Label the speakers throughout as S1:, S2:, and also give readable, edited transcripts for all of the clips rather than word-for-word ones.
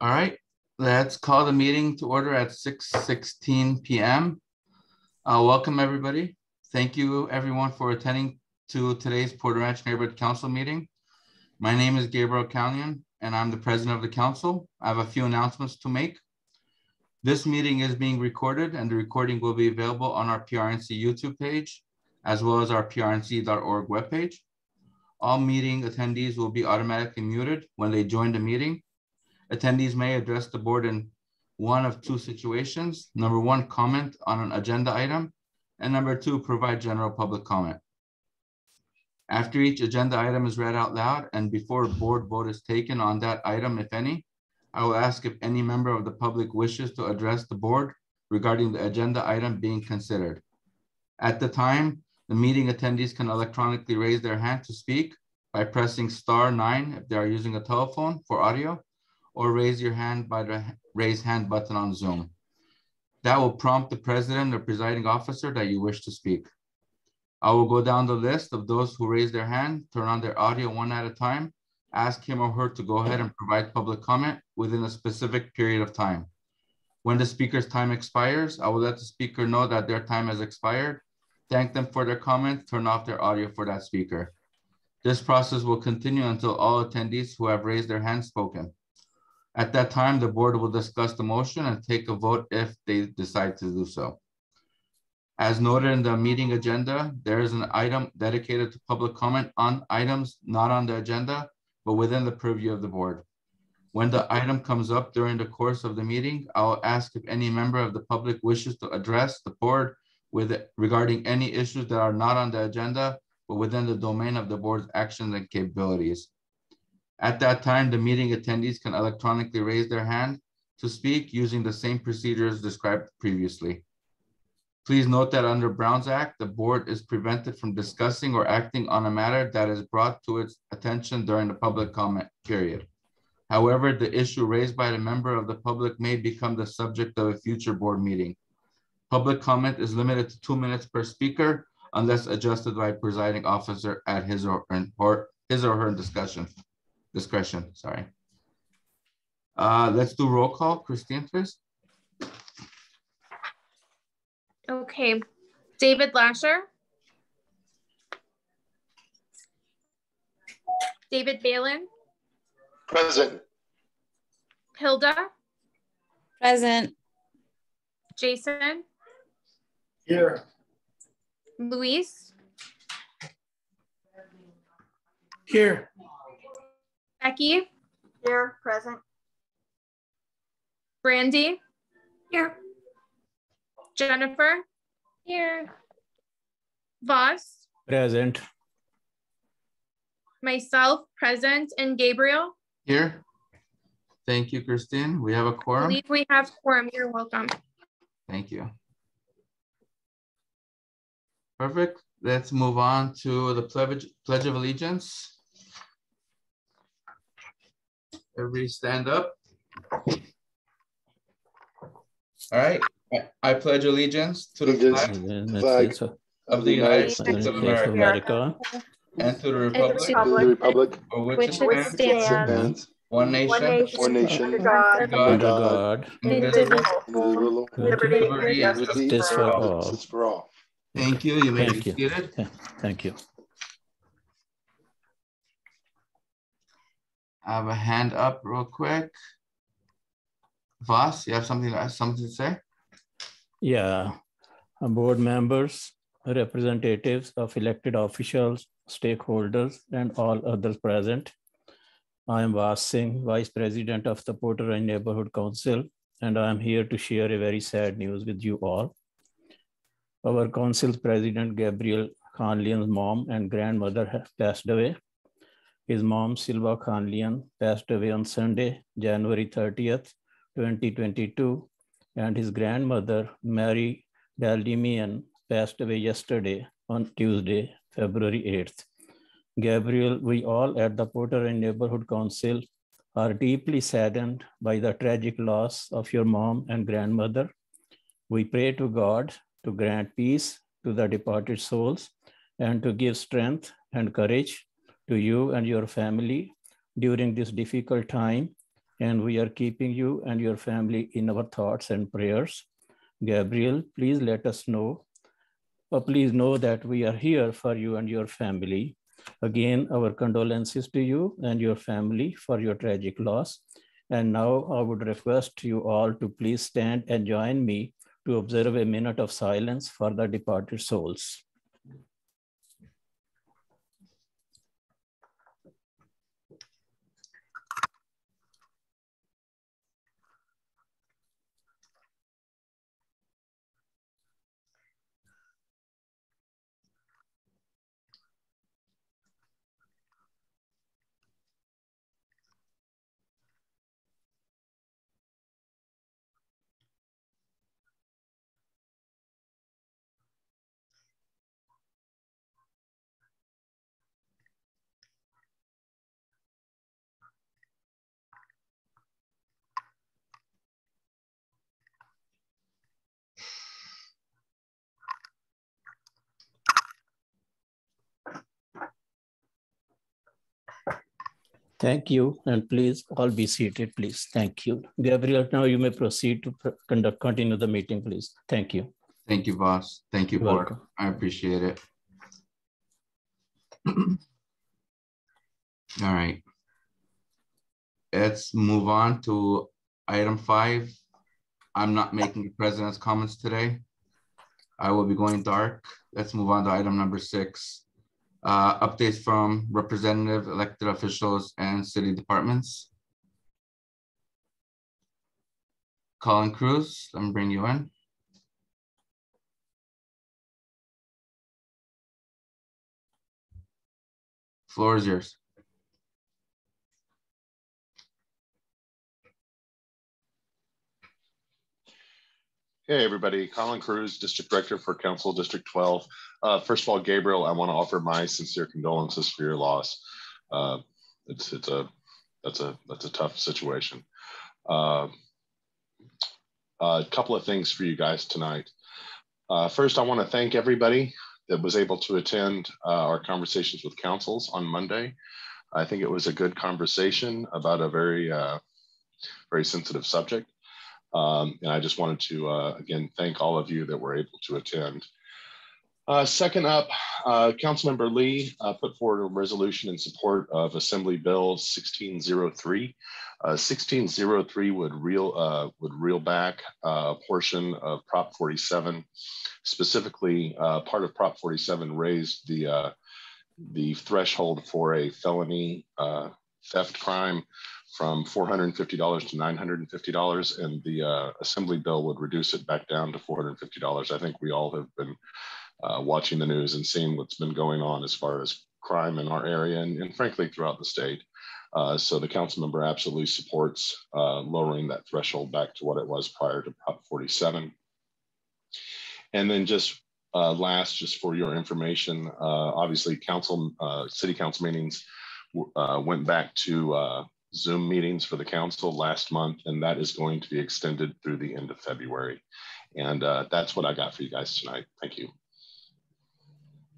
S1: All right, let's call the meeting to order at 6:16 p.m. Welcome, everybody. Thank you, everyone, for attending to today's Porter Ranch Neighborhood Council meeting. My name is Gabriel Callion, and I'm the president of the council. I have a few announcements to make. This meeting is being recorded, and the recording will be available on our PRNC YouTube page, as well as our prnc.org webpage. All meeting attendees will be automatically muted when they join the meeting. Attendees may address the board in one of two situations. Number one, comment on an agenda item, and number two, provide general public comment. After each agenda item is read out loud and before a board vote is taken on that item, if any, I will ask if any member of the public wishes to address the board regarding the agenda item being considered. At the time, the meeting attendees can electronically raise their hand to speak by pressing *9 if they are using a telephone for audio, or raise your hand by the raise hand button on Zoom. That will prompt the president or presiding officer that you wish to speak. I will go down the list of those who raise their hand, turn on their audio one at a time, ask him or her to go ahead and provide public comment within a specific period of time. When the speaker's time expires, I will let the speaker know that their time has expired, thank them for their comment, turn off their audio for that speaker. This process will continue until all attendees who have raised their hands spoken. At that time, the board will discuss the motion and take a vote if they decide to do so. As noted in the meeting agenda, there is an item dedicated to public comment on items not on the agenda, but within the purview of the board. When the item comes up during the course of the meeting, I will ask if any member of the public wishes to address the board regarding any issues that are not on the agenda, but within the domain of the board's actions and capabilities. At that time, the meeting attendees can electronically raise their hand to speak using the same procedures described previously. Please note that under Brown's Act, the board is prevented from discussing or acting on a matter that is brought to its attention during the public comment period. However, the issue raised by the member of the public may become the subject of a future board meeting. Public comment is limited to 2 minutes per speaker unless adjusted by presiding officer at his or her discretion. Sorry. Let's do roll call. Christine, please.
S2: Okay. David Lasher. David Balin.
S3: Present.
S2: Hilda.
S4: Present.
S2: Jason.
S3: Here.
S2: Luis.
S3: Here.
S2: Becky.
S5: Here, present.
S2: Brandy.
S5: Here.
S2: Jennifer.
S4: Here.
S2: Voss.
S6: Present.
S2: Myself, present, and Gabriel.
S1: Here. Thank you, Christine. We have a
S2: I
S1: quorum.
S2: believe we have quorum. You're welcome.
S1: Thank you. Perfect. Let's move on to the Pledge of Allegiance. Everybody stand up. All right. I pledge allegiance to the flag of the United States of America and to the republic for which it stands, one nation,
S5: under
S6: God,
S5: indivisible,
S1: liberty and
S6: justice for all.
S1: Thank you. You may
S6: Thank
S1: be
S6: you.
S1: seated.
S6: Thank you.
S1: I have a hand up real quick. Voss, you have something to say?
S6: Yeah. Board members, representatives of elected officials, stakeholders, and all others present. I am Vas Singh, Vice President of the Porter Ranch Neighborhood Council, and I am here to share a very sad news with you all. Our council's president, Gabriel Khanlian's mom and grandmother have passed away. His mom, Silva Khanlian, passed away on Sunday, January 30th, 2022, and his grandmother, Mary Daldimian, passed away yesterday on Tuesday, February 8th. Gabriel, we all at the Porter Ranch Neighborhood Council are deeply saddened by the tragic loss of your mom and grandmother. We pray to God to grant peace to the departed souls and to give strength and courage to you and your family during this difficult time and we are keeping you and your family in our thoughts and prayers. Gabriel, please let us know. Please know that we are here for you and your family. Again, our condolences to you and your family for your tragic loss. And now I would request you all to please stand and join me to observe a minute of silence for the departed souls. Thank you, and please all be seated, please. Thank you. Gabriel, now you may proceed to continue the meeting, please. Thank you.
S1: Thank you, boss. Thank you,
S6: You're
S1: board.
S6: welcome.
S1: I appreciate it. All right. Let's move on to item 5. I'm not making the president's comments today. I will be going dark. Let's move on to item number 6. Updates from representative, elected officials, and city departments. Colin Cruz, let me bring you in. Floor is yours.
S3: Hey, everybody. Colin Cruz, District Director for Council District 12. First of all, Gabriel, I want to offer my sincere condolences for your loss. That's a tough situation. A couple of things for you guys tonight. First, I want to thank everybody that was able to attend our conversations with councils on Monday. I think it was a good conversation about a very sensitive subject. And I just wanted to, again, thank all of you that were able to attend. Second up, Councilmember Lee put forward a resolution in support of Assembly Bill 1603. 1603 would reel back a portion of Prop 47. Specifically, part of Prop 47 raised the threshold for a felony theft crime from $450 to $950, and the Assembly bill would reduce it back down to $450. I think we all have been watching the news and seeing what's been going on as far as crime in our area and frankly throughout the state. So the council member absolutely supports lowering that threshold back to what it was prior to Prop 47. And then just last, just for your information, obviously city council meetings went back to Zoom meetings for the council last month, and that is going to be extended through the end of February. And that's what I got for you guys tonight. Thank you.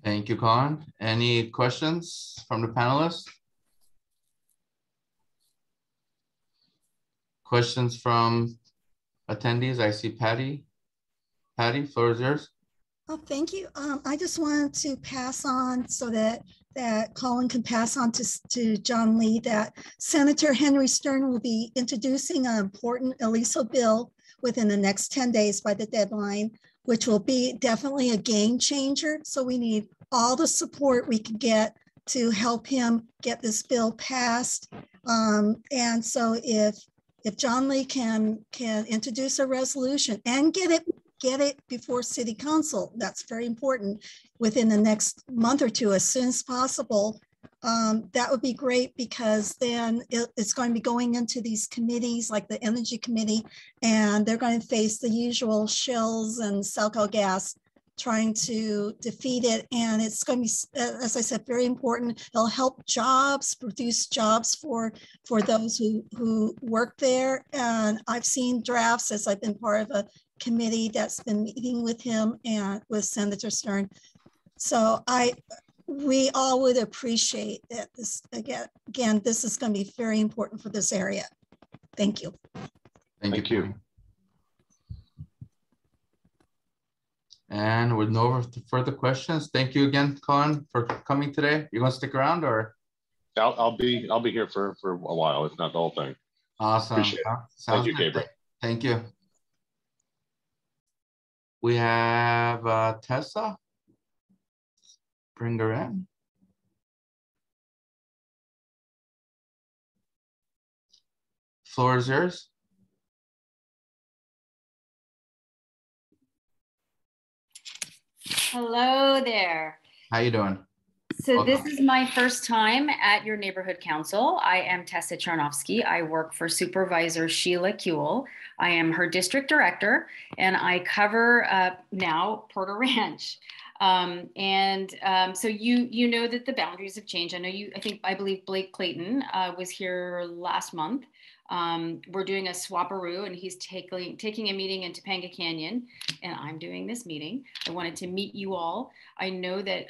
S1: Thank you, Colin. Any questions from the panelists? Questions from attendees? I see Patty. Patty, floor is yours.
S7: Oh, thank you. I just wanted to pass on so that Colin can pass on to John Lee that Senator Henry Stern will be introducing an important ELISO bill within the next 10 days by the deadline, which will be definitely a game changer. So we need all the support we can get to help him get this bill passed. And so if John Lee can introduce a resolution and get it before City Council, that's very important, within the next month or two, as soon as possible, that would be great, because then it's going to be going into these committees like the Energy Committee, and they're going to face the usual shills and Salco gas trying to defeat it. And it's going to be, as I said, very important. It'll help jobs, produce jobs for those who work there. And I've seen drafts, as I've been part of a committee that's been meeting with him and with Senator Stern. So we all would appreciate that. This again, this is going to be very important for this area. Thank you.
S3: Thank you.
S1: And with no further questions, thank you again, Colin, for coming today. You want to stick around, or?
S3: I'll be here for a while, if not the whole thing.
S1: Awesome.
S3: Appreciate it.
S1: Sounds
S3: Thank you,
S1: good.
S3: Gabriel.
S1: Thank you. We have Tessa. Bring her in. Floor is yours.
S8: Hello there.
S1: How you doing?
S8: So
S1: Welcome.
S8: this is my first time at your neighborhood council. I am Tessa Charnovsky. I work for Supervisor Sheila Kuehl. I am her district director, and I cover now Porter Ranch. So you know that the boundaries have changed. I know I believe Blake Clayton was here last month. We're doing a swapperoo, and he's taking a meeting in Topanga Canyon, and I'm doing this meeting. I wanted to meet you all. I know that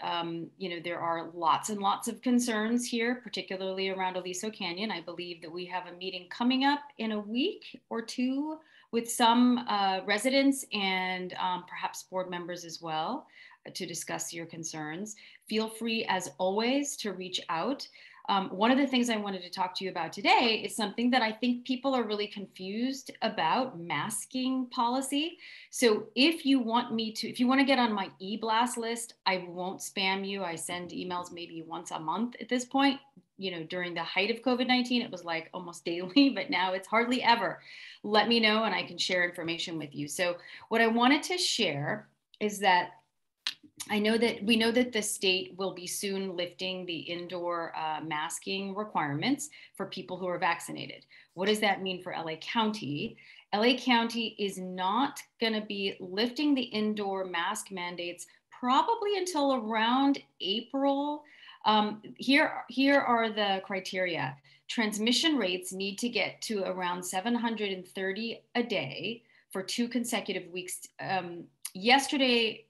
S8: there are lots and lots of concerns here, particularly around Aliso Canyon. I believe that we have a meeting coming up in a week or two with some residents and perhaps board members as well to discuss your concerns. Feel free, as always, to reach out. One of the things I wanted to talk to you about today is something that I think people are really confused about: masking policy. So if you want to get on my e-blast list, I won't spam you. I send emails maybe once a month at this point. During the height of COVID-19, it was like almost daily, but now it's hardly ever. Let me know and I can share information with you. So what I wanted to share is that we know that the state will be soon lifting the indoor masking requirements for people who are vaccinated. What does that mean for LA County? LA County is not going to be lifting the indoor mask mandates probably until around April. Here are the criteria. Transmission rates need to get to around 730 a day for 2 consecutive weeks. Yesterday,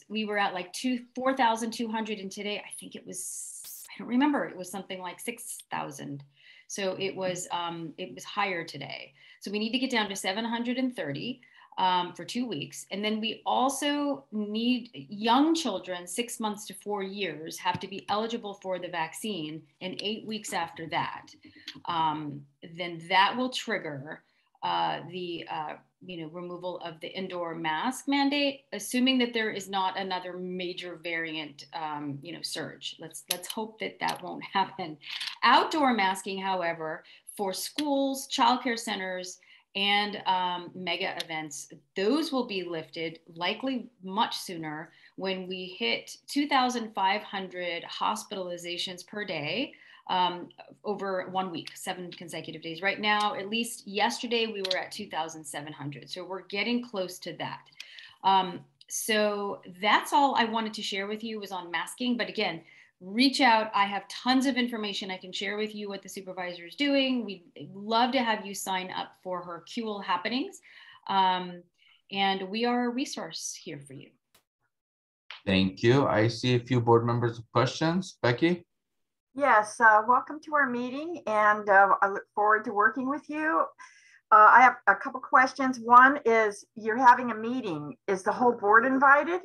S8: we were at like 4,200, and today I think it was, I don't remember, it was something like 6,000. So it was higher today. So we need to get down to 730 for 2 weeks. And then we also need young children, 6 months to 4 years, have to be eligible for the vaccine, and 8 weeks after that. Then that will trigger the removal of the indoor mask mandate, assuming that there is not another major variant, surge. Let's hope that won't happen. Outdoor masking, however, for schools, childcare centers, and mega events, those will be lifted likely much sooner when we hit 2,500 hospitalizations per day. Over 1 week, 7 consecutive days. Right now, at least yesterday, we were at 2,700. So we're getting close to that. So that's all I wanted to share with you was on masking. But again, reach out. I have tons of information I can share with you what the supervisor is doing. We'd love to have you sign up for her Kuehl happenings. And we are a resource here for you.
S1: Thank you. I see a few board members with questions. Becky?
S5: Yes, welcome to our meeting, and I look forward to working with you. I have a couple questions. One is, you're having a meeting. Is the whole board invited?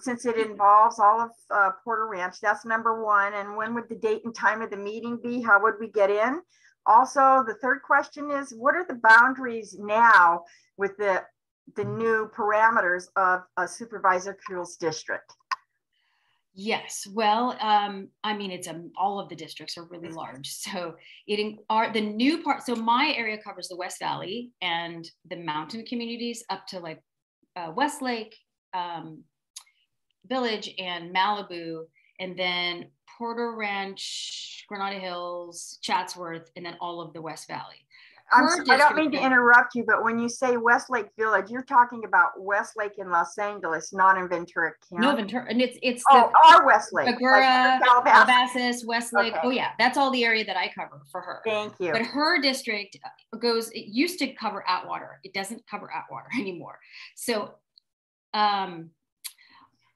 S5: Since it involves all of Porter Ranch, that's number one. And when would the date and time of the meeting be? How would we get in? Also, the third question is, what are the boundaries now with the new parameters of Supervisor Kuehl's district?
S8: Yes, well, I mean, all of the districts are really large. So the new part. So my area covers the West Valley and the mountain communities up to like Westlake, Village, and Malibu, and then Porter Ranch, Granada Hills, Chatsworth, and then all of the West Valley.
S5: I don't mean to interrupt you, but when you say Westlake Village, you're talking about Westlake in Los Angeles, not in Ventura County.
S8: No, Ventura, and it's
S5: our Westlake,
S8: Agoura,
S5: like
S8: Calabasas, Westlake.
S5: Okay.
S8: Oh yeah, that's all the area that I cover for her.
S5: Thank you.
S8: But her district it used to cover Atwater. It doesn't cover Atwater anymore. So, and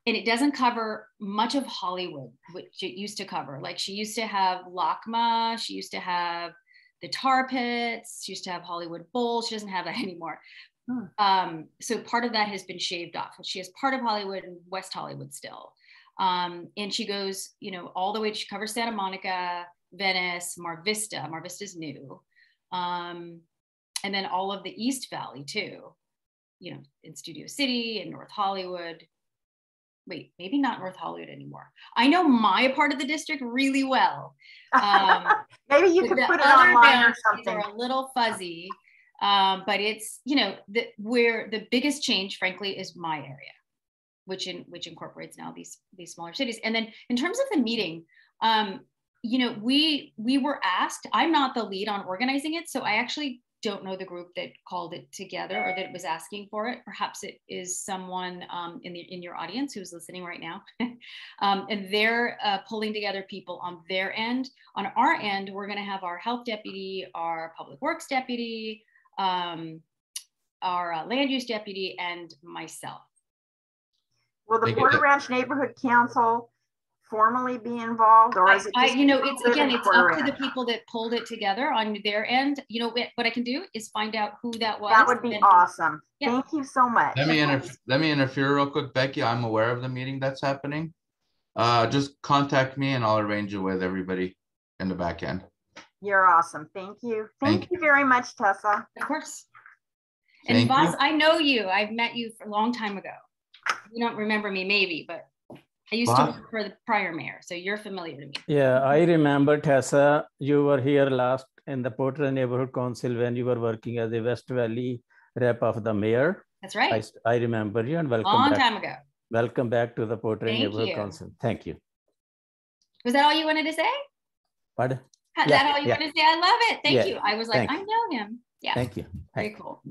S8: it doesn't cover much of Hollywood, which it used to cover. Like she used to have LACMA, she used to have the tar pits. She used to have Hollywood Bowl. She doesn't have that anymore. So part of that has been shaved off. She has part of Hollywood and West Hollywood still. And she goes, you know, all the way, she covers Santa Monica, Venice, Mar Vista. Mar Vista's new. And then all of the East Valley too, you know, in Studio City and North Hollywood. Wait, maybe not North Hollywood anymore. I know my part of the district really well.
S5: Maybe you could put it online or something.
S8: Are a little fuzzy, but it's, you know, where the biggest change, frankly, is my area, which incorporates now these smaller cities. And then in terms of the meeting, you know, we were asked. I'm not the lead on organizing it, so I actually don't know the group that called it together or that was asking for it. Perhaps it is someone in your audience who's listening right now. And they're pulling together people on their end. On our end, we're gonna have our health deputy, our public works deputy, our land use deputy, and myself.
S5: Will the Porter Ranch Neighborhood Council formally be involved, or is it just,
S8: you know, it's again, it's up to the people that pulled it together on their end. You know, what I can do is find out who that was.
S5: That would be awesome. Yeah. Thank you so much.
S1: Let me interfere real quick, Becky. I'm aware of the meeting that's happening. Just contact me and I'll arrange it with everybody in the back end.
S5: You're awesome. Thank you. Thank you very much, Tessa.
S8: Of course. And Voss, I know you. I've met you for a long time ago. You don't remember me, maybe, but I used to work for the prior mayor, so you're familiar to me.
S6: Yeah, I remember, Tessa, you were here last in the Porter Neighborhood Council when you were working as a West Valley rep of the mayor.
S8: That's right.
S6: I remember you, and welcome
S8: long
S6: back.
S8: time ago.
S6: Welcome back to the Porter Neighborhood Council. Thank you.
S8: Was that all you wanted to say?
S6: Pardon?
S8: Is that all you wanted to say? I love it. Thank you. I was like, I know him. Yeah.
S6: Thank you.
S8: Very cool.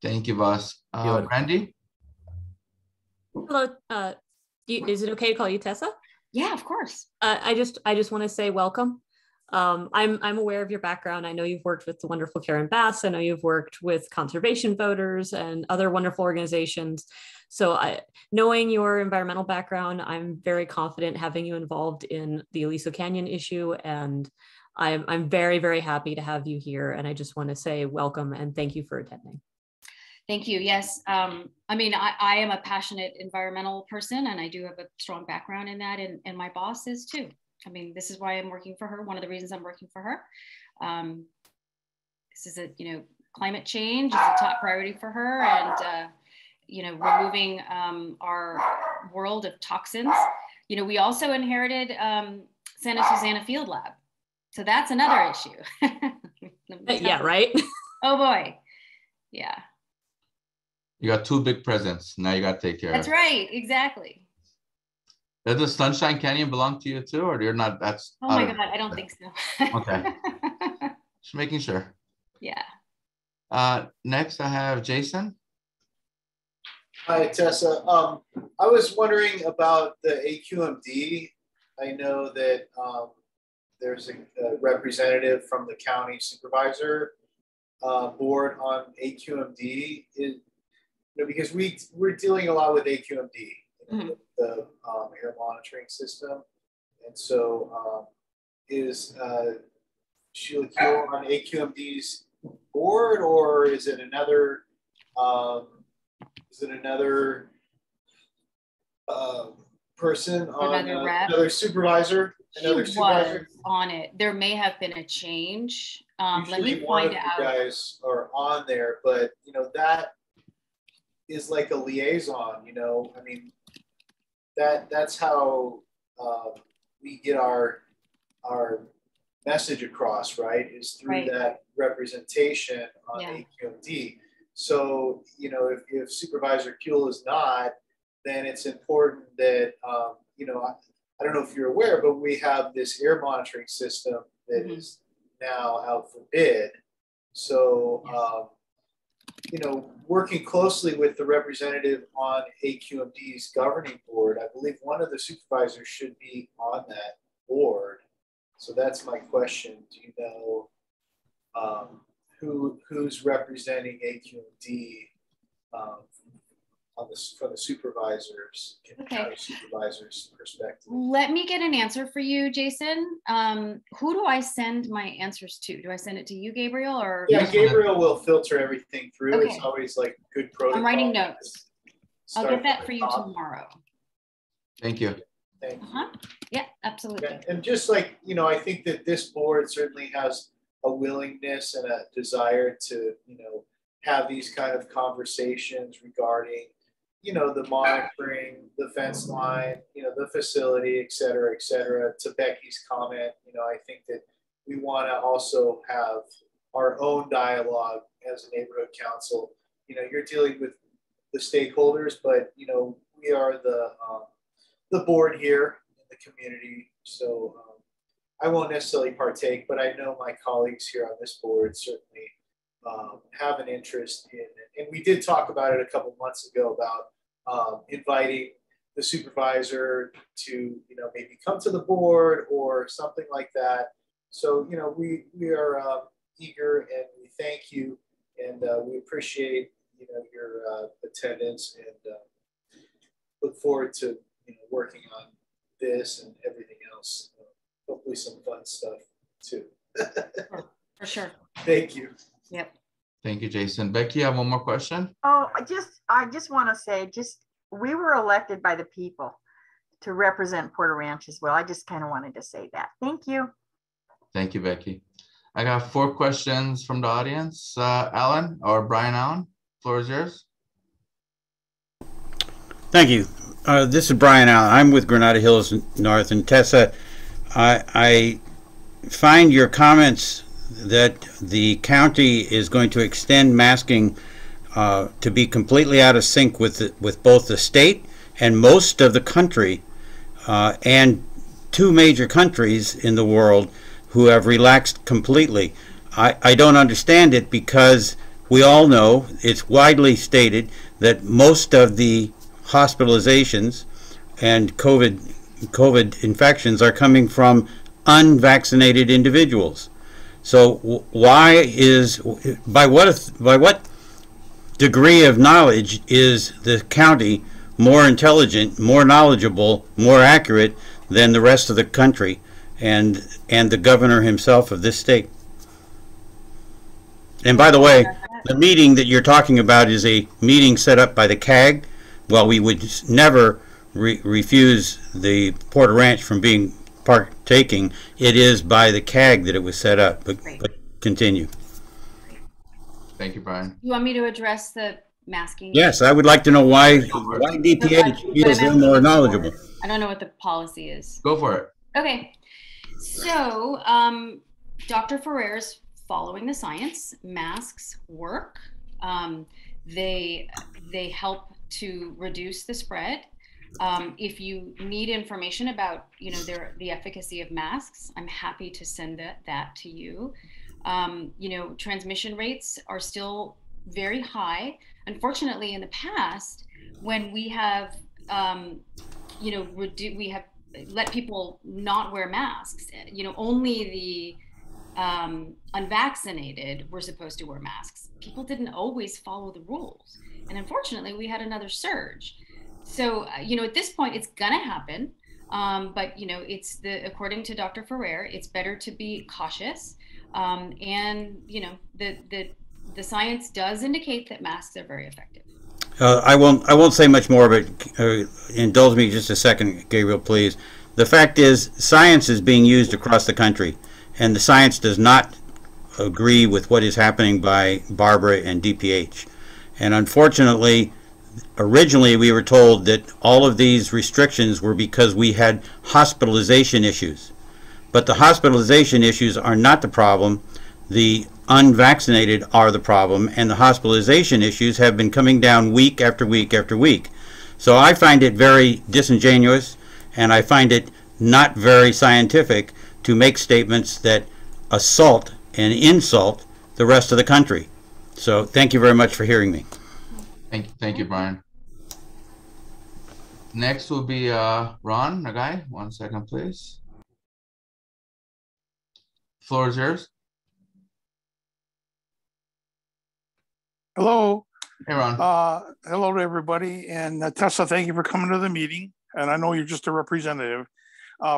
S1: Thank you, Voss. Randy?
S9: Hello. Is it okay to call you Tessa?
S8: Yeah, of course.
S9: I just want to say welcome. I'm aware of your background. I know you've worked with the wonderful Karen Bass. I know you've worked with conservation voters and other wonderful organizations. So knowing your environmental background, I'm very confident having you involved in the Aliso Canyon issue. And I'm very, very happy to have you here. And I just want to say welcome and thank you for attending.
S8: Thank you. Yes. I mean, I am a passionate environmental person and I do have a strong background in that. And my boss is too. I mean, this is why I'm working for her. One of the reasons I'm working for her. This is climate change is a top priority for her. And, removing our world of toxins. We also inherited Santa Susana Field Lab. So that's another issue.
S9: Yeah, right?
S8: Oh boy. Yeah.
S1: You got two big presents. Now you got to take care of it.
S8: That's right. Exactly.
S1: Does the Sunshine Canyon belong to you too, or you're not? That's
S8: oh my God, I don't think so.
S1: Okay. Just making sure.
S8: Yeah.
S10: Next, I have Jason. Hi, Tessa. I was wondering about the AQMD. I know that there's a representative from the county supervisor board on AQMD. Because we're dealing a lot with AQMD, the air monitoring system, and so is Sheila Kuehl on AQMD's board, or is it another? Person on another supervisor? Another supervisor
S8: was on it. There may have been a change. Let me
S10: one
S8: find
S10: of
S8: out.
S10: you guys are on there, but that is like a liaison. I mean, that's how we get our message across, right? Is through that representation on AQMD. So if Supervisor Kuehl is not, then it's important that I don't know if you're aware, but we have this air monitoring system that is now out for bid. So working closely with the representative on AQMD's governing board, I believe one of the supervisors should be on that board. So that's my question. Do you know who's representing AQMD on the this from the supervisors,
S8: Okay.
S10: county supervisors' perspective.
S8: Let me get an answer for you, Jason. Who do I send my answers to? Do I send it to you, Gabriel, or?
S10: Yeah, Gabriel will filter everything through.
S8: Okay.
S10: It's always like good protocol.
S8: I'm writing notes. I'll
S10: Start
S8: get that
S10: from
S8: for
S10: the
S8: you
S10: top.
S8: tomorrow.
S1: Thank you.
S10: Thank you.
S8: Yeah, absolutely.
S10: Yeah, and just like, you know, I think that this board certainly has a willingness and a desire to, you know, have these kind of conversations regarding, you know, the monitoring, the fence line, you know, the facility, et cetera, et cetera. To Becky's comment, you know, I think that we want to also have our own dialogue as a neighborhood council. You know, you're dealing with the stakeholders, but, you know, we are the board here in the community. So I won't necessarily partake, but I know my colleagues here on this board certainly have an interest in it. And we did talk about it a couple months ago about inviting the supervisor to, you know, maybe come to the board or something like that. So, you know, we are eager, and we thank you, and we appreciate, you know, your attendance, and look forward to, you know, working on this and everything else. Hopefully some fun stuff too.
S8: For sure.
S10: Thank you.
S8: Yep.
S1: Thank you, Jason. Becky, you have one more question?
S5: Oh, I just want to say, we were elected by the people to represent Porter Ranch as well. I just kind of wanted to say that. Thank you.
S1: Thank you, Becky. I got 4 questions from the audience. Alan or Brian Allen, floor is yours.
S11: Thank you. This is Brian Allen. I'm with Granada Hills North. And Tessa, I find your comments that the county is going to extend masking to be completely out of sync with both the state and most of the country, and 2 major countries in the world who have relaxed completely. I don't understand it, because we all know, it's widely stated, that most of the hospitalizations and COVID infections are coming from unvaccinated individuals. So by what degree of knowledge is the county more intelligent, more knowledgeable, more accurate than the rest of the country and the governor himself of this state? And by the way, the meeting that you're talking about is a meeting set up by the CAG. Well, we would never refuse the Porter Ranch from being partaking. It is by the CAG that it was set up, but continue.
S1: Thank you, Brian.
S8: You want me to address the masking?
S11: Yes, I would like to know why DPH feels they're more knowledgeable.
S8: I don't know what the policy is.
S1: Go for it.
S8: Okay. So Dr. Ferrer's following the science. Masks work. They help to reduce the spread. If you need information about, you know, the efficacy of masks, I'm happy to send that to you. You know, transmission rates are still very high. Unfortunately, in the past, when we have, you know, we have let people not wear masks, you know, only the unvaccinated were supposed to wear masks. People didn't always follow the rules. And unfortunately, we had another surge. So, you know, at this point, it's gonna happen. But, you know, according to Dr. Ferrer, it's better to be cautious. And, you know, the science does indicate that masks are very effective.
S11: I won't say much more, but indulge me just a second, Gabriel, please. The fact is, science is being used across the country, and the science does not agree with what is happening by Barbara and DPH. And unfortunately, originally we were told that all of these restrictions were because we had hospitalization issues. But the hospitalization issues are not the problem. The unvaccinated are the problem, and the hospitalization issues have been coming down week after week after week. So I find it very disingenuous, and I find it not very scientific to make statements that assault and insult the rest of the country. So thank you very much for hearing me.
S1: Thank you, Brian. Next will be Ron Nagai. 1 second, please. Floor is yours.
S12: Hello.
S1: Hey, Ron.
S12: Hello to everybody. And Tessa, thank you for coming to the meeting. And I know you're just a representative.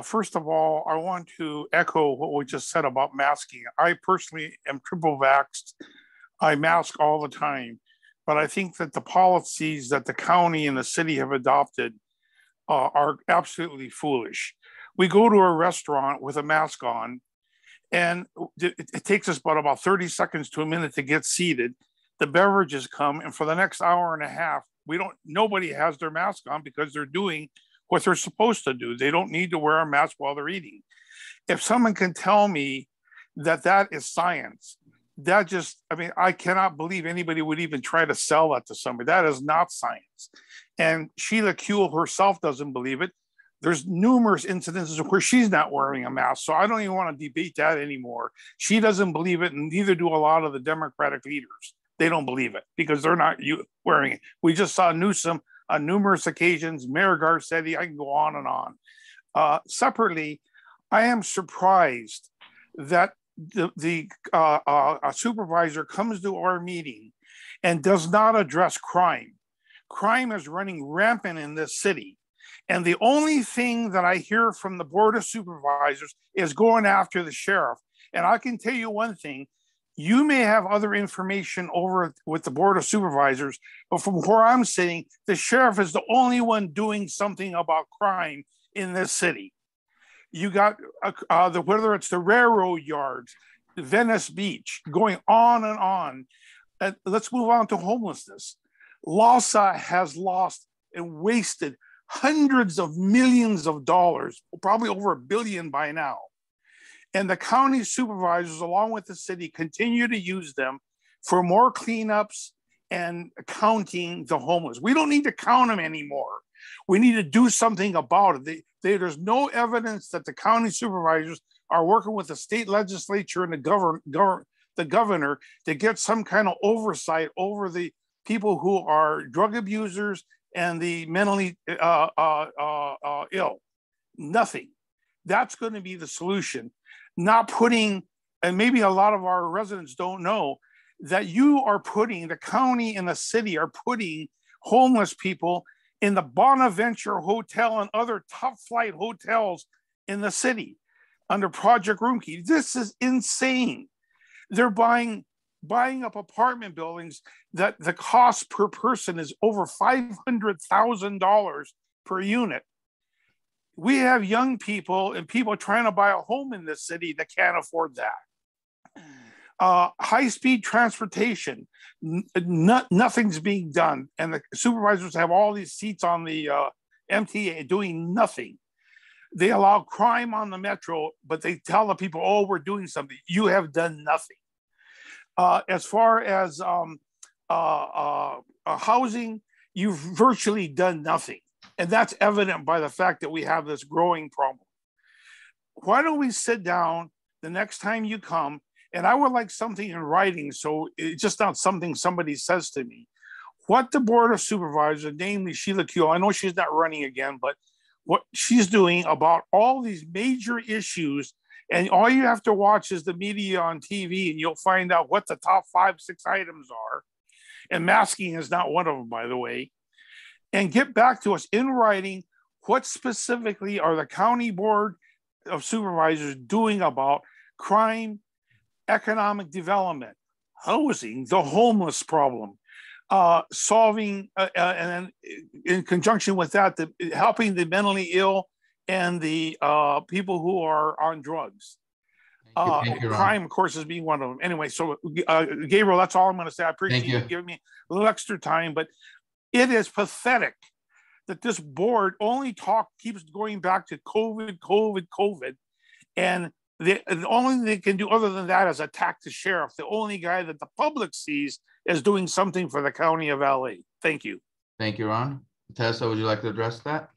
S12: First of all, I want to echo what we just said about masking. I personally am triple vaxxed. I mask all the time. But I think that the policies that the county and the city have adopted are absolutely foolish. We go to a restaurant with a mask on, and it takes us about 30 seconds to a minute to get seated. The beverages come, and for the next hour and a half, nobody has their mask on because they're doing what they're supposed to do. They don't need to wear a mask while they're eating. If someone can tell me that that is science, I cannot believe anybody would even try to sell that to somebody. That is not science. And Sheila Kuehl herself doesn't believe it. There's numerous incidences where she's not wearing a mask. So I don't even want to debate that anymore. She doesn't believe it, and neither do a lot of the Democratic leaders. They don't believe it because they're not wearing it. We just saw Newsom on numerous occasions, Mayor Garcetti, I can go on and on. Separately, I am surprised that a supervisor comes to our meeting and does not address crime. Crime is running rampant in this city. And the only thing that I hear from the Board of Supervisors is going after the sheriff. And I can tell you one thing, you may have other information over with the Board of Supervisors, but from where I'm sitting, the sheriff is the only one doing something about crime in this city. You got whether it's the railroad yards, Venice Beach, going on and on. Let's move on to homelessness. LAHSA has lost and wasted hundreds of millions of dollars, probably over $1 billion by now. And the county supervisors, along with the city, continue to use them for more cleanups and counting the homeless. We don't need to count them anymore. We need to do something about it. There's no evidence that the county supervisors are working with the state legislature and the governor to get some kind of oversight over the people who are drug abusers and the mentally ill. Nothing. That's going to be the solution. Not putting, and maybe a lot of our residents don't know, that the county and the city are putting homeless people in the Bonaventure Hotel and other top flight hotels in the city under Project Roomkey. This is insane. They're buying up apartment buildings that the cost per person is over $500,000 per unit. We have young people and people trying to buy a home in this city that can't afford that. High-speed transportation, nothing's being done. And the supervisors have all these seats on the MTA doing nothing. They allow crime on the metro, but they tell the people, oh, we're doing something. You have done nothing. As far as housing, you've virtually done nothing. And that's evident by the fact that we have this growing problem. Why don't we sit down the next time you come, and I would like something in writing, so it's just not something somebody says to me. What the Board of Supervisors, namely Sheila Kuehl, I know she's not running again, but what she's doing about all these major issues, and all you have to watch is the media on TV, and you'll find out what the top 5, 6 items are. And masking is not one of them, by the way. And get back to us in writing, what specifically are the County Board of Supervisors doing about crime, economic development, housing, the homeless problem, solving, and then in conjunction with that, helping the mentally ill and the people who are on drugs.
S1: Thank you,
S12: crime, of course, is being one of them. Anyway, so Gabriel, that's all I'm going to say. I appreciate you giving me a little extra time, but it is pathetic that this board only keeps going back to COVID, and the only thing they can do other than that is attack the sheriff, the only guy that the public sees as doing something for the county of LA. Thank you.
S1: Thank you, Ron. Tessa, would you like to address that?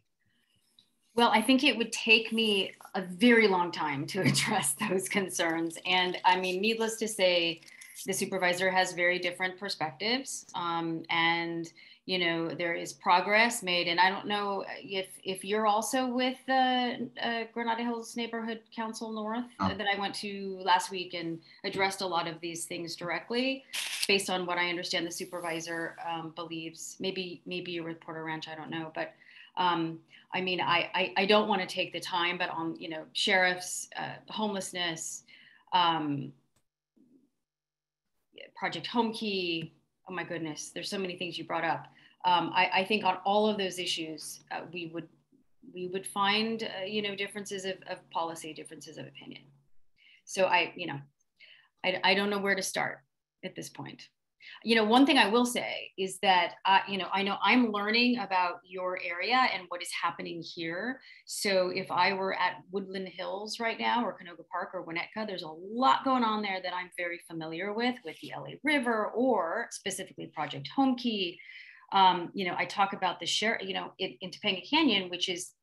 S8: Well, I think it would take me a very long time to address those concerns. And I mean, needless to say, the supervisor has very different perspectives. And, you know, there is progress made. And I don't know if you're also with the Granada Hills Neighborhood Council North that I went to last week and addressed a lot of these things directly. based on what I understand the supervisor believes. Maybe you're with Porter Ranch, I don't know, but I mean, I don't want to take the time, but on, you know, sheriffs, homelessness, Project Home Key, oh my goodness, there's so many things you brought up. I think on all of those issues, we would find, you know, differences of policy, differences of opinion. So I don't know where to start at this point. You know, one thing I will say is that, you know, I know I'm learning about your area and what is happening here. So if I were at Woodland Hills right now, or Canoga Park or Winnetka, there's a lot going on there that I'm very familiar with the LA River, or specifically Project Home Key. You know, I talk about the share, you know, in Topanga Canyon, which is,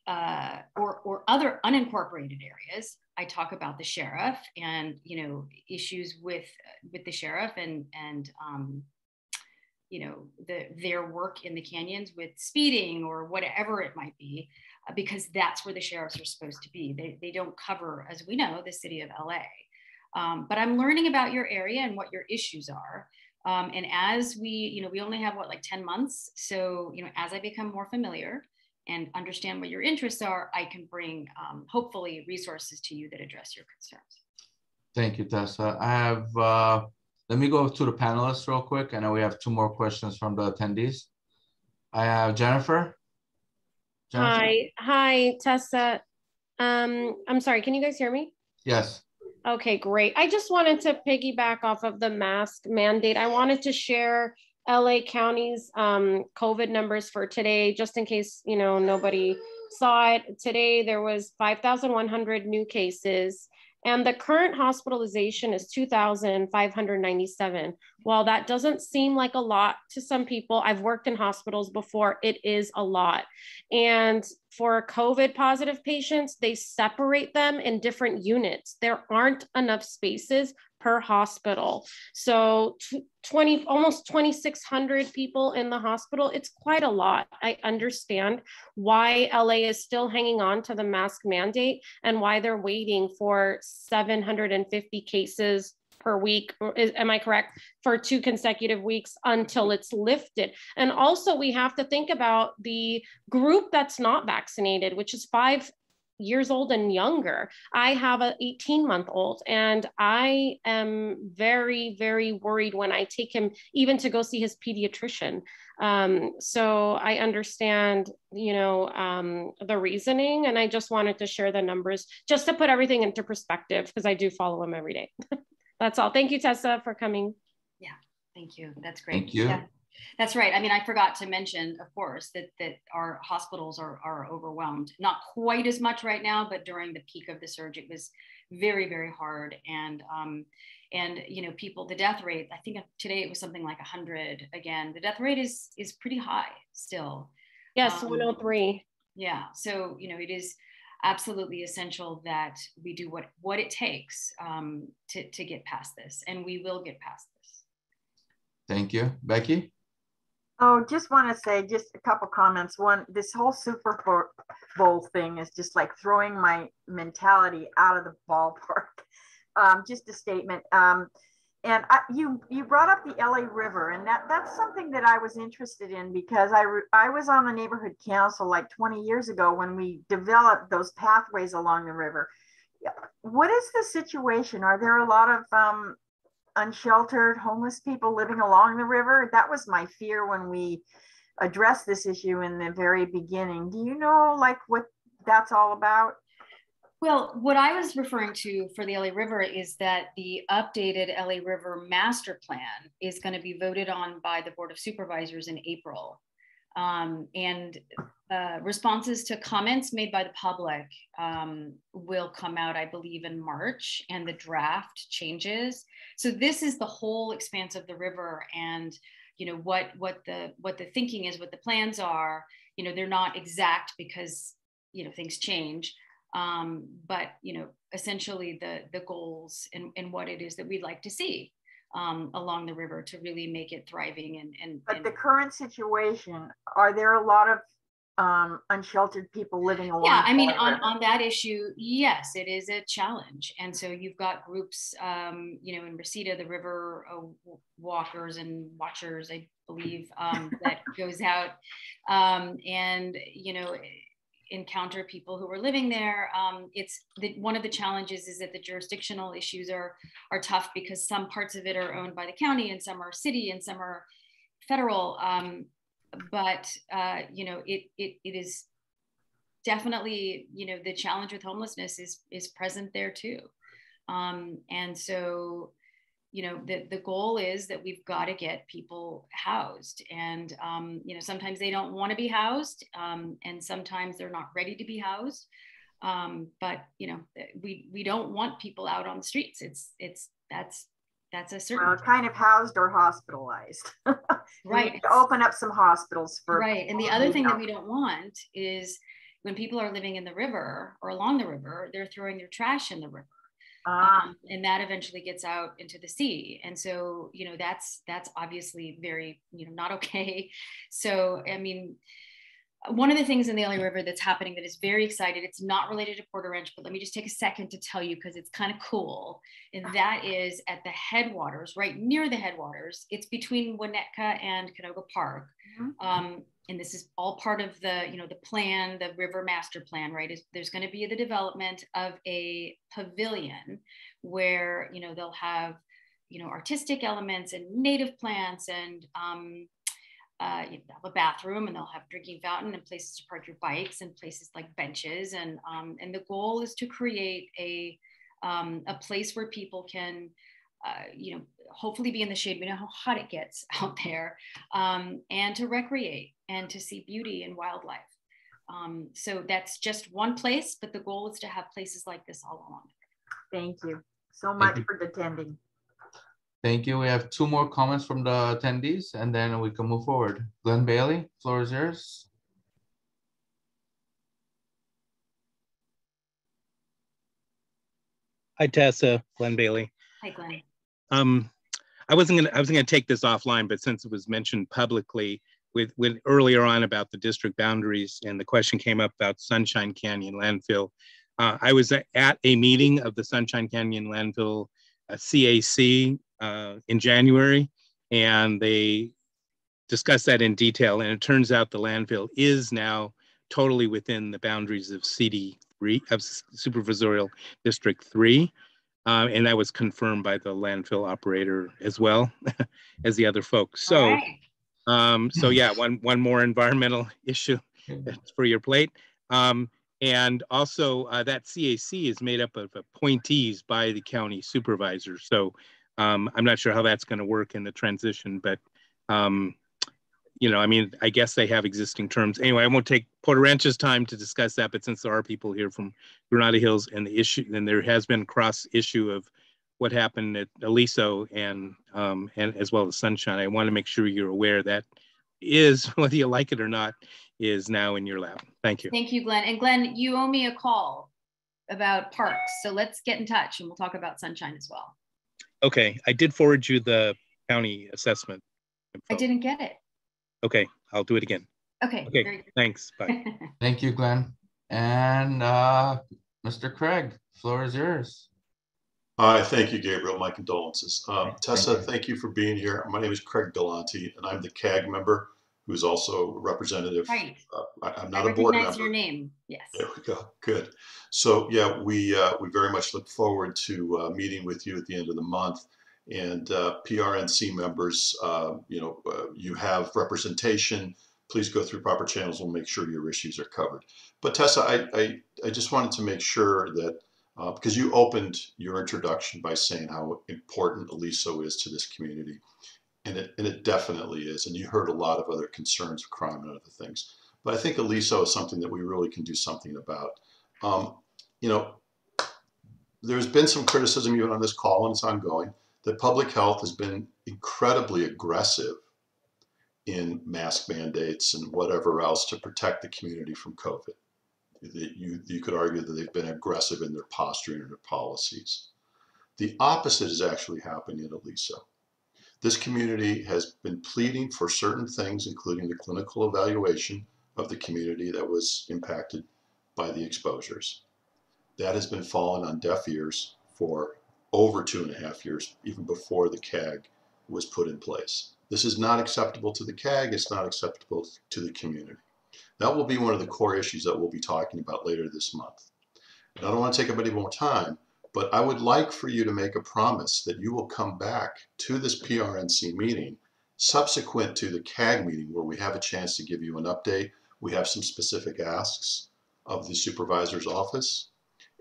S8: or other unincorporated areas. I talk about the sheriff and, you know, issues with the sheriff and you know, their work in the canyons with speeding or whatever it might be, because that's where the sheriffs are supposed to be. They don't cover, as we know, the city of LA. But I'm learning about your area and what your issues are. And as we, you know, we only have what, like 10 months. So, you know, as I become more familiar and understand what your interests are, I can bring hopefully resources to you that address your concerns.
S1: Thank you, Tessa. I have, let me go to the panelists real quick. I know we have 2 more questions from the attendees. I have Jennifer.
S13: Hi, Tessa. I'm sorry, can you guys hear me?
S1: Yes.
S13: Okay, great. I just wanted to piggyback off of the mask mandate. I wanted to share LA County's COVID numbers for today, just in case, you know, nobody saw it. Today, there was 5,100 new cases, and the current hospitalization is 2,597. While that doesn't seem like a lot to some people, I've worked in hospitals before, it is a lot. And for COVID positive patients, they separate them in different units. There aren't enough spaces per hospital. So almost 2,600 people in the hospital, it's quite a lot. I understand why LA is still hanging on to the mask mandate and why they're waiting for 750 cases per week, am I correct, for 2 consecutive weeks until it's lifted. And also we have to think about the group that's not vaccinated, which is 5 years old and younger. I have an 18-month-old, and I am very, very worried when I take him even to go see his pediatrician. So I understand, you know, the reasoning, and I just wanted to share the numbers just to put everything into perspective, because I do follow him every day. That's all. Thank you, Tessa, for coming.
S8: Yeah, thank you. That's great.
S1: Thank you.
S8: Yeah. That's right. I mean, I forgot to mention, of course, that our hospitals are overwhelmed. Not quite as much right now, but during the peak of the surge, it was very, very hard. And you know, people, the death rate, I think today it was something like 100 again. The death rate is pretty high still.
S13: Yes, 103.
S8: Yeah. So, you know, it is absolutely essential that we do what it takes to get past this, and we will get past this.
S1: Thank you. Becky?
S5: Oh, just want to say just a couple comments. One, this whole Super Bowl thing is just like throwing my mentality out of the ballpark. Just a statement. And you brought up the LA River, and that's something that I was interested in, because I was on the neighborhood council like 20 years ago when we developed those pathways along the river. What is the situation? Are there a lot of unsheltered homeless people living along the river? That was my fear when we addressed this issue in the very beginning. Do you know like what that's all about?
S8: Well, what I was referring to for the LA River is that the updated LA River master plan is going to be voted on by the Board of Supervisors in April. And responses to comments made by the public will come out, I believe, in March, and the draft changes. So this is the whole expanse of the river, and you know what the thinking is, what the plans are. You know, they're not exact because you know things change. But you know, essentially the goals and what it is that we'd like to see along the river to really make it thriving. But
S5: the current situation, are there a lot of unsheltered people living along.
S8: Yeah, I mean, on that issue, yes, it is a challenge. And so you've got groups, you know, in Reseda, the river walkers and watchers, I believe, that goes out and, you know, encounter people who are living there. One of the challenges is that the jurisdictional issues are tough because some parts of it are owned by the county and some are city and some are federal. But you know, it is definitely, you know, the challenge with homelessness is present there too. And so, you know, the goal is that we've got to get people housed, and you know, sometimes they don't want to be housed, and sometimes they're not ready to be housed. But you know, we don't want people out on the streets. That's a certain,
S5: well, kind of housed or hospitalized.
S8: Right.
S5: To open up some hospitals for
S8: right. And the other thing that we don't want is when people are living in the river or along the river, they're throwing their trash in the river. And that eventually gets out into the sea. And so, you know, that's obviously very, you know, not okay. So, I mean, one of the things in the LA River that's happening that is very exciting, it's not related to Porter Ranch, but let me just take a second to tell you because it's kind of cool. And that is at the headwaters, right near the headwaters. It's between Winnetka and Canoga Park. And this is all part of the, you know, the plan, the river master plan, right? There's going to be the development of a pavilion where, you know, they'll have, you know, artistic elements and native plants and you have a bathroom, and they'll have drinking fountain and places to park your bikes and places like benches. And the goal is to create a place where people can, you know, hopefully be in the shade. We know how hot it gets out there, and to recreate and to see beauty and wildlife. So that's just one place, but the goal is to have places like this all along.
S5: Thank you so much for attending.
S1: Thank you. We have 2 more comments from the attendees, and then we can move forward. Glenn Bailey, floor is yours.
S14: Hi, Tessa. Glenn Bailey.
S8: Hi, Glenn.
S14: I was gonna take this offline, but since it was mentioned publicly with earlier on about the district boundaries, and the question came up about Sunshine Canyon Landfill. I was at a meeting of the Sunshine Canyon Landfill CAC in January, and they discussed that in detail. And it turns out the landfill is now totally within the boundaries of CD3, of Supervisorial District 3. And that was confirmed by the landfill operator as well as the other folks. So, so yeah, one more environmental issue for your plate. And also that CAC is made up of appointees by the county supervisor. So I'm not sure how that's going to work in the transition, but you know, I mean, I guess they have existing terms. Anyway, I won't take Porter Ranch's time to discuss that, but since there are people here from Granada Hills and the issue, and there has been cross issue of what happened at Aliso and as well as Sunshine, I want to make sure you're aware that is, whether you like it or not, is now in your lap. Thank you.
S8: Thank you, Glenn. And Glenn, you owe me a call about parks. So let's get in touch and we'll talk about Sunshine as well.
S14: Okay, I did forward you the county assessment info.
S8: I didn't get it.
S14: Okay, I'll do it again.
S8: Okay.
S14: Okay, thanks, bye.
S1: Thank you, Glenn. And Mr. Craig, floor is yours.
S15: Hi, thank you, Gabriel. My condolences. Tessa, thank you for being here. My name is Craig Galante, and I'm the CAG member who's also a representative.
S8: Right.
S15: I'm not a board member.
S8: Your name, yes.
S15: There we go, good. So yeah, we very much look forward to meeting with you at the end of the month. And PRNC members, you know, you have representation. Please go through proper channels. We'll make sure your issues are covered. But Tessa, I just wanted to make sure that, because you opened your introduction by saying how important Aliso is to this community. And it definitely is. And you heard a lot of other concerns of crime and other things. But I think Aliso is something that we really can do something about. You know, there's been some criticism even on this call, and it's ongoing, that public health has been incredibly aggressive in mask mandates and whatever else to protect the community from COVID. You could argue that they've been aggressive in their posturing and their policies. The opposite is actually happening in Aliso. This community has been pleading for certain things, including the clinical evaluation of the community that was impacted by the exposures. That has been falling on deaf ears for over 2.5 years, even before the CAG was put in place. This is not acceptable to the CAG, it's not acceptable to the community. That will be one of the core issues that we'll be talking about later this month. And I don't want to take up any more time, but I would like for you to make a promise that you will come back to this PRNC meeting subsequent to the CAG meeting, where we have a chance to give you an update. We have some specific asks of the supervisor's office,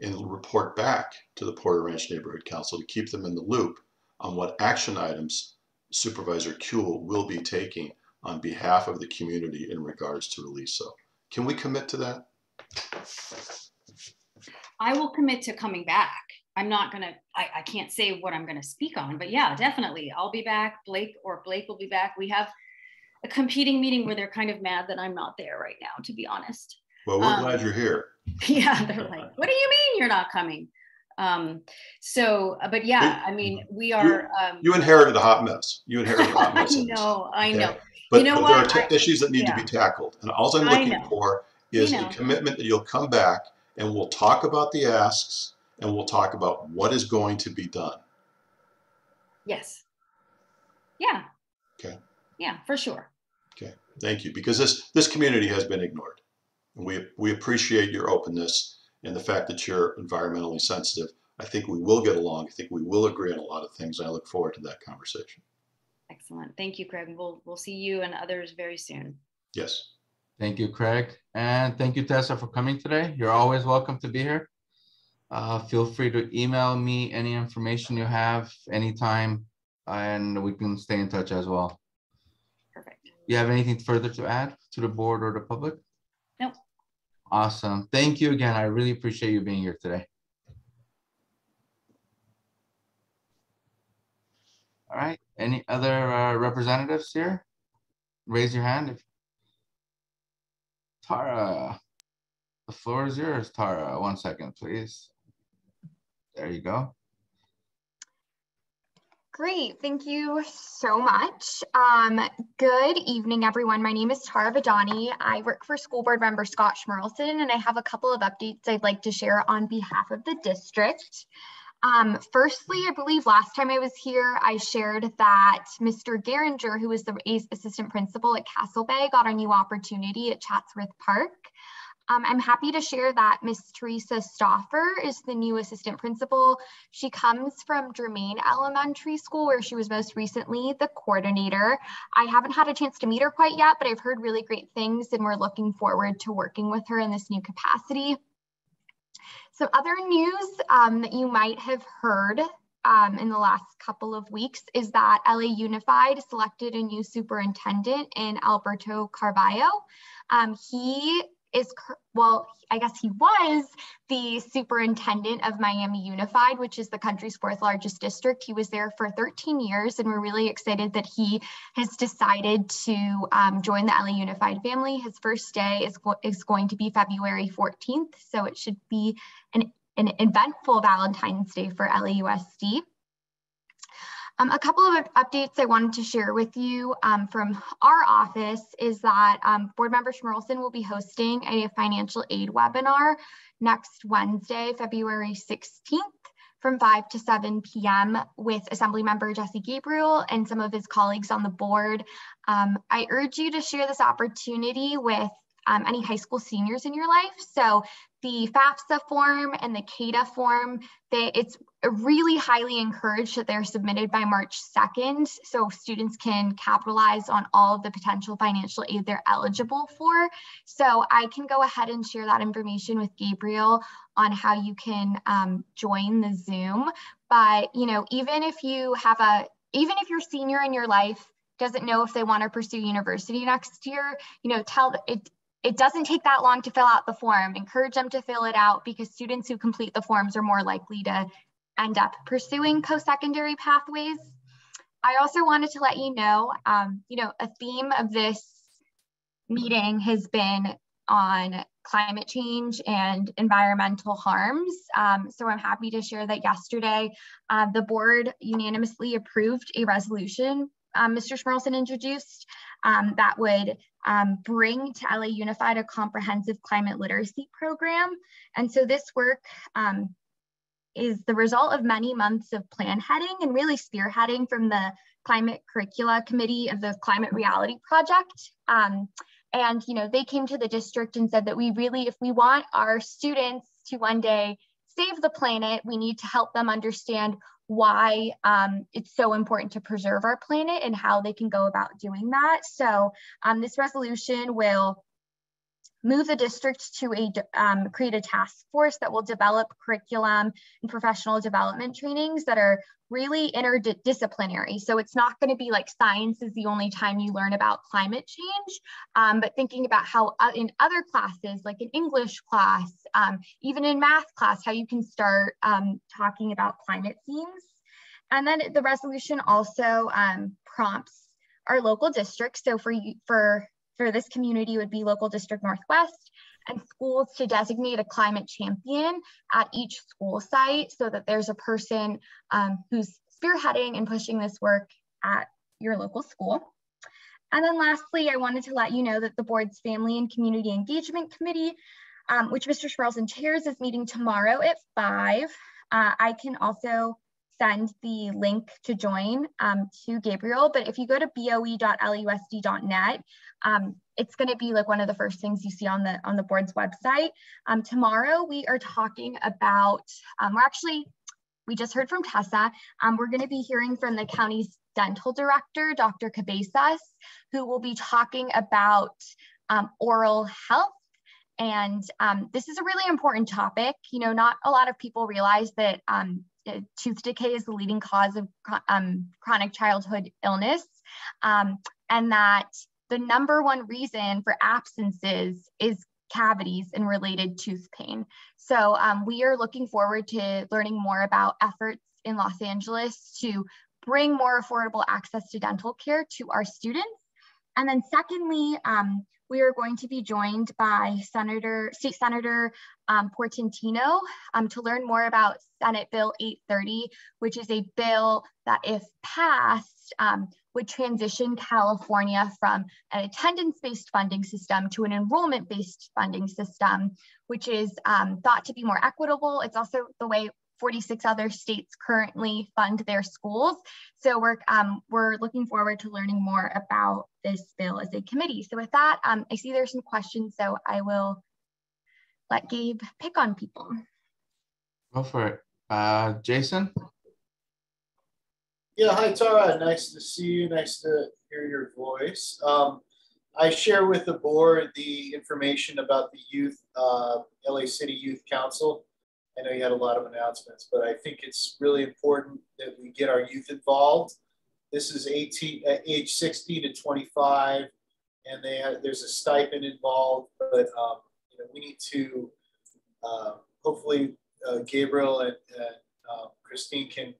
S15: and report back to the Porter Ranch Neighborhood Council to keep them in the loop on what action items Supervisor Kuehl will be taking on behalf of the community in regards to Aliso. Can we commit to that?
S8: I will commit to coming back. I'm not gonna, I can't say what I'm gonna speak on, but yeah, definitely. I'll be back, Blake will be back. We have a competing meeting where they're kind of mad that I'm not there right now, to be honest.
S15: Well, we're glad you're here.
S8: Yeah, they're like, what do you mean you're not coming? But yeah, I mean, we are.
S15: You inherited a hot mess. You inherited a hot mess.
S8: I know.
S15: But,
S8: you know
S15: but there are issues that need to be tackled. And all I'm looking for is a commitment that you'll come back and we'll talk about the asks and we'll talk about what is going to be done.
S8: Yes. Yeah.
S15: Okay.
S8: Yeah, for sure.
S15: Okay. Thank you. Because this community has been ignored. We appreciate your openness and the fact that you're environmentally sensitive. I think we will get along. I think we will agree on a lot of things. I look forward to that conversation.
S8: Excellent. Thank you, Craig. We'll see you and others very soon.
S15: Yes.
S1: Thank you, Craig. And thank you, Tessa, for coming today. You're always welcome to be here. Feel free to email me any information you have anytime, and we can stay in touch as well.
S8: Perfect.
S1: You have anything further to add to the board or the public?
S8: Nope.
S1: Awesome. Thank you again. I really appreciate you being here today. All right. Any other representatives here? Raise your hand. Tara, the floor is yours, Tara. 1 second, please. There you go.
S16: Great, thank you so much. Good evening, everyone. My name is Tara Vidani. I work for School Board Member Scott Schmerlson, and I have a couple of updates I'd like to share on behalf of the district. Firstly, I believe last time I was here, I shared that Mr. Geringer, who was the assistant principal at Castle Bay, got a new opportunity at Chatsworth Park. I'm happy to share that Miss Teresa Stauffer is the new assistant principal. She comes from Germain Elementary School, where she was most recently the coordinator. I haven't had a chance to meet her quite yet, but I've heard really great things, and we're looking forward to working with her in this new capacity. Some other news that you might have heard in the last couple of weeks is that LA Unified selected a new superintendent in Alberto Carballo. He is, well, I guess he was the superintendent of Miami Unified, which is the country's 4th largest district. He was there for 13 years, and we're really excited that he has decided to join the LA Unified family. His first day is going to be February 14th, so it should be an eventful Valentine's Day for LAUSD. A couple of updates I wanted to share with you from our office is that Board Member Schmerlson will be hosting a financial aid webinar next Wednesday, February 16th from 5 to 7 p.m. with Assembly Member Jesse Gabriel and some of his colleagues on the board. I urge you to share this opportunity with any high school seniors in your life. So the FAFSA form and the CADA form, it's really highly encouraged that they're submitted by March 2nd, so students can capitalize on all of the potential financial aid they're eligible for. So I can go ahead and share that information with Gabriel on how you can join the Zoom. But even if your senior in your life doesn't know if they want to pursue university next year, it doesn't take that long to fill out the form. Encourage them to fill it out, because students who complete the forms are more likely to end up pursuing post-secondary pathways. I also wanted to let you know, a theme of this meeting has been on climate change and environmental harms. So I'm happy to share that yesterday, the board unanimously approved a resolution Mr. Schmerlson introduced that would bring to LA Unified a comprehensive climate literacy program. And so this work is the result of many months of plan heading and really spearheading from the Climate Curricula Committee of the Climate Reality Project. And they came to the district and said that if we want our students to one day save the planet, we need to help them understand why it's so important to preserve our planet and how they can go about doing that. So this resolution will move the district to create a task force that will develop curriculum and professional development trainings that are really interdisciplinary. So it's not going to be like science is the only time you learn about climate change, but thinking about how in other classes, like in English class, even in math class, how you can start talking about climate themes. And then the resolution also prompts our local districts. So for this community would be local district Northwest and schools to designate a climate champion at each school site so that there's a person who's spearheading and pushing this work at your local school. And then lastly, I wanted to let you know that the board's Family and Community Engagement Committee, which Mr. Schmerlson chairs, is meeting tomorrow at 5. I can also send the link to join to Gabriel, but if you go to boe.lusd.net, it's going to be like one of the first things you see on the board's website. Tomorrow we are talking about, we just heard from Tessa. We're going to be hearing from the county's dental director, Dr. Cabezas, who will be talking about oral health. And this is a really important topic. Not a lot of people realize that tooth decay is the leading cause of chronic childhood illness, and that the #1 reason for absences is cavities and related tooth pain. So we are looking forward to learning more about efforts in Los Angeles to bring more affordable access to dental care to our students. And then secondly, we are going to be joined by State Senator Portantino to learn more about Senate Bill 830, which is a bill that, if passed, would transition California from an attendance-based funding system to an enrollment-based funding system, which is thought to be more equitable. It's also the way 46 other states currently fund their schools. So we're looking forward to learning more about this bill as a committee. So with that, I see there's some questions, so I will let Gabe pick on people.
S1: Go for it. Jason?
S10: Yeah, hi Tara, nice to see you, nice to hear your voice. I share with the board the information about the youth, LA City Youth Council. I know you had a lot of announcements, but I think it's really important that we get our youth involved. This is age 16 to 25, and there's a stipend involved, but we need to, hopefully Gabriel and Christine can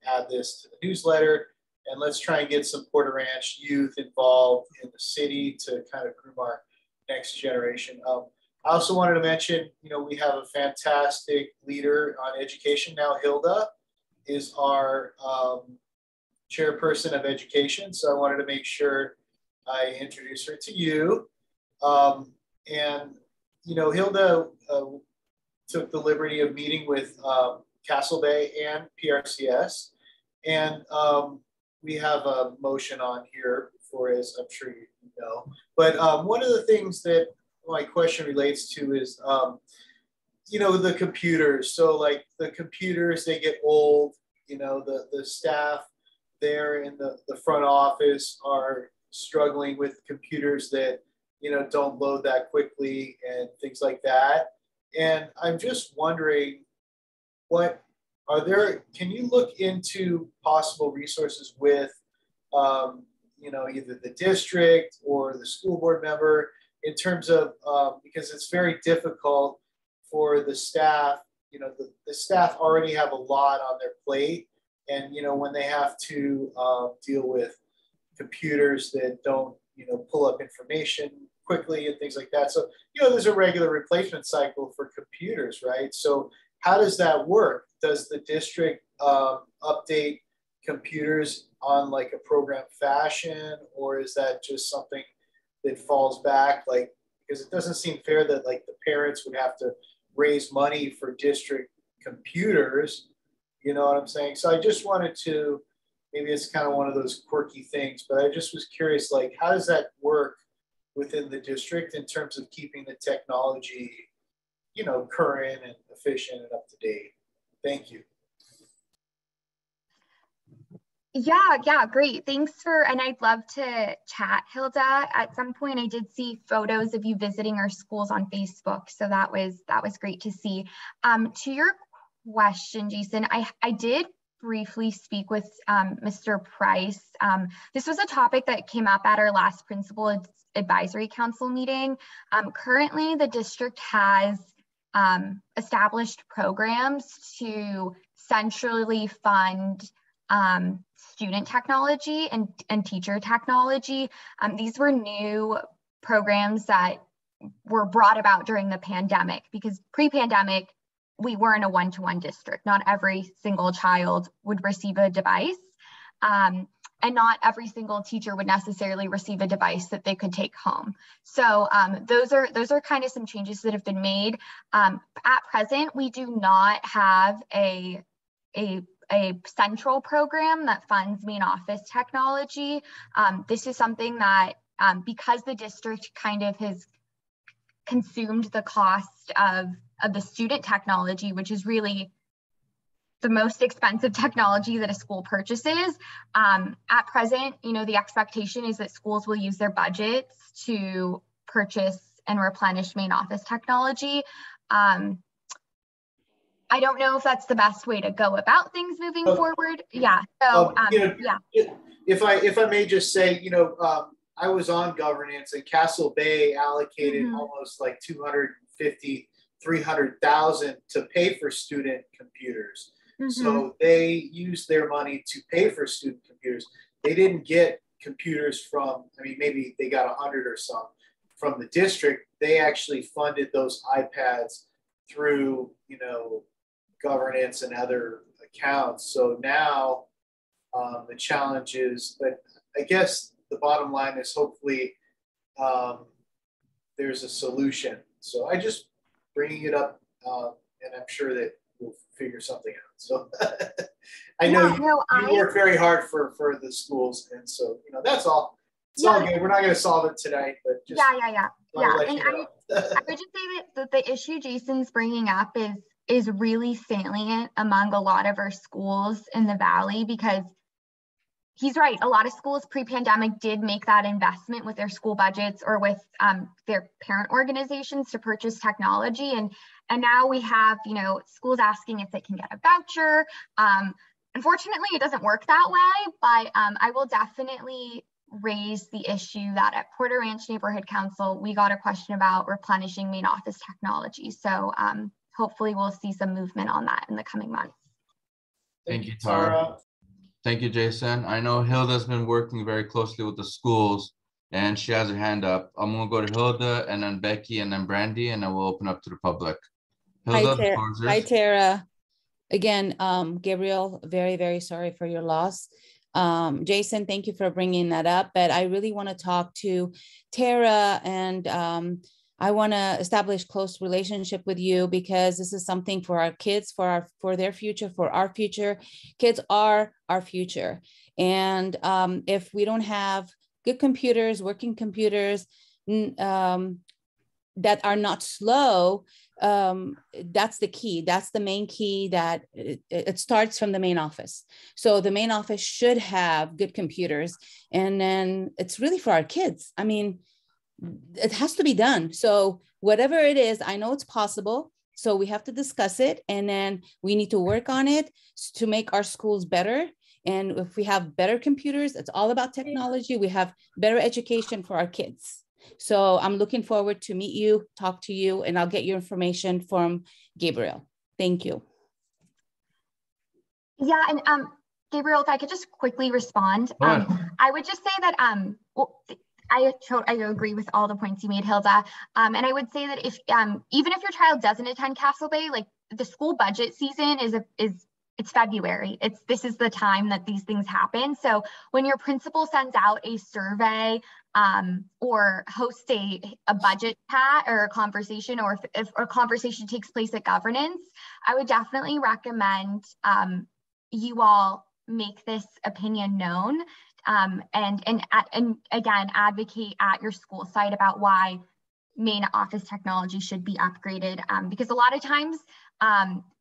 S10: add this to the newsletter, and let's try and get some Porter Ranch youth involved in the city to kind of groom our next generation. I also wanted to mention, we have a fantastic leader on education now. Hilda is our chairperson of education. So I wanted to make sure I introduce her to you. Hilda took the liberty of meeting with Castle Bay and PRCS. And we have a motion on here for, as I'm sure you know. But one of the things that my question relates to is, the computers. So like the computers, they get old, the staff there in the front office are struggling with computers that, don't load that quickly and things like that. And I'm just wondering, can you look into possible resources with, either the district or the school board member, in terms of, because it's very difficult for the staff, the staff already have a lot on their plate. And, when they have to deal with computers that don't, pull up information quickly and things like that. So, there's a regular replacement cycle for computers, right? So how does that work? Does the district update computers on like a program fashion, or is that just something that falls back? Like, because it doesn't seem fair that like the parents would have to raise money for district computers. You know what I'm saying? So I just wanted to, maybe it's kind of one of those quirky things, but I just was curious, like, how does that work within the district in terms of keeping the technology, you know, current and efficient and up to date? Thank you.
S16: Yeah, great. Thanks for, and I'd love to chat, Hilda. At some point, I did see photos of you visiting our schools on Facebook, so that was great to see. To your question, Jason, I did briefly speak with Mr. Price. This was a topic that came up at our last Principal Advisory Council meeting. Currently, the district has established programs to centrally fund student technology and teacher technology. These were new programs that were brought about during the pandemic, because pre-pandemic, we weren't a one-to-one district. Not every single child would receive a device, and not every single teacher would necessarily receive a device that they could take home. So those are kind of some changes that have been made. At present, we do not have a central program that funds main office technology. This is something that, because the district kind of has consumed the cost of the student technology, which is really the most expensive technology that a school purchases. At present, you know, the expectation is that schools will use their budgets to purchase and replenish main office technology. I don't know if that's the best way to go about things moving forward. Yeah. So
S10: you know,
S16: yeah.
S10: If I may just say, you know, I was on governance, and Castle Bay allocated almost like 250, 300,000 to pay for student computers. So they used their money to pay for student computers. They didn't get computers from, I mean, maybe they got 100 or some from the district. They actually funded those iPads through, you know, governance and other accounts. So now the challenge is, but I guess the bottom line is hopefully there's a solution. So I just bringing it up, and I'm sure that we'll figure something out. So I know you work very hard for the schools, and so, you know, that's all. It's all good. We're not going to solve it tonight, but just
S16: yeah. And I would just say that the issue Jason's bringing up is really salient among a lot of our schools in the Valley, because he's right. A lot of schools pre-pandemic did make that investment with their school budgets or with their parent organizations to purchase technology. And now we have, you know, schools asking if they can get a voucher. Unfortunately, it doesn't work that way, but I will definitely raise the issue that at Porter Ranch Neighborhood Council, we got a question about replenishing main office technology. So hopefully we'll see some movement on that in the coming months.
S1: Thank you, Tara. Thank you, Jason. I know Hilda's been working very closely with the schools, and she has her hand up. I'm gonna go to Hilda, and then Becky, and then Brandy, and then we'll open up to the public. Hilda,
S4: Hi, Tara. Again, Gabriel, very, very sorry for your loss. Jason, thank you for bringing that up, but I really want to talk to Tara, and I want to establish close relationship with you, because this is something for our kids, for their future, for our future. Kids are our future. And if we don't have good computers, working computers that are not slow, that's the key. That's the main key, that it starts from the main office. So the main office should have good computers, and then it's really for our kids. I mean, it has to be done. So whatever it is, I know it's possible. So we have to discuss it, and then we need to work on it to make our schools better. And if we have better computers, it's all about technology. We have better education for our kids. So I'm looking forward to meet you, talk to you, and I'll get your information from Gabriel. Thank you.
S16: Yeah, and Gabriel, if I could just quickly respond, I would just say that I agree with all the points you made, Hilda. And I would say that if even if your child doesn't attend Castle Bay, like the school budget season is it's February. This is the time that these things happen. So when your principal sends out a survey or hosts a budget chat or a conversation, or if a conversation takes place at governance, I would definitely recommend you all make this opinion known and again, advocate at your school site about why main office technology should be upgraded, because a lot of times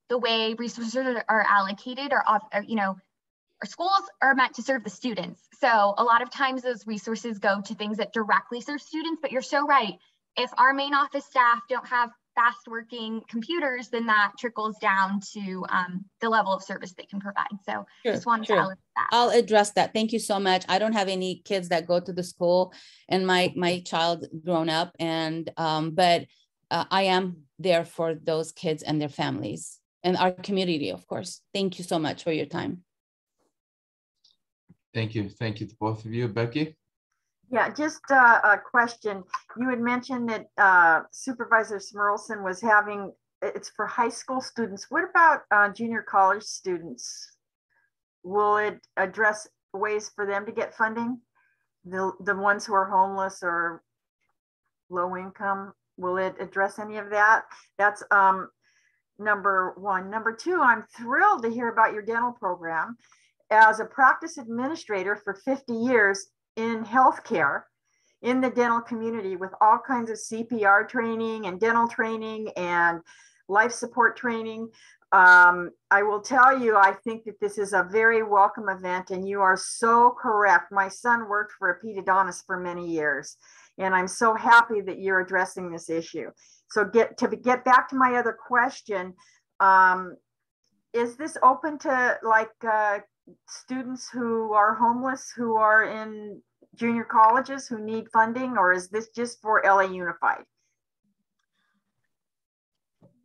S16: the way resources are allocated are, you know, our schools are meant to serve the students. So a lot of times those resources go to things that directly serve students, but you're so right. If our main office staff don't have fast working computers, then that trickles down to the level of service they can provide. So just wanted to elevate that.
S4: I'll address that. Thank you so much. I don't have any kids that go to the school, and my child grown up, and but I am there for those kids and their families and our community, of course. Thank you so much for your time.
S1: Thank you. Thank you to both of you. Becky?
S5: Yeah, just a question. You had mentioned that Supervisor Smirlson was having, it's for high school students. What about junior college students? Will it address ways for them to get funding? The ones who are homeless or low income, will it address any of that? That's number one. Number two, I'm thrilled to hear about your dental program. As a practice administrator for 50 years in healthcare, in the dental community, with all kinds of CPR training and dental training and life support training, I will tell you, I think that this is a very welcome event, and you are so correct. My son worked for a pedodontist for many years, and I'm so happy that you're addressing this issue. So get back to my other question, is this open to like students who are homeless, who are in junior colleges, who need funding, or is this just for LA Unified?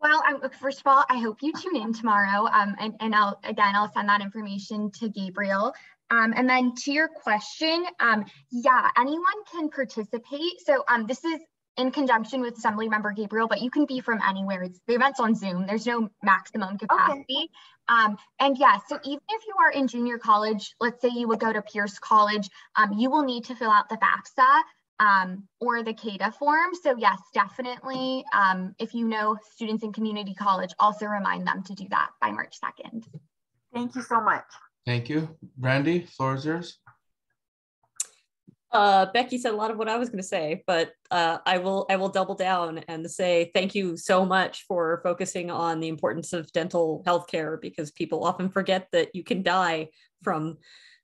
S16: Well, first of all, I hope you tune in tomorrow, and I'll send that information to Gabriel. And then to your question, yeah, anyone can participate. So this is in conjunction with Assemblymember Gabriel, but you can be from anywhere. The event's on Zoom. There's no maximum capacity. Okay. And yeah, so even if you are in junior college, let's say you would go to Pierce College, you will need to fill out the FAFSA or the CADA form. So yes, definitely, if you know students in community college, also remind them to do that by March 2nd.
S5: Thank you so much.
S1: Thank you. Brandy, floor is yours.
S9: Becky said a lot of what I was going to say, but I will double down and say thank you so much for focusing on the importance of dental health care, because people often forget that you can die from.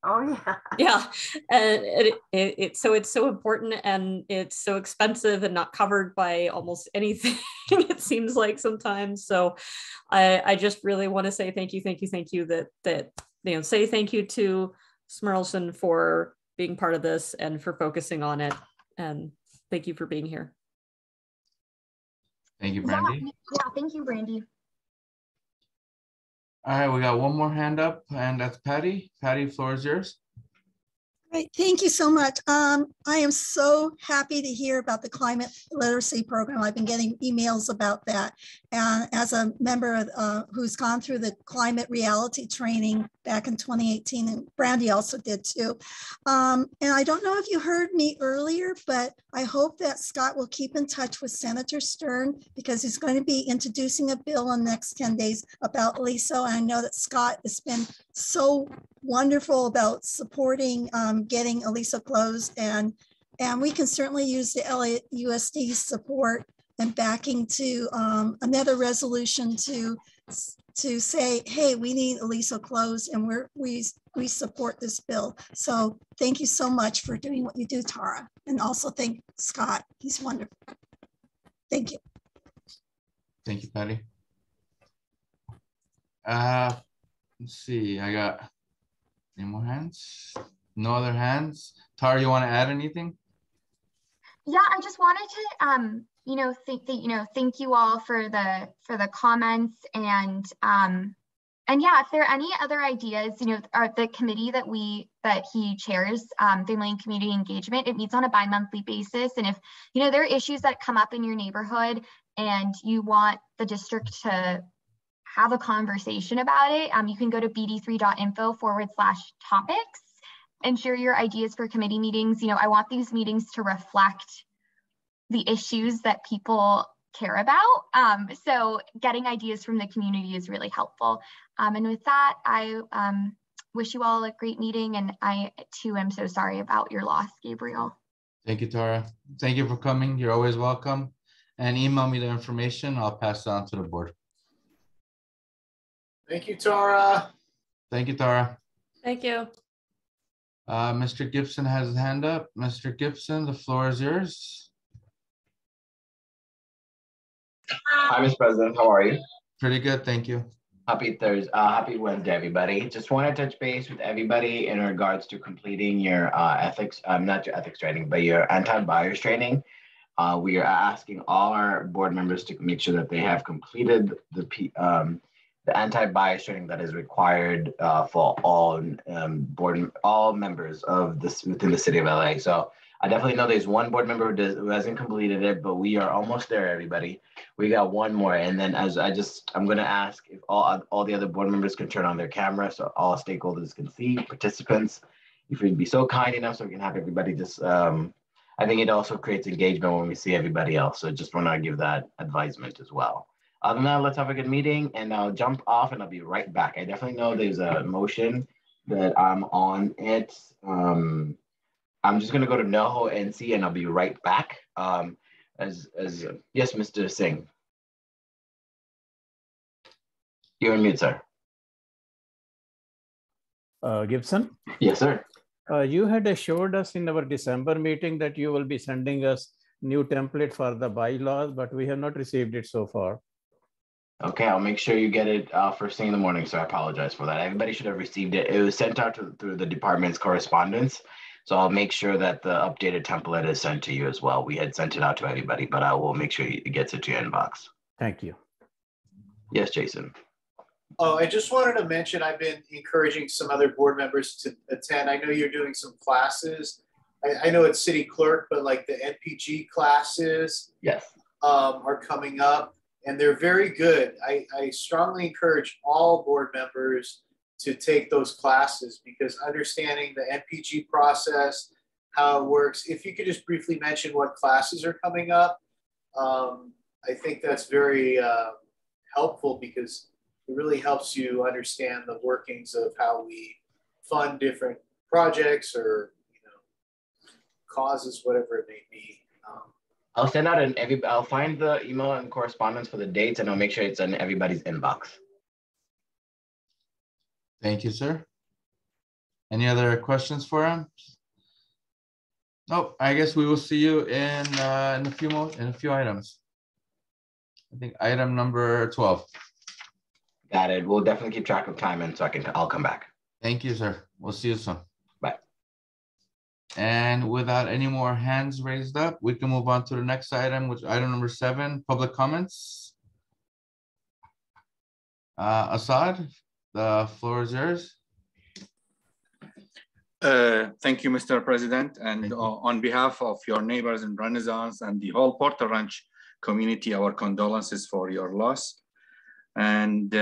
S5: Oh yeah.
S9: Yeah, and it's so important, and it's so expensive and not covered by almost anything. It seems like sometimes. So I just really want to say thank you that say thank you to Smirlson for being part of this and for focusing on it. And thank you for being here.
S1: Thank you, Brandy.
S16: Yeah, thank you, Brandy.
S1: All right, we got one more hand up, and that's Patty. Patty, floor is yours.
S7: Great, thank you so much. I am so happy to hear about the climate literacy program. I've been getting emails about that. And as a member of, who's gone through the climate reality training back in 2018, and Brandy also did too. And I don't know if you heard me earlier, but I hope that Scott will keep in touch with Senator Stern, because he's going to be introducing a bill in the next 10 days about LISO. I know that Scott has been so wonderful about supporting getting LISO closed, and we can certainly use the LAUSD support and backing to another resolution to say, hey, we need LISO closed, and we support this bill. So thank you so much for doing what you do, Tara, and also thank Scott. He's wonderful. Thank you.
S1: Thank you, Patty. Let's see, I got any more hands? No other hands. Tara, you want to add anything?
S16: Yeah, I just wanted to, thank you all for the comments, and yeah, if there are any other ideas, the committee that he chairs, Family and Community Engagement, it meets on a bi-monthly basis, and if there are issues that come up in your neighborhood and you want the district to have a conversation about it, you can go to bd3.info/topics and share your ideas for committee meetings. You know, I want these meetings to reflect the issues that people care about. So getting ideas from the community is really helpful. And with that, I wish you all a great meeting. And I too am so sorry about your loss, Gabriel.
S1: Thank you, Tara. Thank you for coming. You're always welcome. And email me the information. I'll pass it on to the board.
S10: Thank you, Tara.
S1: Thank you, Tara.
S9: Thank you.
S1: Mr. Gibson has his hand up. Mr. Gibson, the floor is yours.
S17: Hi, Mr. President. How are you?
S1: Pretty good, thank you.
S17: Happy Thursday. Happy Wednesday, everybody. Just want to touch base with everybody in regards to completing your ethics, not your ethics training, but your anti-bias training. We are asking all our board members to make sure that they have completed the anti-bias training that is required for all all members of this within the city of LA. So I definitely know there's one board member who hasn't completed it, but we are almost there, everybody. We got one more, and then I'm going to ask if all the other board members can turn on their camera so all stakeholders can see, participants. If you'd be so kind enough so we can have everybody just. I think it also creates engagement when we see everybody else. So just want to give that advisement as well. Other than that, let's have a good meeting, and I'll jump off and I'll be right back. I definitely know there's a motion that I'm on it. I'm just gonna go to NOHO and see, and I'll be right back. Yes, Mr. Singh. You're on mute, sir.
S6: Gibson?
S17: Yes, sir.
S6: You had assured us in our December meeting that you will be sending us new template for the bylaws, but we have not received it so far.
S17: Okay, I'll make sure you get it first thing in the morning, so I apologize for that. Everybody should have received it. It was sent out through the department's correspondence, so I'll make sure that the updated template is sent to you as well. We had sent it out to everybody, but I will make sure it gets it to your inbox.
S6: Thank you.
S17: Yes, Jason.
S10: Oh, I just wanted to mention I've been encouraging some other board members to attend. I know you're doing some classes. I know it's city clerk, but like the NPG classes are coming up. And they're very good. I strongly encourage all board members to take those classes because understanding the NPG process, how it works. If you could just briefly mention what classes are coming up, I think that's very helpful because it really helps you understand the workings of how we fund different projects or causes, whatever it may be.
S17: I'll send out I'll find the email and correspondence for the dates, and I'll make sure it's in everybody's inbox.
S1: Thank you, sir. Any other questions for him? Nope. I guess we will see you in a few items. I think item number 12.
S17: Got it. We'll definitely keep track of time, and so I'll come back.
S1: Thank you, sir. We'll see you soon.
S17: Bye.
S1: And without any more hands raised up, we can move on to the next item, which is item number 7, public comments. Assad, the floor is yours.
S18: Thank you, Mr. President. And on behalf of your neighbors in Renaissance and the whole Porter Ranch community, our condolences for your loss. And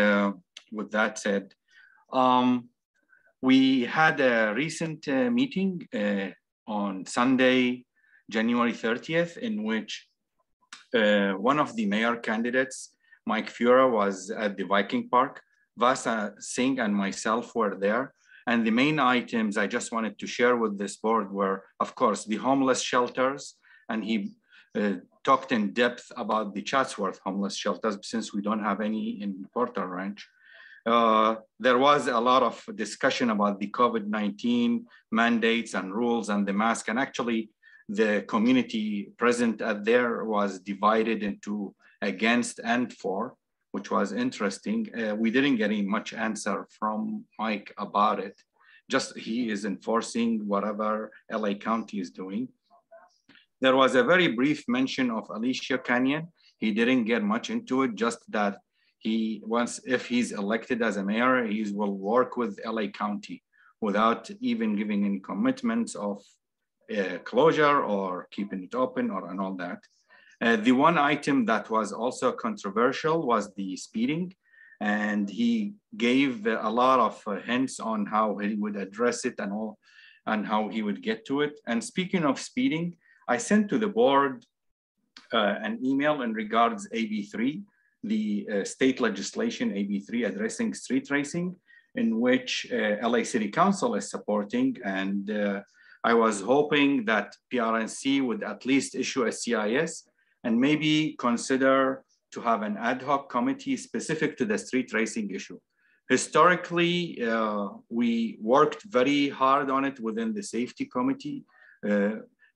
S18: with that said, we had a recent meeting on Sunday, January 30th, in which one of the mayor candidates, Mike Fura, was at the Viking Park. Vasa Singh and myself were there. And the main items I just wanted to share with this board were, of course, the homeless shelters. And he talked in depth about the Chatsworth homeless shelters since we don't have any in Porter Ranch. There was a lot of discussion about the COVID-19 mandates and rules and the mask. And actually, the community present at there was divided into against and for, which was interesting. We didn't get any much answer from Mike about it. Just he is enforcing whatever LA County is doing. There was a very brief mention of Alicia Canyon. He didn't get much into it, just that he wants, if he's elected as a mayor, he will work with LA County without even giving any commitments of closure or keeping it open and all that. The one item that was also controversial was the speeding. and he gave a lot of hints on how he would address it and all, and how he would get to it. And speaking of speeding, I sent to the board an email in regards AB3, the state legislation AB3 addressing street racing, in which LA City Council is supporting. And I was hoping that PRNC would at least issue a CIS and maybe consider to have an ad hoc committee specific to the street racing issue. Historically, we worked very hard on it within the safety committee,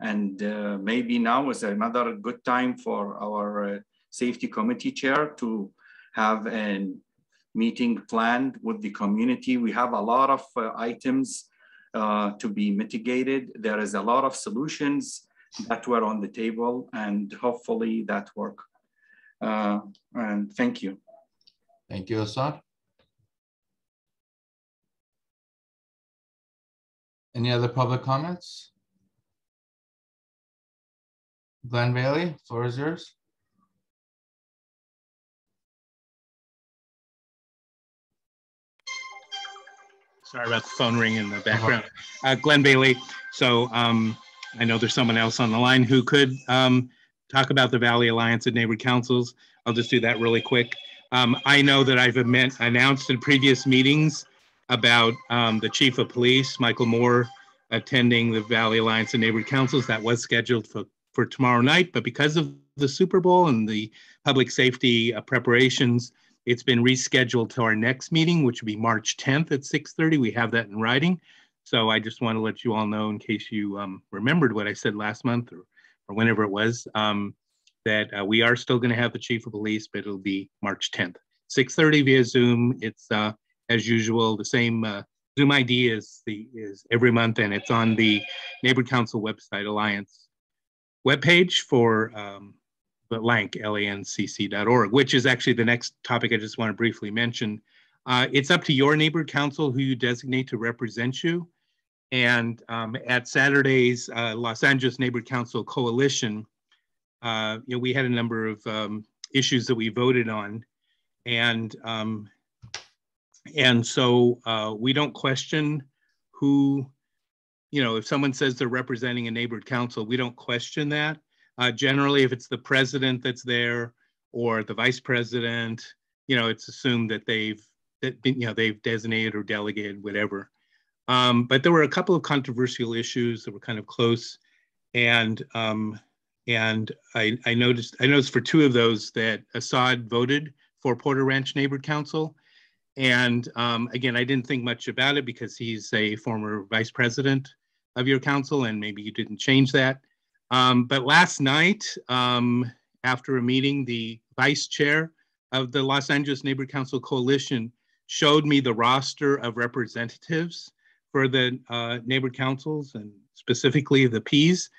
S18: and maybe now is another good time for our safety committee chair to have a meeting planned with the community. We have a lot of items to be mitigated. There is a lot of solutions that were on the table, and hopefully that work. And thank you.
S1: Thank you, Assad. Any other public comments? Glenn Bailey, floor is yours.
S14: Sorry about the phone ring in the background. Glenn Bailey. So I know there's someone else on the line who could talk about the Valley Alliance of Neighborhood Councils. I'll just do that really quick. I know that I've announced in previous meetings about the Chief of Police, Michael Moore, attending the Valley Alliance of Neighborhood Councils. That was scheduled for tomorrow night, but because of the Super Bowl and the public safety preparations, it's been rescheduled to our next meeting, which will be March 10th at 6:30. We have that in writing. So I just want to let you all know, in case you remembered what I said last month or whenever it was, that we are still going to have the Chief of Police, but it'll be March 10th, 6:30 via Zoom. It's as usual, the same Zoom ID is every month, and it's on the Neighborhood Council website, Alliance webpage for the LANC, lancc.org, which is actually the next topic I just want to briefly mention. It's up to your neighborhood council who you designate to represent you. And at Saturday's Los Angeles Neighborhood Council Coalition, we had a number of issues that we voted on. And so we don't question who, if someone says they're representing a neighborhood council, we don't question that. Generally, if it's the president that's there or the vice president, it's assumed that they've designated or delegated, whatever. But there were a couple of controversial issues that were kind of close, and I noticed for two of those that Assad voted for Porter Ranch Neighborhood Council, and again, I didn't think much about it because he's a former vice president of your council, and maybe you didn't change that. But last night, after a meeting, the vice chair of the Los Angeles Neighborhood Council Coalition showed me the roster of representatives for the neighborhood councils, and specifically the Ps,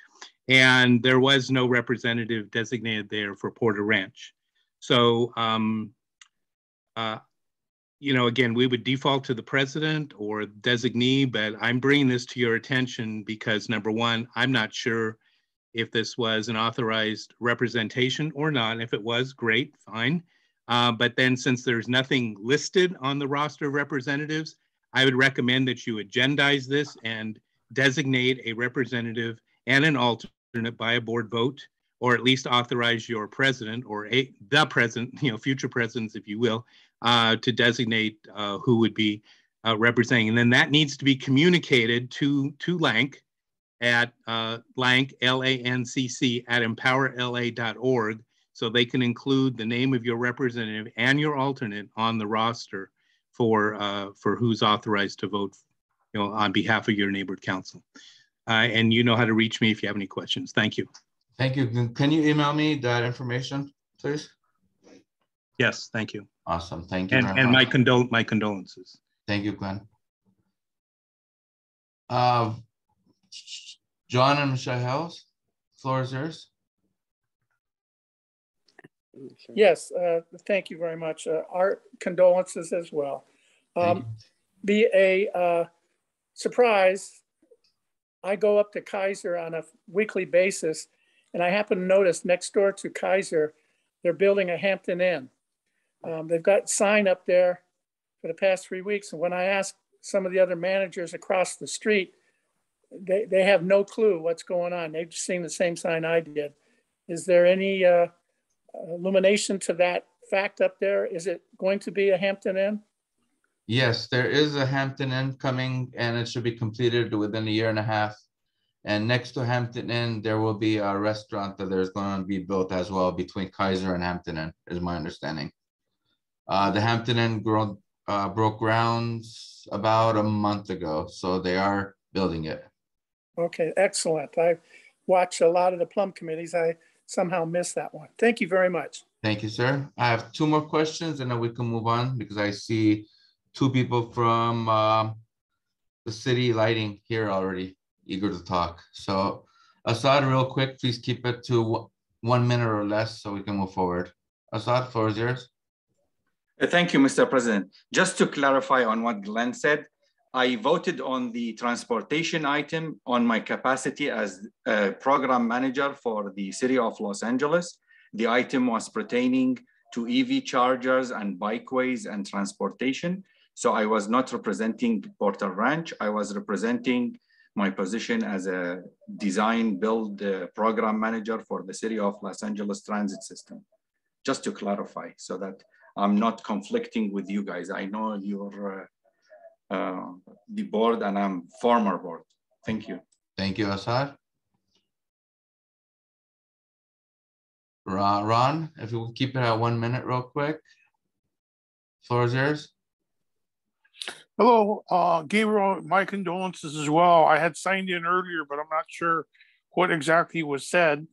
S14: and there was no representative designated there for Porter Ranch. So, again, we would default to the president or designee, but I'm bringing this to your attention because, number one, I'm not sure if this was an authorized representation or not. If it was, great, fine. But then since there's nothing listed on the roster of representatives, I would recommend that you agendize this and designate a representative and an alternate by a board vote, or at least authorize your president or the president, future presidents, if you will, to designate who would be representing. And then that needs to be communicated to LANC at LANC, LANCC, at empowerla.org, so they can include the name of your representative and your alternate on the roster for who's authorized to vote, on behalf of your neighborhood council. And you know how to reach me if you have any questions. Thank you.
S1: Thank you. Can you email me that information, please?
S14: Yes, thank you.
S1: Awesome. Thank you
S14: and
S1: very much.
S14: My condolences.
S1: Thank you, Glenn. John and Michelle Hells, floor is yours.
S19: Yes, thank you very much. Our condolences as well. Be a surprise, I go up to Kaiser on a weekly basis, and I happen to notice next door to Kaiser, they're building a Hampton Inn. They've got sign up there for the past 3 weeks. And when I asked some of the other managers across the street, they have no clue what's going on. They've seen the same sign I did. Is there any illumination to that fact up there? Is it going to be a Hampton Inn?
S1: Yes, there is a Hampton Inn coming, and it should be completed within a year and a half. And next to Hampton Inn, there will be a restaurant that there's going to be built as well between Kaiser and Hampton Inn, is my understanding. The Hampton Inn broke grounds about a month ago, so they are building it.
S19: Okay, excellent. I watch a lot of the plum committees. I somehow missed that one. Thank you very much.
S1: Thank you, sir. I have 2 more questions and then we can move on because I see 2 people from the city lighting here already eager to talk. So Assad, real quick, please keep it to 1 minute or less so we can move forward. Assad, floor is yours.
S18: Thank you, Mr. President. Just to clarify on what Glenn said, I voted on the transportation item on my capacity as a program manager for the city of Los Angeles. The item was pertaining to EV chargers and bikeways and transportation. So I was not representing Porter Ranch. I was representing my position as a design build program manager for the city of Los Angeles transit system. Just to clarify so that I'm not conflicting with you guys. I know you're the board and I'm former board. Thank you.
S1: Thank you, Assad. Ron, if you will keep it at 1 minute real quick. Floor is yours.
S12: Hello, Gabriel, my condolences as well. I had signed in earlier, but I'm not sure what exactly was said.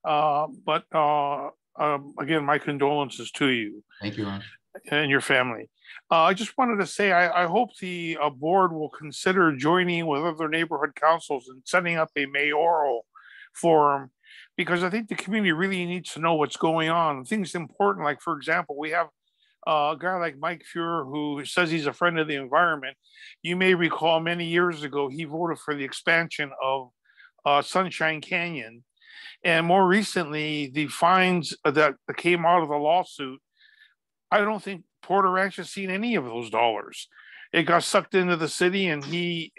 S12: Again, my condolences to you.
S1: Thank you, Ron.
S12: And your family. I just wanted to say, I hope the board will consider joining with other neighborhood councils and setting up a mayoral forum, because I think the community really needs to know what's going on. Things important, like, for example, we have a guy like Mike Fuhrer who says he's a friend of the environment. You may recall many years ago, he voted for the expansion of Sunshine Canyon. And more recently, the fines that came out of the lawsuit, I don't think Porter Ranch has seen any of those dollars. It got sucked into the city, and he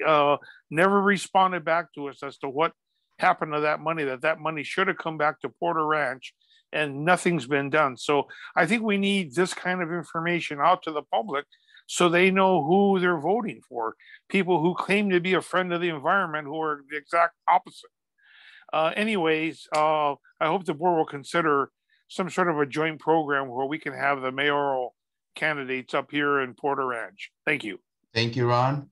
S12: never responded back to us as to what happened to that money, that money should have come back to Porter Ranch, and nothing's been done. So I think we need this kind of information out to the public so they know who they're voting for. People who claim to be a friend of the environment who are the exact opposite. Anyways, I hope the board will consider some sort of a joint program where we can have the mayoral candidates up here in Porter Ranch. Thank you.
S1: Thank you, Ron.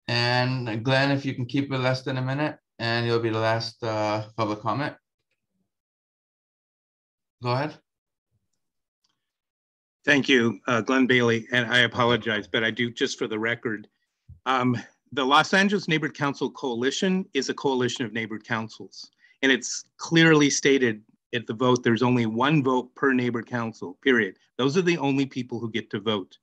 S1: And Glenn, if you can keep it less than a minute, and you'll be the last public comment. Go ahead.
S14: Thank you, Glenn Bailey, and I apologize, but I do, just for the record, the Los Angeles Neighborhood Council Coalition is a coalition of neighborhood councils, and it's clearly stated at the vote, there's only 1 vote per neighborhood council, period. Those are the only people who get to vote.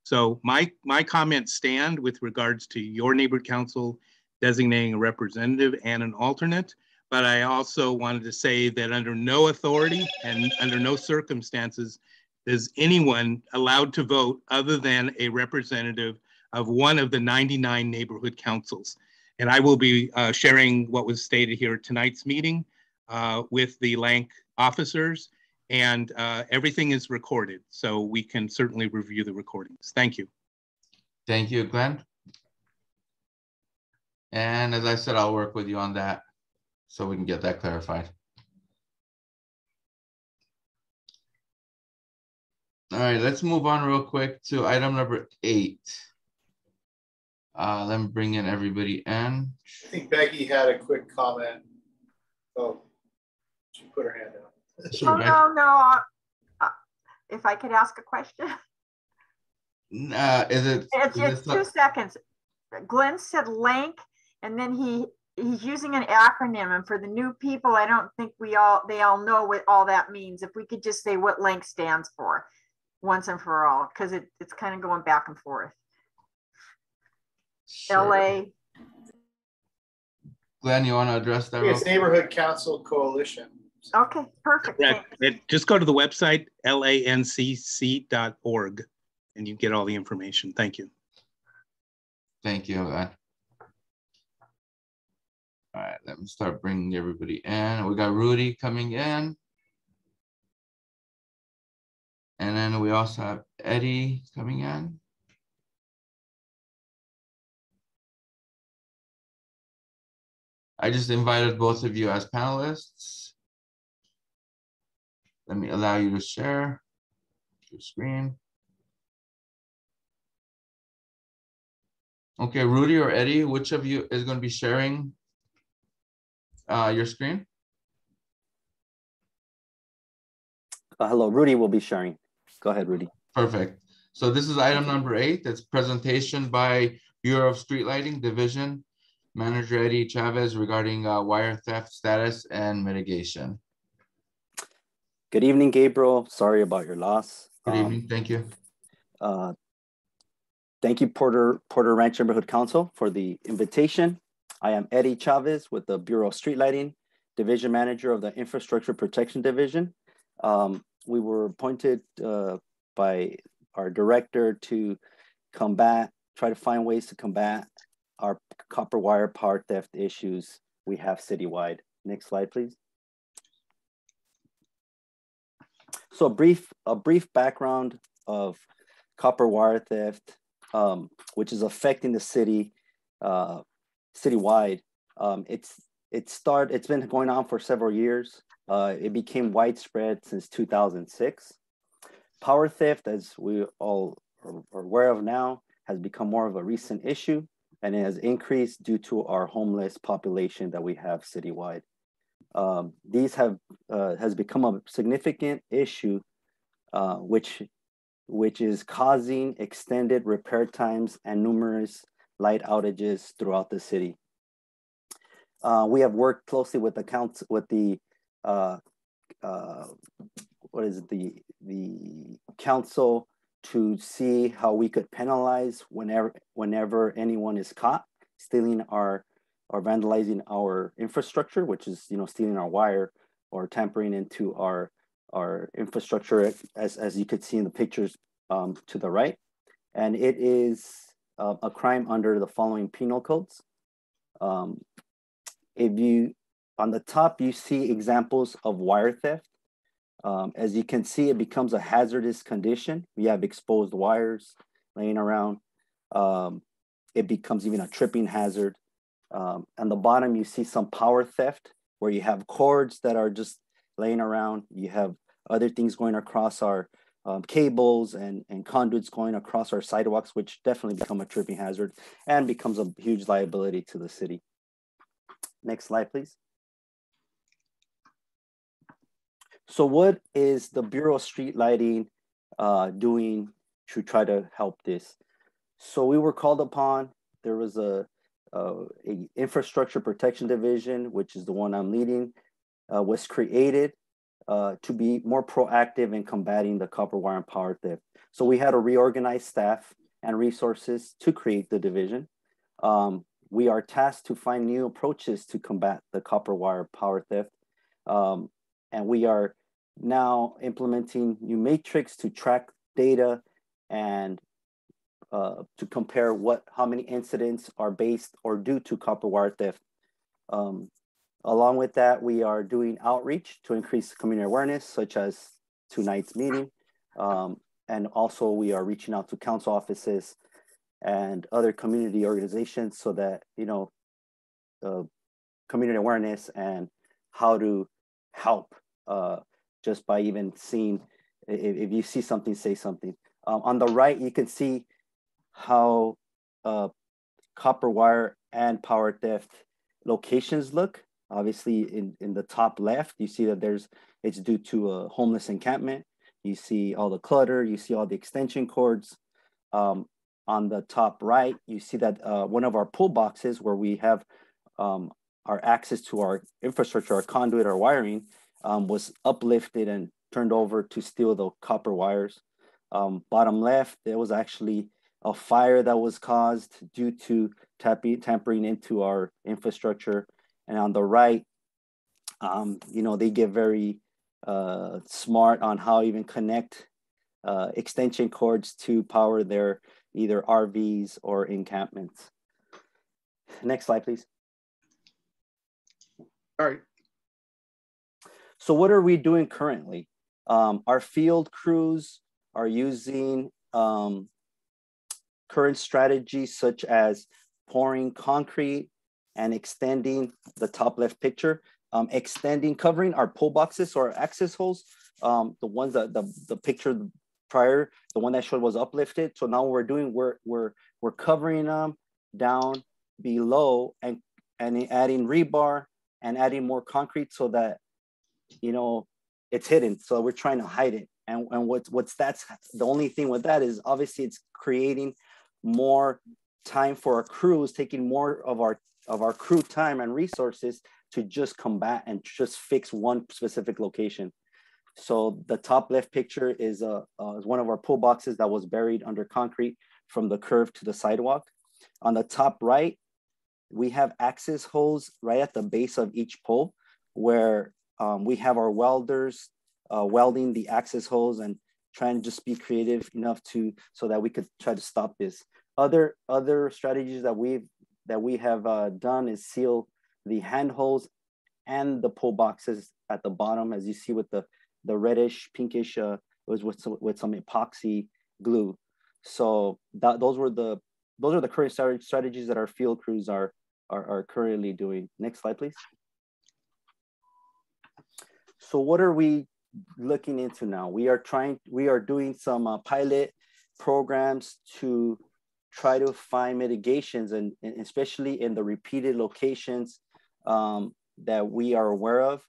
S14: So my comments stand with regards to your neighborhood council designating a representative and an alternate, but I also wanted to say that under no authority and under no circumstances is anyone allowed to vote other than a representative of one of the 99 neighborhood councils. And I will be sharing what was stated here at tonight's meeting with the Lank officers, and everything is recorded, so we can certainly review the recordings. Thank you.
S1: Thank you, Glenn. And as I said, I'll work with you on that so we can get that clarified. All right, let's move on real quick to item number 8. Let me bring in everybody in.
S10: I think Becky had a quick comment. Oh, she put her hand up.
S1: Sure,
S5: no. If I could ask a question. It's 2 seconds. Glenn said Lank, and then he's using an acronym, and for the new people, I don't think they all know what all that means. If we could just say what Lank stands for once and for all, because it's kind of going back and forth.
S1: Sure.
S5: LA.
S1: Glenn, you want to address that?
S10: It's Neighborhood Council Coalition.
S5: Okay, perfect.
S14: Correct. Just go to the website, lancc.org, and you get all the information. Thank you.
S1: Thank you. All right, let me start bringing everybody in. We got Rudy coming in. And then we also have Eddie coming in. I just invited both of you as panelists. Let me allow you to share your screen. Okay, Rudy or Eddie, which of you is going to be sharing your screen?
S20: Hello, Rudy will be sharing. Go ahead, Rudy.
S1: Perfect. So this is item number 8. That's presentation by Bureau of Street Lighting Division Manager Eddie Chavez regarding wire theft status and mitigation.
S20: Good evening, Gabriel. Sorry about your loss.
S1: Good evening. Thank you.
S20: Thank you, Porter Ranch Neighborhood Council, for the invitation. I am Eddie Chavez with the Bureau of Street Lighting, Division Manager of the Infrastructure Protection Division. We were appointed by our director to try to find ways to combat our copper wire power theft issues we have citywide. Next slide, please. So a brief background of copper wire theft, which is affecting the city citywide. It's been going on for several years. It became widespread since 2006. Power theft, as we all are aware of now, has become more of a recent issue, and it has increased due to our homeless population that we have citywide. These has become a significant issue, which is causing extended repair times and numerous light outages throughout the city. We have worked closely with the council to see how we could penalize whenever anyone is caught stealing or vandalizing our infrastructure, which is stealing our wire or tampering into our infrastructure, as you could see in the pictures to the right. And it is a crime under the following penal codes. On the top, you see examples of wire theft. As you can see, it becomes a hazardous condition. We have exposed wires laying around. It becomes even a tripping hazard. On the bottom, you see some power theft where you have cords that are just laying around. You have other things going across our cables and conduits going across our sidewalks, which definitely become a tripping hazard and becomes a huge liability to the city. Next slide, please. So what is the Bureau of Street Lighting doing to try to help this? So we were called upon. There was a Infrastructure Protection Division, which is the one I'm leading, was created to be more proactive in combating the copper wire and power theft. So we had to reorganize staff and resources to create the division. We are tasked to find new approaches to combat the copper wire power theft. And we are now implementing new matrix to track data and to compare how many incidents are based or due to copper wire theft. Along with that, we are doing outreach to increase community awareness, such as tonight's meeting. And also we are reaching out to council offices and other community organizations so that, community awareness and how to help just by even seeing, if you see something, say something. On the right, you can see how copper wire and power theft locations look. Obviously, in the top left, you see that it's due to a homeless encampment. You see all the clutter, you see all the extension cords. On the top right, you see that one of our pull boxes where we have our access to our infrastructure, our conduit, our wiring, was uplifted and turned over to steal the copper wires. Bottom left, there was actually a fire that was caused due to tampering into our infrastructure. And on the right, You know, they get very smart on how even connect extension cords to power their either RVs or encampments. Next slide, please.
S3: All right.
S20: So what are we doing currently? Our field crews are using current strategies such as pouring concrete and extending the top left picture, covering our pull boxes or access holes. The ones that the picture prior, the one that showed was uplifted. So now we're doing, we're covering them down below and adding rebar and adding more concrete so that, you know, it's hidden. So we're trying to hide it. And what's that's the only thing with that is obviously it's creating more time for our crews, taking more of our crew time and resources to just combat and just fix one specific location. So the top left picture is one of our pull boxes that was buried under concrete from the curb to the sidewalk. On the top right, we have access holes right at the base of each pole where we have our welders welding the access holes and trying to just be creative enough so that we could try to stop this. Other strategies that we have done is seal the handholds and the pull boxes at the bottom, as you see with the reddish pinkish was with some epoxy glue. So those are the current strategies that our field crews are currently doing. Next slide, please. So what are we looking into now? We are doing some pilot programs to try to find mitigations and especially in the repeated locations that we are aware of,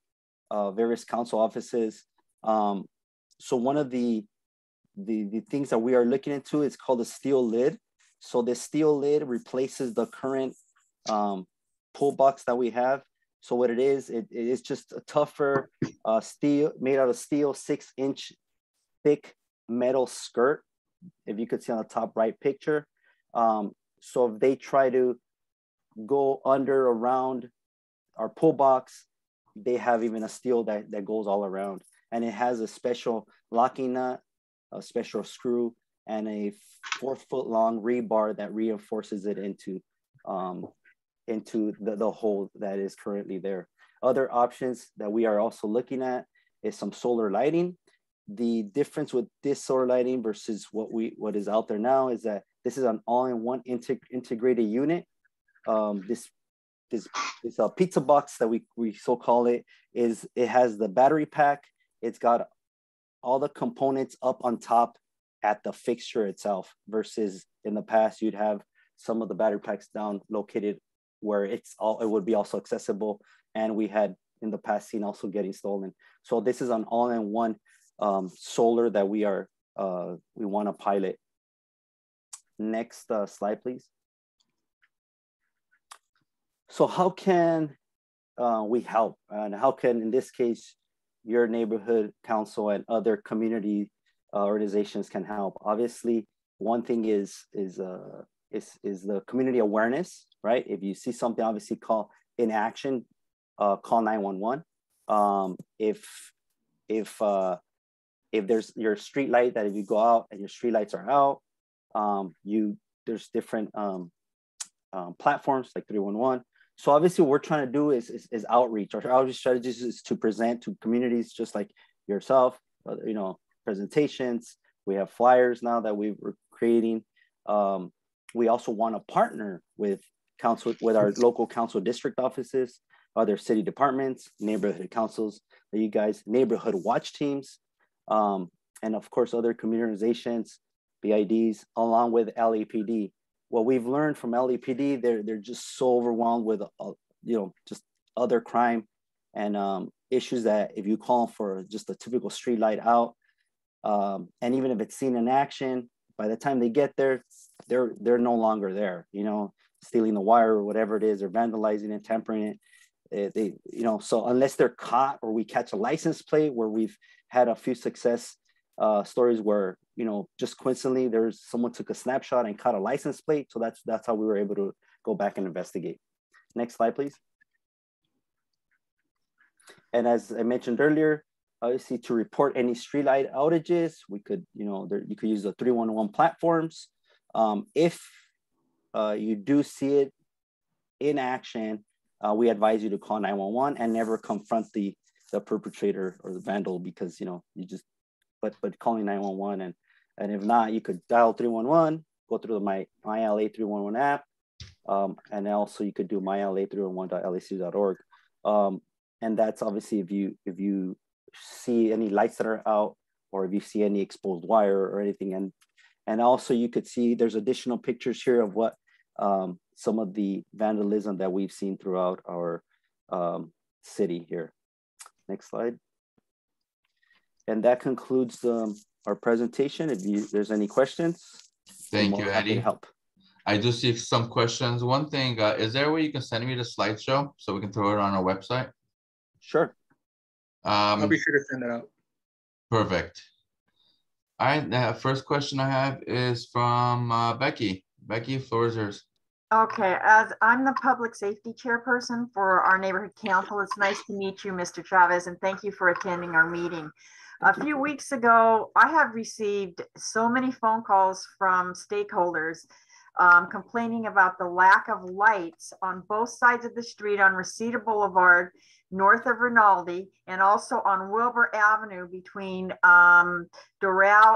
S20: various council offices. So one of the things that we are looking into is called a steel lid. So the steel lid replaces the current pull box that we have. So what it is just a tougher steel, made out of steel, 6-inch thick metal skirt, if you could see on the top right picture. So if they try to go around our pull box, they have even a steel that goes all around. And it has a special locking nut, a special screw, and a 4-foot long rebar that reinforces it into the hole that is currently there. Other options that we are also looking at is some solar lighting. The difference with this solar lighting versus what is out there now is that this is an all-in-one integrated unit. This pizza box that we so call it has the battery pack. It's got all the components up on top at the fixture itself, versus in the past you'd have some of the battery packs down located where it would be also accessible, and we had in the past seen also getting stolen. So this is an all-in-one solar that we want to pilot. Next slide, please. So how can we help, and how can, in this case, your neighborhood council and other community organizations can help? Obviously, one thing is the community awareness, right? If you see something, obviously call in action, call 911. If there's your street light, that if you go out and your street lights are out, there's different platforms like 311. So obviously what we're trying to do is outreach. Our outreach strategies is to present to communities just like yourself, presentations. We have flyers now that we're creating. We also want to partner with our local council district offices, other city departments, neighborhood councils, neighborhood watch teams, and of course, other community organizations, BIDs, along with LAPD. What we've learned from LAPD, they're just so overwhelmed with, just other crime and issues that if you call for just a typical street light out, and even if it's seen in action, by the time they get there, they're no longer there, stealing the wire or whatever it is, or vandalizing and tampering it. So unless they're caught or we catch a license plate, where we've had a few success stories where, just coincidentally, someone took a snapshot and caught a license plate. So that's how we were able to go back and investigate. Next slide, please. And as I mentioned earlier, obviously to report any streetlight outages, we could, you could use the 311 platforms. If you do see it in action, we advise you to call 911 and never confront the perpetrator or the vandal, because you just, but calling 911, and if not, you could dial 311, go through the My LA 311 app, and also you could do myla311.lacu.org, and that's obviously if you see any lights that are out, or if you see any exposed wire or anything, and also you could see there's additional pictures here of what some of the vandalism that we've seen throughout our city here. Next slide. And that concludes our presentation. If there's any questions,
S1: thank you, Eddie.
S20: Help.
S1: I do see some questions. One thing, is there a way you can send me the slideshow so we can throw it on our website?
S20: Sure.
S21: I'll be sure to send that out.
S1: Perfect. All right, the first question I have is from Becky. Becky, floor is yours.
S5: Okay, as I'm the public safety chairperson for our neighborhood council, it's nice to meet you, Mr. Chavez, and thank you for attending our meeting. A few weeks ago, I have received so many phone calls from stakeholders complaining about the lack of lights on both sides of the street on Reseda Boulevard, north of Rinaldi, and also on Wilbur Avenue between Doral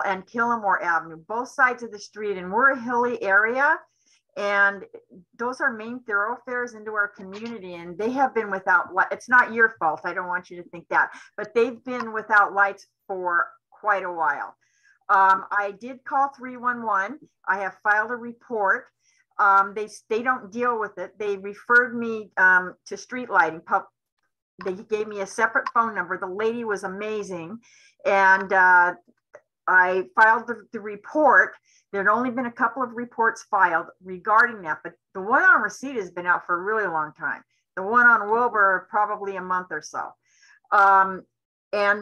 S5: and Killamore Avenue, both sides of the street. And we're a hilly area, and those are main thoroughfares into our community, and they have been without light. It's not your fault, I don't want you to think that, but they've been without lights for quite a while. I did call 311. I have filed a report. They don't deal with it. They referred me to Streetlight. They gave me a separate phone number. The lady was amazing, and I filed the report. There had only been a couple of reports filed regarding that, but the one on Reseda has been out for a really long time. The one on Wilbur, probably a month or so. And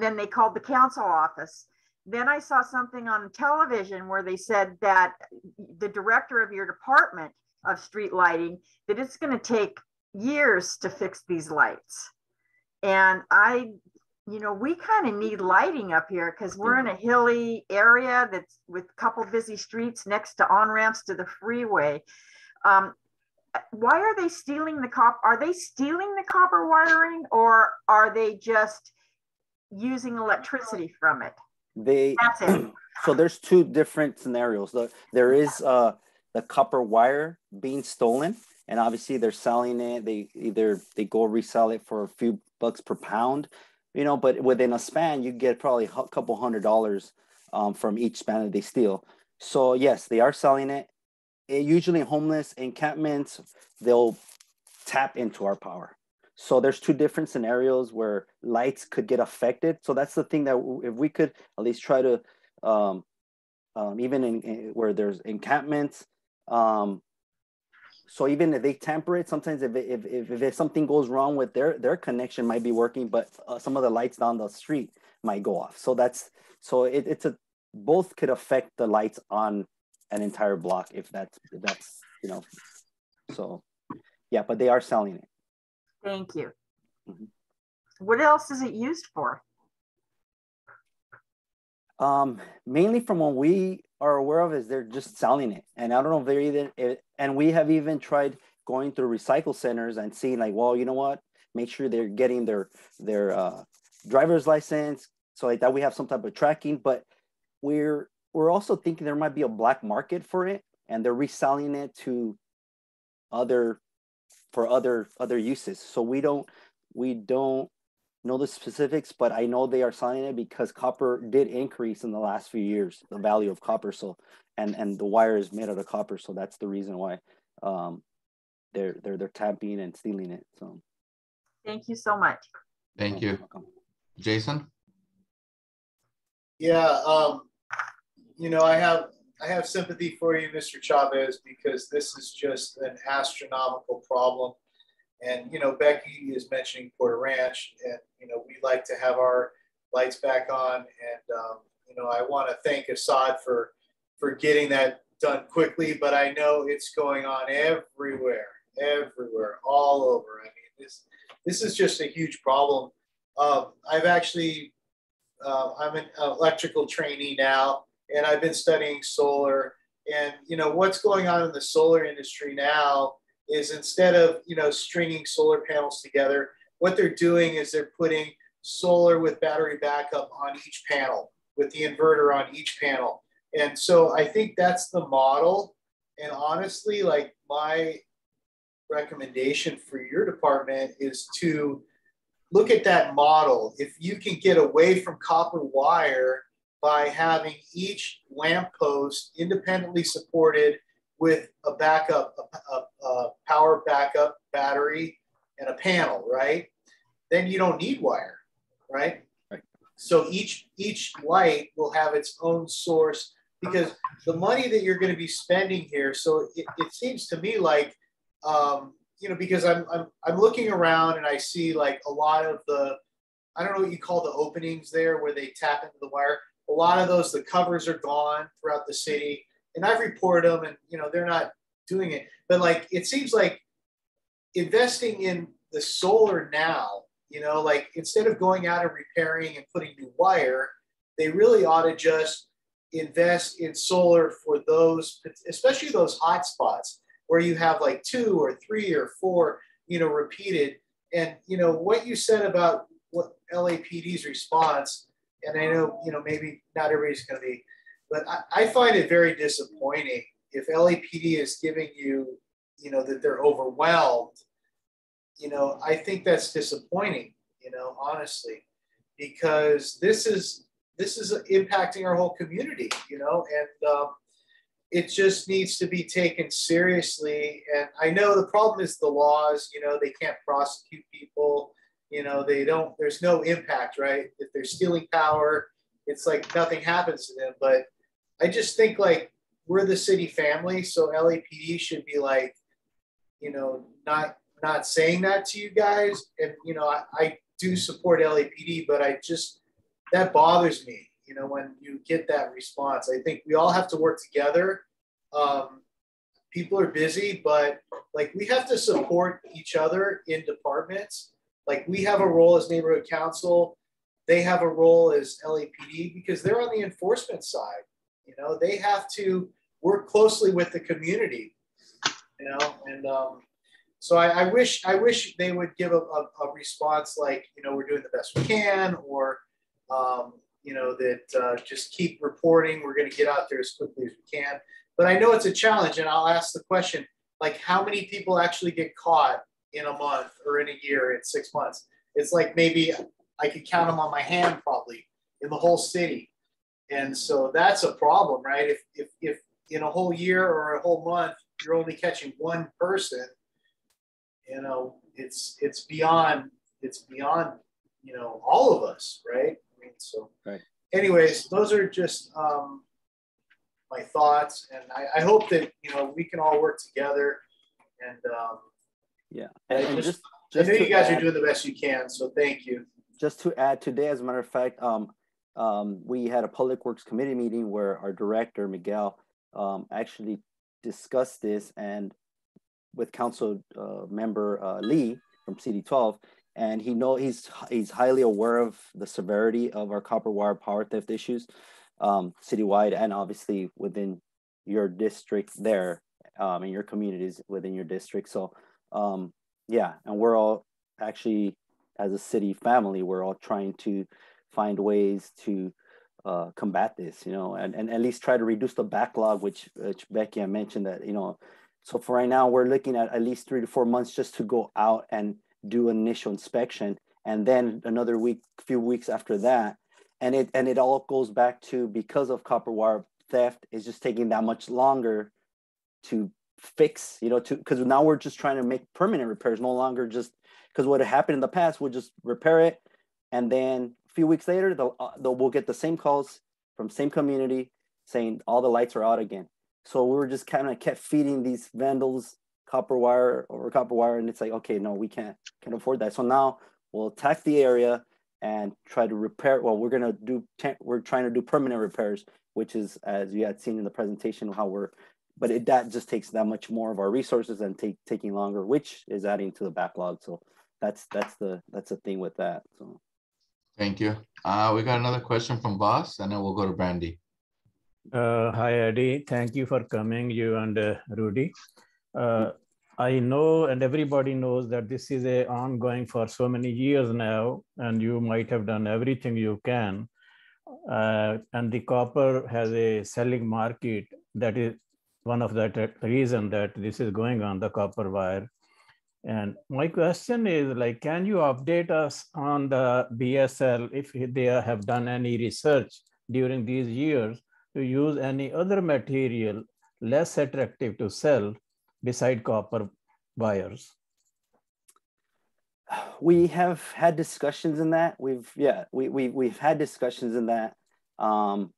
S5: then they called the council office. Then I saw something on television where they said that the director of your department of street lighting, that it's going to take years to fix these lights. And we kind of need lighting up here because we're in a hilly area that's with a couple busy streets next to on-ramps to the freeway. Why are they stealing the copper? Are they stealing the copper wiring, or are they just using electricity from it? That's it.
S20: So there's two different scenarios. There is the copper wire being stolen, and obviously they're selling it. They go resell it for a few bucks per pound, but within a span you get probably a couple $100 from each span that they steal. So yes, they are selling it. Usually homeless encampments, they'll tap into our power. So there's two different scenarios where lights could get affected. So that's the thing, that if we could at least try to, even in where there's encampments, so even if they temper it, sometimes if something goes wrong with their connection might be working, but some of the lights down the street might go off. So both could affect the lights on an entire block if that's so yeah, but they are selling it.
S5: Thank you. Mm-hmm. What else is it used for?
S20: Mainly from what we are aware of is they're just selling it. And I don't know if they're either, and we have even tried going through recycle centers and seeing like, well, you know what, make sure they're getting their driver's license, so like that we have some type of tracking. But we're also thinking there might be a black market for it, and they're reselling it to other uses. So we don't know the specifics, but I know they are selling it because copper did increase in the last few years, the value of copper. So and the wire is made out of copper, so that's the reason why they're tapping and stealing it. So
S5: thank you so much.
S1: Thank you. Jason?
S10: Yeah, I have sympathy for you, Mr. Chavez, because this is just an astronomical problem. And, Becky is mentioning Porter Ranch, and, we like to have our lights back on. And, I want to thank Assad for getting that done quickly, but I know it's going on everywhere, all over. I mean, this is just a huge problem. I've actually, I'm an electrical trainee now, and I've been studying solar. And, you know, what's going on in the solar industry now is instead of, you know, stringing solar panels together, what they're doing is they're putting solar with battery backup on each panel, with the inverter on each panel. And so I think that's the model. And honestly, like, my recommendation for your department is to look at that model. If you can get away from copper wire by having each lamppost independently supported with a backup, a power backup battery and a panel, right? Then you don't need wire, right? So each light will have its own source, because the money that you're going to be spending here. So it seems to me like, you know, because I'm looking around and I see like a lot of the, I don't know what you call the openings there where they tap into the wire. A lot of those, the covers are gone throughout the city, and I've reported them, and, you know, they're not doing it. But like, it seems like investing in the solar now, you know, like, instead of going out and repairing and putting new wire, they really ought to just invest in solar for those, especially those hot spots where you have like 2 or 3 or 4, you know, repeated. And, you know, what you said about what LAPD's response, and I know, you know, maybe not everybody's going to be, but I find it very disappointing if LAPD is giving you, you know, that they're overwhelmed. You know, I think that's disappointing, you know, honestly, because this is impacting our whole community, you know, and it just needs to be taken seriously. And I know the problem is the laws, you know, they can't prosecute people, you know, they don't, there's no impact, right? If they're stealing power, it's like nothing happens to them. But I just think, like, we're the city family, so LAPD should be like, you know, not saying that to you guys. And, you know, I do support LAPD, but I just, that bothers me, you know, when you get that response. I think we all have to work together. People are busy, but like, we have to support each other in departments. Like, we have a role as neighborhood council. They have a role as LAPD, because they're on the enforcement side. You know, they have to work closely with the community, you know, and so I wish they would give a response like, you know, we're doing the best we can, or, you know, that just keep reporting. We're going to get out there as quickly as we can. But I know it's a challenge, and I'll ask the question, like, how many people actually get caught in a month or in a year, in 6 months? It's like, maybe I could count them on my hand probably in the whole city. And so that's a problem, right? If in a whole year or a whole month, you're only catching one person, you know, it's beyond, you know, all of us, right? I mean, so anyways, those are just my thoughts. And I hope that, you know, we can all work together. And
S20: yeah,
S10: and I know you guys are doing the best you can, so thank you.
S20: Just to add, today, as a matter of fact, we had a Public Works Committee meeting where our director, Miguel, actually discussed this, and with Council member Lee from CD12, and he's highly aware of the severity of our copper wire power theft issues, citywide, and obviously within your district there, in your communities within your district. So yeah, and we're all actually, as a city family, we're all trying to find ways to combat this, you know, and at least try to reduce the backlog, which Becky had mentioned that, you know. So for right now, we're looking at least 3 to 4 months just to go out and do an initial inspection, and then another few weeks after that. And it all goes back to, because of copper wire theft, it's just taking that much longer to fix, you know, because now we're just trying to make permanent repairs, no longer just, because what had happened in the past, we'll just repair it, and then a few weeks later, we'll get the same calls from same community saying all the lights are out again. So we were just kind of kept feeding these vandals copper wire, and it's like, okay, no, we can't afford that. So now we'll attack the area and try to repair. Well, we're trying to do permanent repairs, which is, as you had seen in the presentation, that just takes that much more of our resources and taking longer, which is adding to the backlog. So that's the thing with that. So
S1: Thank you. We got another question from Boss, and then we'll go to Brandy.
S6: Hi, Eddie. Thank you for coming, you and Rudy. I know, and everybody knows that this is a ongoing for so many years now, and you might have done everything you can. And the copper has a selling market. That is one of the reason that this is going on, the copper wire. And my question is, like, can you update us on the BSL if they have done any research during these years to use any other material less attractive to sell beside copper wires?
S20: We have had discussions in that. We've had discussions in that. So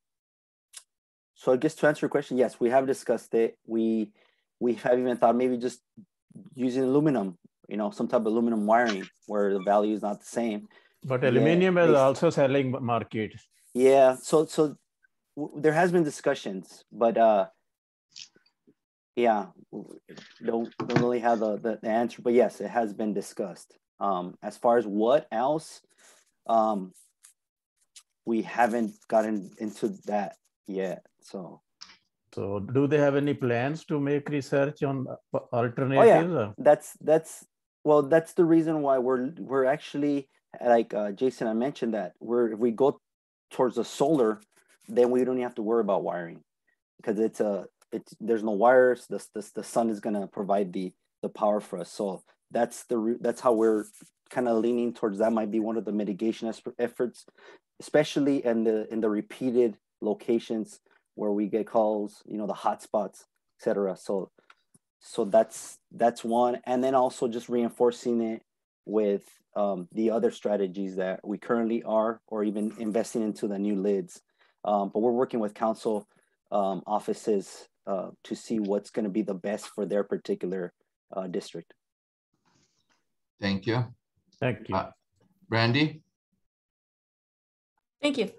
S20: I guess to answer your question, yes, we have discussed it. We have even thought maybe just using aluminum, you know, some type of aluminum wiring where the value is not the same.
S6: But aluminum is also selling market.
S20: Yeah, so there has been discussions, but yeah, don't really have the answer. But yes, it has been discussed. As far as what else, we haven't gotten into that yet. So
S6: do they have any plans to make research on alternatives?
S20: Oh, yeah. That's the reason why we're actually, like Jason, I mentioned that if we go towards the solar, then we don't have to worry about wiring, because there's no wires. The sun is gonna provide the power for us. So that's how we're kind of leaning towards. That might be one of the mitigation efforts, especially in the repeated locations where we get calls, you know, the hot spots, etc. So that's one. And then also just reinforcing it with the other strategies that we currently are, or even investing into the new lids. But we're working with council offices to see what's going to be the best for their particular district.
S1: Thank you.
S6: Thank you.
S1: Brandy?
S9: Thank you.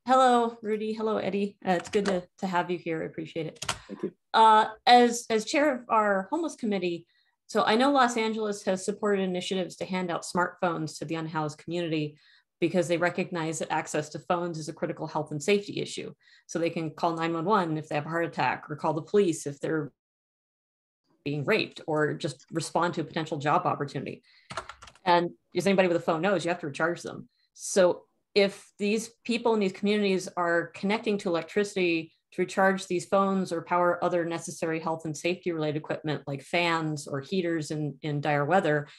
S9: Hello, Rudy. Hello, Eddie. It's good to have you here. I appreciate it.
S20: Thank you.
S9: As chair of our homeless committee, so I know Los Angeles has supported initiatives to hand out smartphones to the unhoused community because they recognize that access to phones is a critical health and safety issue. So they can call 911 if they have a heart attack, or call the police if they're being raped, or just respond to a potential job opportunity. And as anybody with a phone knows, you have to recharge them. So if these people in these communities are connecting to electricity to recharge these phones or power other necessary health and safety related equipment like fans or heaters in dire weather,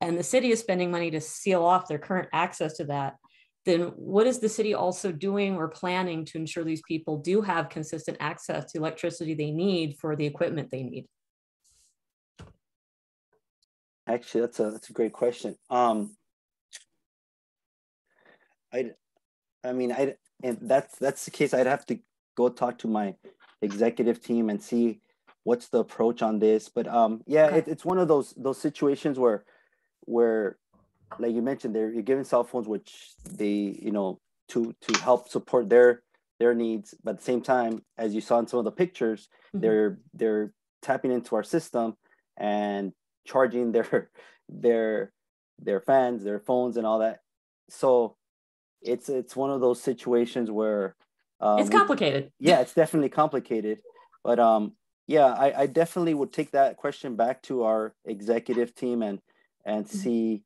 S9: and the city is spending money to seal off their current access to that, then what is the city also doing or planning to ensure these people do have consistent access to electricity they need for the equipment they need?
S20: Actually, that's a great question. And that's the case. I'd have to go talk to my executive team and see what's the approach on this. But yeah, okay. It's one of those situations where like you mentioned, you're giving cell phones, which they, you know, to help support their needs. But at the same time, as you saw in some of the pictures, mm-hmm. they're tapping into our system and charging their fans, their phones, and all that. So it's one of those situations where
S9: it's complicated.
S20: Yeah, it's definitely complicated. But yeah, I definitely would take that question back to our executive team and see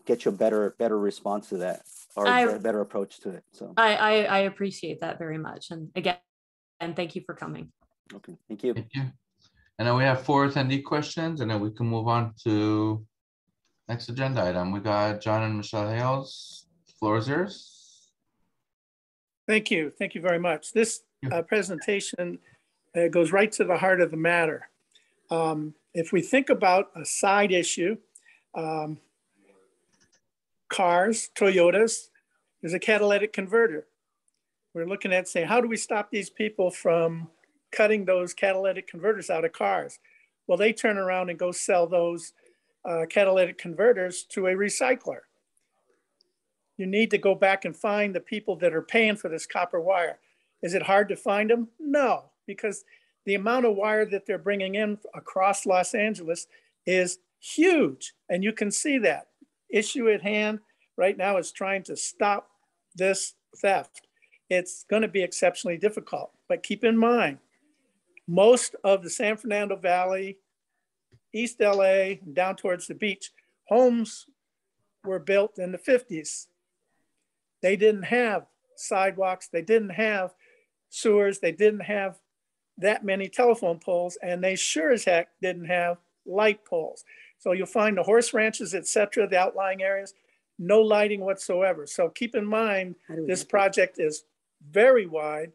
S20: get you a better response to that, or a better approach to it. So
S9: I appreciate that very much. And again, thank you for coming.
S20: Okay, thank you.
S1: Thank you. And then we have 4 attendee questions, and then we can move on to next agenda item. We got John and Michelle Hales. Floor is yours.
S19: Thank you. Thank you very much. This presentation goes right to the heart of the matter. If we think about a side issue, cars, Toyotas, there's a catalytic converter. We're looking at saying, how do we stop these people from cutting those catalytic converters out of cars? Well, they turn around and go sell those catalytic converters to a recycler. You need to go back and find the people that are paying for this copper wire. Is it hard to find them? No, because the amount of wire that they're bringing in across Los Angeles is huge. And you can see that. Issue at hand, right now is trying to stop this theft. It's going to be exceptionally difficult, but keep in mind, most of the San Fernando Valley, East LA, down towards the beach, homes were built in the 50s. They didn't have sidewalks, they didn't have sewers, they didn't have that many telephone poles, and they sure as heck didn't have light poles. So you'll find the horse ranches, etc., the outlying areas, no lighting whatsoever. So keep in mind, this project is very wide,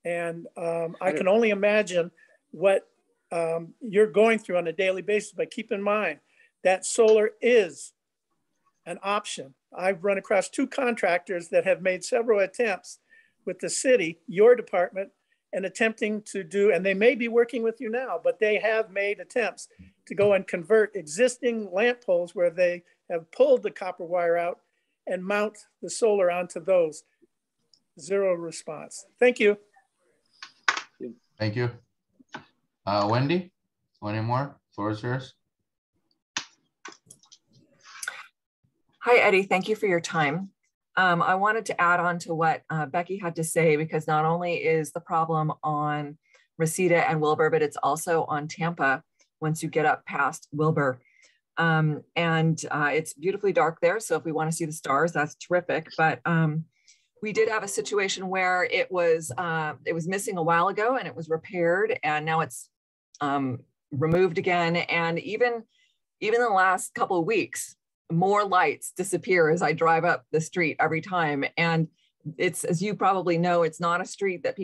S19: and I can only imagine what you're going through on a daily basis, but keep in mind that solar is an option. I've run across 2 contractors that have made several attempts with the city, your department, and attempting to do, and they may be working with you now, but they have made attempts to go and convert existing lamp poles where they have pulled the copper wire out and mount the solar onto those. Zero response. Thank you.
S1: Thank you. Wendy, any more? Floor is yours.
S2: Hi, Eddie. Thank you for your time. I wanted to add on to what Becky had to say, because not only is the problem on Reseda and Wilbur, but it's also on Tampa once you get up past Wilbur. It's beautifully dark there. So if we want to see the stars, that's terrific. But we did have a situation where it was missing a while ago and it was repaired, and now it's removed again. And even the last couple of weeks, more lights disappear as I drive up the street every time. And it's, as you probably know, it's not a street that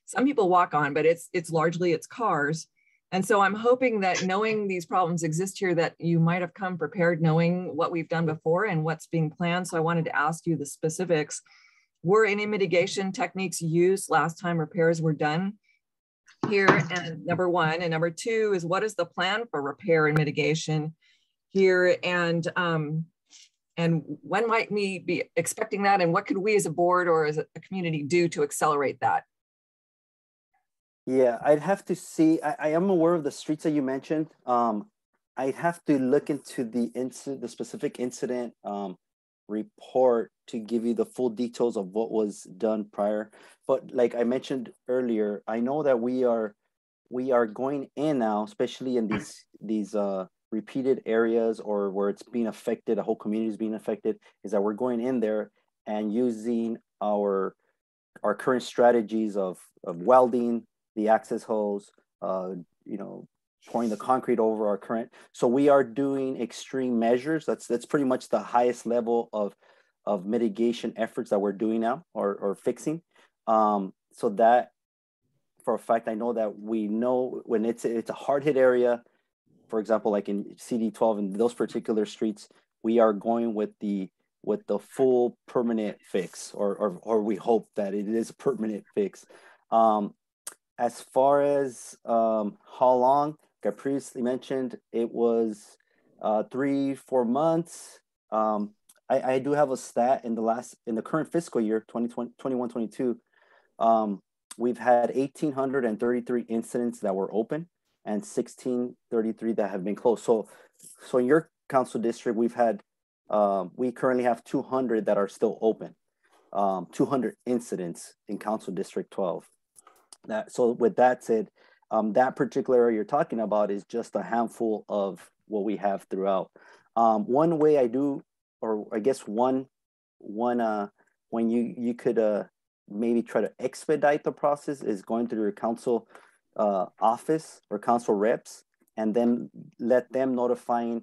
S2: some people walk on, but it's largely cars. And so I'm hoping that, knowing these problems exist here, that you might have come prepared, knowing what we've done before and what's being planned. So I wanted to ask you the specifics. Were any mitigation techniques used last time repairs were done here? And number 1, and number 2 is, what is the plan for repair and mitigation here, and when might we be expecting that, and what could we as a board or as a community do to accelerate that?
S20: Yeah, I'd have to see. I am aware of the streets that you mentioned. I'd have to look into the specific incident report to give you the full details of what was done prior. But like I mentioned earlier, I know that we are going in now, especially in these repeated areas, or where it's being affected, a whole community is being affected, is that we're going in there and using our current strategies of welding the access hose, pouring the concrete over our current. So we are doing extreme measures. That's pretty much the highest level of mitigation efforts that we're doing now, or fixing. So that, for a fact, I know that we know when it's a hard hit area. For example, like in CD12 and those particular streets, we are going with the full permanent fix, or we hope that it is a permanent fix. As far as how long, like I previously mentioned, it was 3-4 months. I do have a stat in the current fiscal year, 2021-22. We've had 1,833 incidents that were open, and 1,633 that have been closed. So in your council district, we currently have 200 that are still open, 200 incidents in council district 12. So with that said, that particular area you're talking about is just a handful of what we have throughout. One way I do, or I guess when you could maybe try to expedite the process, is going through your council office or council reps, and then let them notifying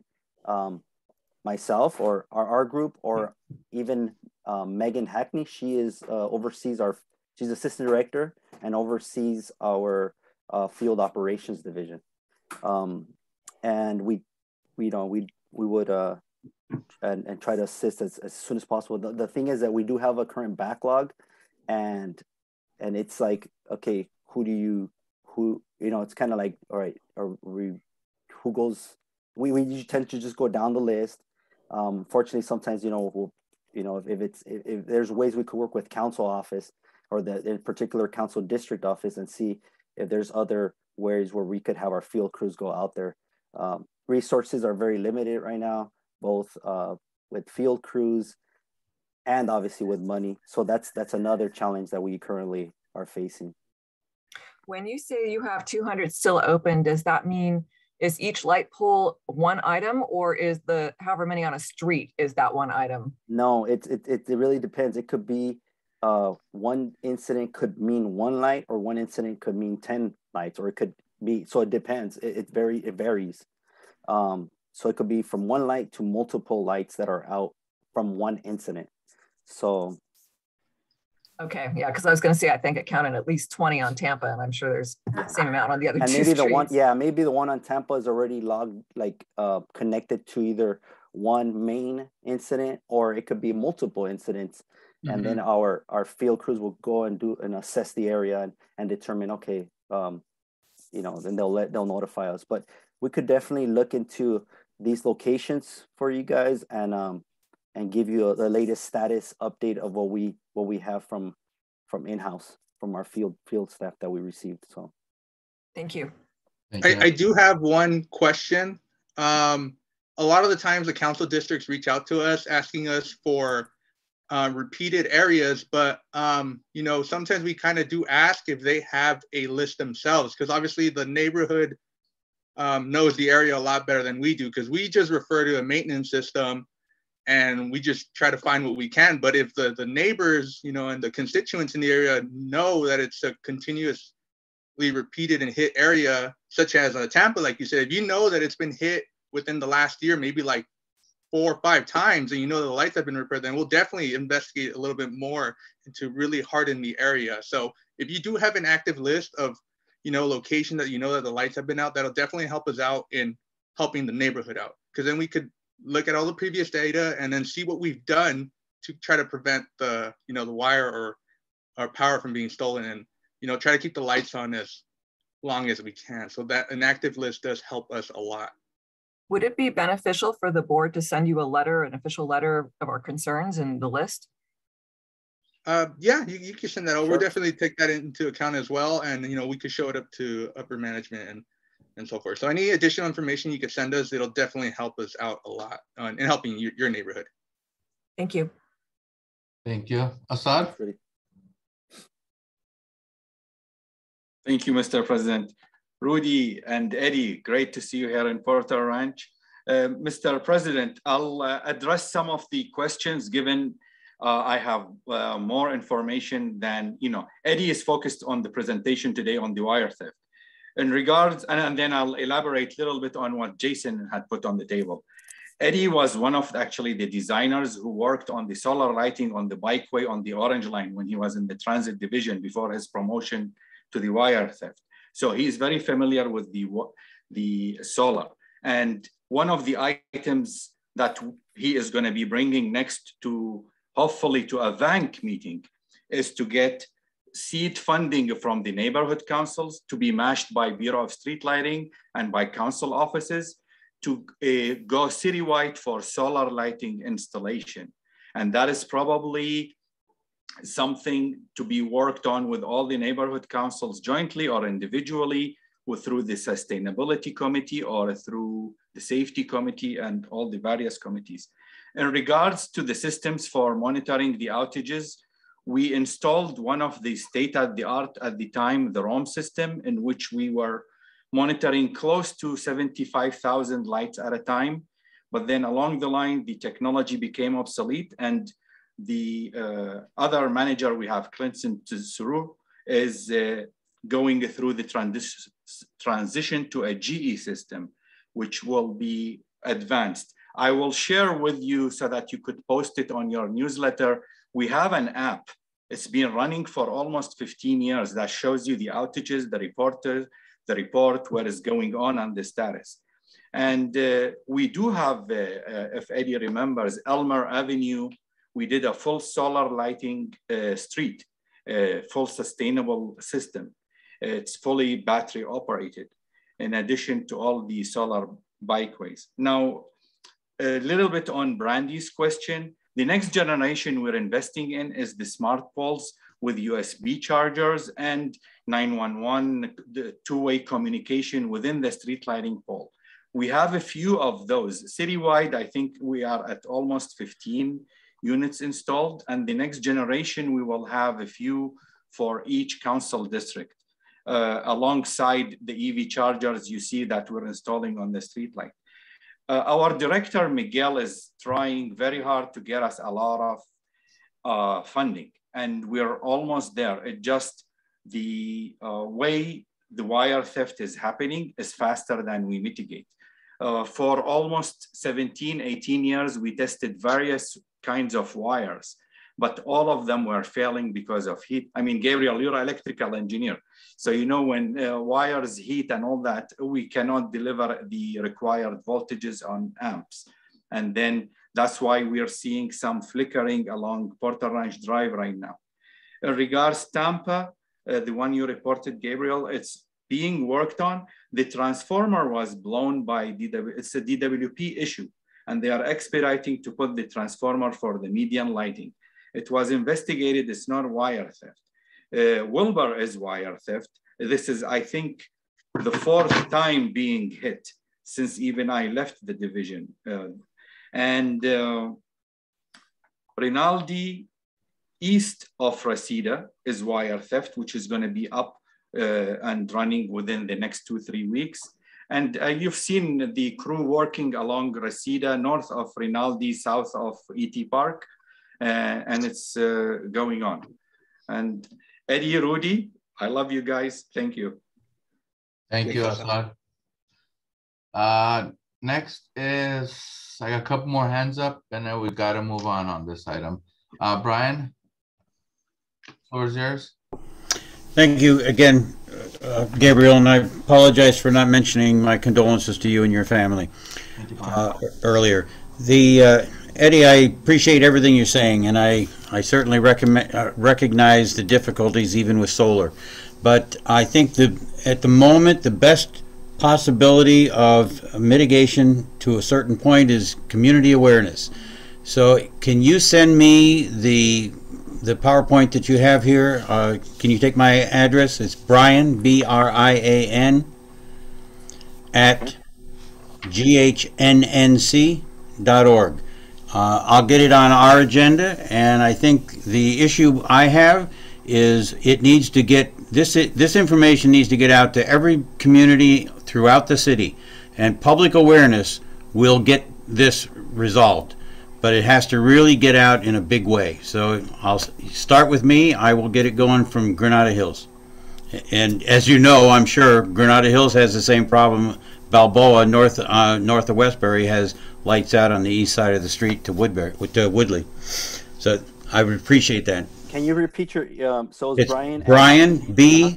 S20: myself or our group, or even Megan Hackney. She oversees she's assistant director and oversees our field operations division. And we would and try to assist as soon as possible. The thing is that we do have a current backlog, and it's like, okay, it's kind of like, all right, who goes? We tend to just go down the list. Fortunately, sometimes if there's ways we could work with council office, or in particular council district office, and see if there's other ways where we could have our field crews go out there. Resources are very limited right now, both with field crews and obviously with money. So that's another challenge that we currently are facing.
S2: When you say you have 200 still open, does that mean is each light pole one item, or is the however many on a street is that one item?
S20: No, it really depends. It could be one incident could mean one light, or one incident could mean 10 lights, or it could be, so it depends. It varies. So it could be from one light to multiple lights that are out from one incident. So.
S2: Okay, yeah, because I was going to say I think it counted at least 20 on Tampa, and I'm sure there's the same amount on the other
S20: and
S2: two
S20: maybe
S2: streets.
S20: the one, yeah, maybe the one on Tampa is already logged, like connected to either one main incident, or it could be multiple incidents. Mm-hmm. And then our field crews will go and assess the area and determine, okay, you know, then they'll notify us. But we could definitely look into these locations for you guys and give you the latest status update of what we have from in-house, from our field staff that we received. So
S2: thank you.
S21: I do have one question. A lot of the times the council districts reach out to us asking us for repeated areas, but you know, sometimes we kind of do ask if they have a list themselves, because obviously the neighborhood knows the area a lot better than we do, because we just refer to a maintenance system and we just try to find what we can. But if the neighbors, you know, and the constituents in the area know that it's a continuously repeated and hit area, such as Tampa, like you said, if you know that it's been hit within the last year, maybe like 4 or 5 times, and you know the lights have been repaired, then we'll definitely investigate a little bit more to really harden the area. So if you do have an active list of, you know, location that you know that the lights have been out, that'll definitely help us out in helping the neighborhood out, because then we could look at all the previous data and then see what we've done to try to prevent the, you know, the wire or power from being stolen, and, you know, try to keep the lights on as long as we can. So that an active list does help us a lot.
S2: Would it be beneficial for the board to send you a letter, an official letter of our concerns and the list?
S21: Yeah, you can send that over.
S20: Sure.
S21: We'll definitely take that into account as well. And, you know, we could show it up to upper management and so forth. So any additional information you could send us, it'll definitely help us out a lot in helping your neighborhood.
S2: Thank you.
S1: Thank you. Assad?
S18: Thank you, Mr. President. Rudy and Eddie, great to see you here in Porter Ranch. Mr. President, I'll address some of the questions given I have more information than, you know, Eddie is focused on the presentation today on the wire theft. In regards, and then I'll elaborate a little bit on what Jason had put on the table. Eddie was one of actually the designers who worked on the solar lighting on the bikeway on the Orange Line when he was in the transit division before his promotion to the wire theft. So he's very familiar with the solar. And one of the items that he is going to be bringing next to, hopefully to a VANC meeting, is to get seed funding from the neighborhood councils to be matched by Bureau of Street Lighting and by council offices to go citywide for solar lighting installation. And that is probably something to be worked on with all the neighborhood councils jointly or individually, or through the sustainability committee or through the safety committee and all the various committees. In regards to the systems for monitoring the outages, we installed one of the state-of-the-art at the time, the ROM system, in which we were monitoring close to 75,000 lights at a time. But then along the line, the technology became obsolete, and the other manager we have, Clinton Tsuru, is going through the transition to a GE system, which will be advanced. I will share with you so that you could post it on your newsletter. We have an app. It's been running for almost 15 years that shows you the outages, the report, what is going on and the status. And we do have, if Eddie remembers, Elmer Avenue, we did a full solar lighting street, full sustainable system. It's fully battery operated, in addition to all the solar bikeways. Now, a little bit on Brandy's question. The next generation we're investing in is the smart poles with USB chargers and 911, the two-way communication within the street lighting pole. We have a few of those. Citywide, I think we are at almost 15 units installed. And the next generation, we will have a few for each council district. Alongside the EV chargers you see that we're installing on the Streetlight. Our director, Miguel, is trying very hard to get us a lot of funding, and we're almost there. It just, the way the wire theft is happening is faster than we mitigate. For almost 17, 18 years, we tested various kinds of wires, but all of them were failing because of heat. I mean, Gabriel, you're an electrical engineer. So you know when wires heat and all that, we cannot deliver the required voltages on amps. And then that's why we are seeing some flickering along Porter Ranch Drive right now. In regards Tampa, the one you reported, Gabriel, it's being worked on. The transformer was blown by DW, it's a DWP issue, and they are expediting to put the transformer for the median lighting. It was investigated, it's not wire theft. Wilbur is wire theft. This is, I think, the 4th time being hit since even I left the division. Rinaldi, east of Reseda, is wire theft, which is going to be up and running within the next 2-3 weeks. And you've seen the crew working along Reseda, north of Rinaldi, south of E.T. Park, and it's going on. And Eddie, Rudy, I love you guys. Thank you.
S1: Thank you, Assad. Next is, I got a couple more hands up, and then we got to move on this item. Brian, floor is yours.
S11: Thank you again, Gabriel, and I apologize for not mentioning my condolences to you and your family earlier. Eddie, I appreciate everything you're saying, and I certainly recognize the difficulties even with solar. But I think at the moment, the best possibility of mitigation to a certain point is community awareness. So can you send me the PowerPoint that you have here? Can you take my address? It's Brian, B-R-I-A-N, at ghnnc.org. I'll get it on our agenda, and I think the issue I have is it needs to get, this information needs to get out to every community throughout the city, and public awareness will get this resolved. But it has to really get out in a big way. So I'll start with me. I will get it going from Granada Hills. And as you know, I'm sure Granada Hills has the same problem. Balboa, north of Westbury, has lights out on the east side of the street to Woodley. So I would appreciate that.
S20: Can you repeat your, so
S11: it's
S20: Brian?
S11: Brian, B-R-I-A-N,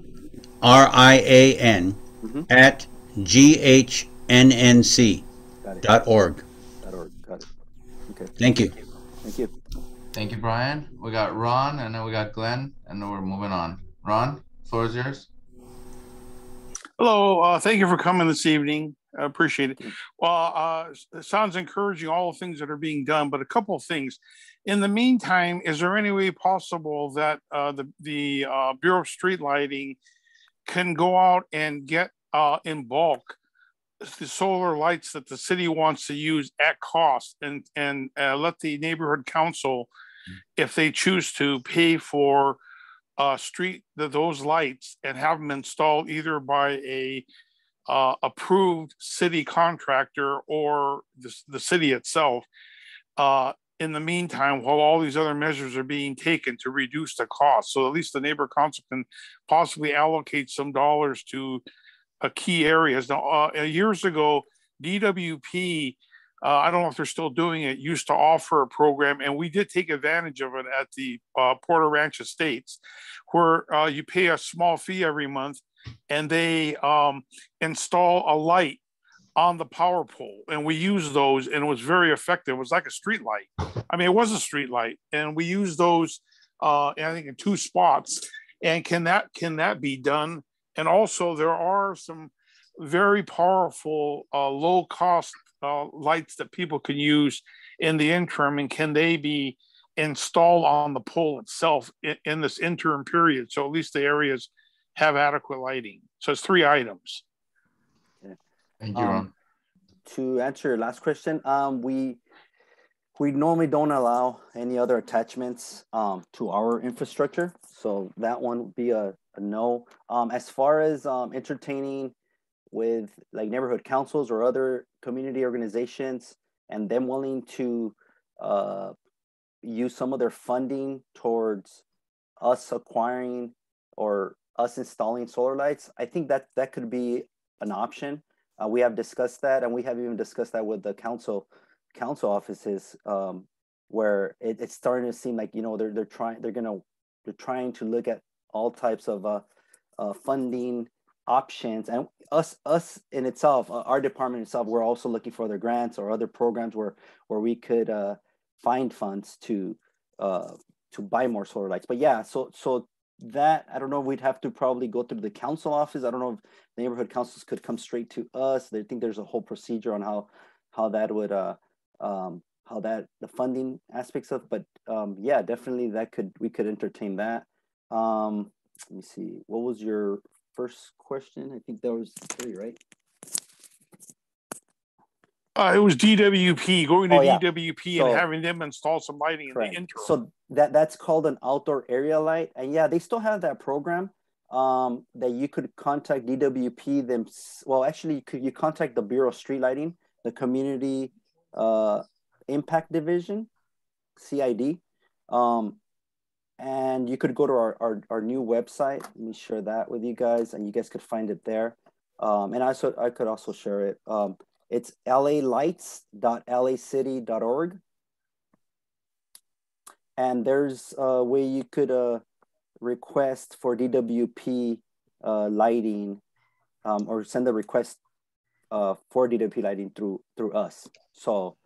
S11: at ghnnc.org.
S20: Got it. Okay.
S11: Thank you.
S20: Thank you.
S1: Thank you, Brian. We got Ron, and then we got Glenn, and then we're moving on. Ron, floor is yours.
S12: Hello, thank you for coming this evening. I appreciate it. Well, it sounds encouraging, all the things that are being done, but a couple of things. In the meantime, is there any way possible that the Bureau of Street Lighting can go out and get in bulk the solar lights that the city wants to use at cost, and let the neighborhood council, if they choose to, pay for those lights and have them installed either by a approved city contractor or the city itself, in the meantime, while all these other measures are being taken to reduce the cost. So at least the neighbor council can possibly allocate some dollars to key areas. Now, years ago, DWP, I don't know if they're still doing it, used to offer a program, and we did take advantage of it at the Porter Ranch Estates, where you pay a small fee every month, and they install a light on the power pole, and we used those, and it was very effective. It was like a street light. I mean, it was a street light, and we used those, I think, in 2 spots. And can that be done? And also, there are some very powerful, low-cost lights that people can use in the interim, and can they be installed on the pole itself in this interim period, so at least the areas have adequate lighting? So it's 3 items.
S1: Thank you, Ron.
S20: To answer your last question, we We normally don't allow any other attachments to our infrastructure. So that one would be a no. As far as entertaining with like neighborhood councils or other community organizations and them willing to use some of their funding towards us acquiring or us installing solar lights, I think that could be an option. We have discussed that, and we have even discussed that with the council offices, where it's starting to seem like, you know, they're trying to look at all types of funding options, and us in itself, our department itself, we're also looking for other grants or other programs where we could find funds to buy more solar lights. But yeah, so that, I don't know, we'd have to probably go through the council office. I don't know if the neighborhood councils could come straight to us. I think there's a whole procedure on how that would how that the funding aspects of, but yeah, definitely we could entertain that. Let me see, what was your first question? I think that was 3, right?
S12: It was DWP, going to
S20: yeah.
S12: DWP
S20: So,
S12: and having them install some lighting in the interim.
S20: So that's called an outdoor area light. And yeah, they still have that program that you could contact DWP them. Well, actually, you contact the Bureau of Street Lighting, the Community Impact Division, CID. And you could go to our new website. Let me share that with you guys, and you guys could find it there. And I could also share it. It's lalights.lacity.org. And there's a way you could request for DWP lighting, or send a request for DWP lighting through us. So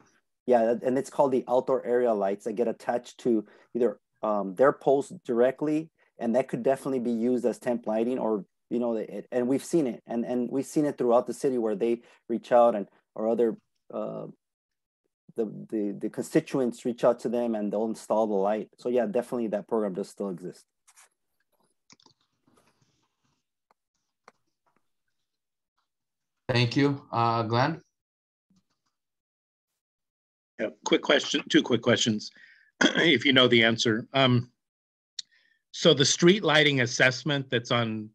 S20: yeah, and it's called the outdoor area lights that get attached to either their posts directly, and that could definitely be used as temp lighting, or, you know, and we've seen it, and we've seen it throughout the city where they reach out, and or other the constituents reach out to them and they'll install the light. So yeah, definitely that program does still exist.
S1: Thank you. Glenn?
S14: Yeah, quick question, 2 quick questions, if you know the answer. So the street lighting assessment that's on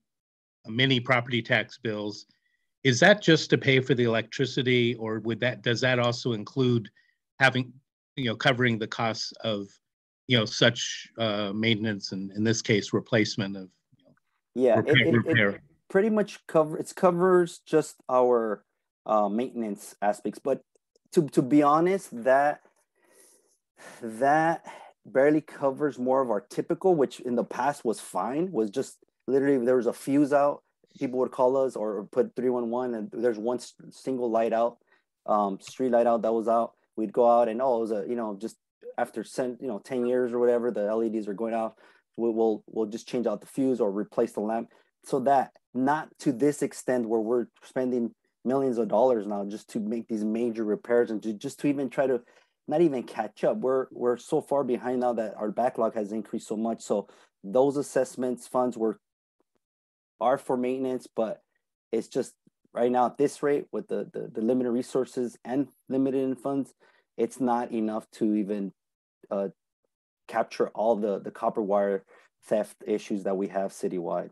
S14: many property tax bills, is that just to pay for the electricity, or does that also include having, covering the costs of, such maintenance, and in this case, replacement of, repair?
S20: It pretty much covers just our maintenance aspects, but to be honest, that barely covers more of our typical, which in the past was fine, was just literally if there was a fuse out, people would call us or put 311, and there's one single light out, street light out that was out. We'd go out and it was just after 10 years or whatever, the LEDs are going out. We'll just change out the fuse or replace the lamp. So that, not to this extent where we're spending millions of dollars now just to make these major repairs and just to even try to not even catch up. We're so far behind now that our backlog has increased so much. So those assessments funds are for maintenance, but it's just right now at this rate with the limited resources and limited in funds, it's not enough to even capture all the copper wire theft issues that we have citywide.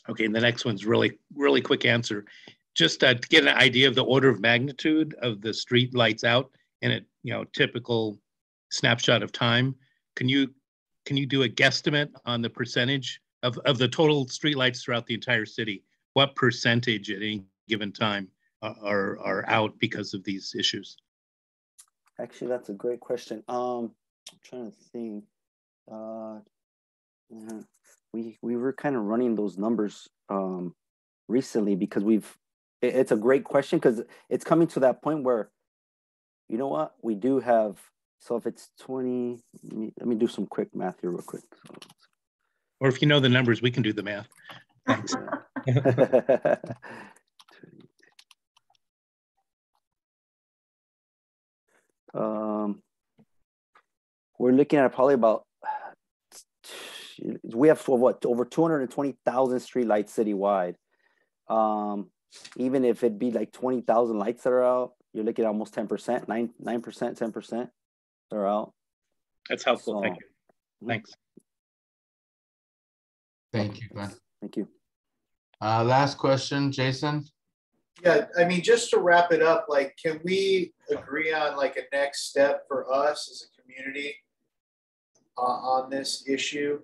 S20: Okay,
S14: and the next one's really, really quick answer. Just to get an idea of the order of magnitude of the street lights out in a typical snapshot of time, can you do a guesstimate on the percentage of the total streetlights throughout the entire city? What percentage at any given time are out because of these issues?
S20: Actually, that's a great question. I'm trying to think. We were kind of running those numbers recently because it's a great question because it's coming to that point where, you know what, we do have, so if it's 20, let me do some quick math here real quick. So,
S14: or if you know the numbers, we can do the math. Thanks.
S20: We're looking at probably about, we have what, over 220,000 street lights citywide. Even if it be like 20,000 lights that are out, you're looking at almost 10%, 9%, 10% they're out.
S14: That's helpful.
S20: So,
S14: Thank you. Thanks.
S1: Thank you, Glenn.
S20: Thank you.
S1: Last question, Jason.
S10: Yeah, I mean, just to wrap it up, like, can we agree on like a next step for us as a community on this issue?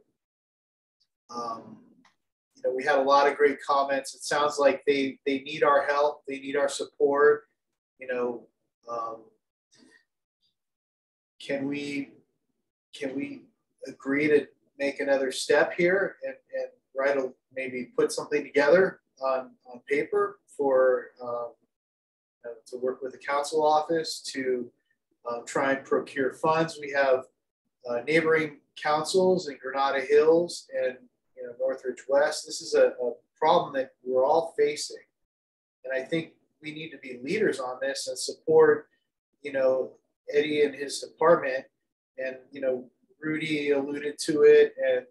S10: You know, we had a lot of great comments. It sounds like they need our help. They need our support. You know, can we agree to make another step here and maybe put something together on paper for to work with the council office to try and procure funds. We have neighboring councils in Granada Hills and Northridge West. This is a problem that we're all facing, and I think we need to be leaders on this and support Eddie and his department. And Rudy alluded to it, and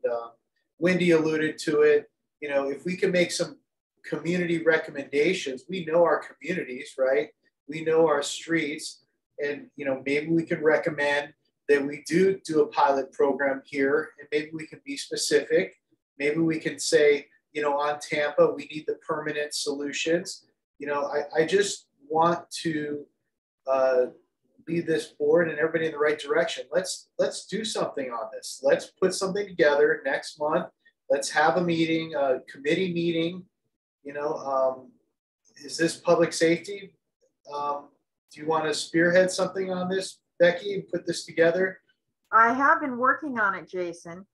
S10: Wendy alluded to it. If we can make some community recommendations, we know our communities, right? We know our streets, and maybe we can recommend that we do a pilot program here, and maybe we can be specific. Maybe we can say, on Tampa, we need the permanent solutions. I just want to lead this board and everybody in the right direction. Let's do something on this. Let's put something together next month. Let's have a meeting, a committee meeting. Is this public safety? Do you want to spearhead something on this, Becky, and put this together?
S5: I have been working on it, Jason.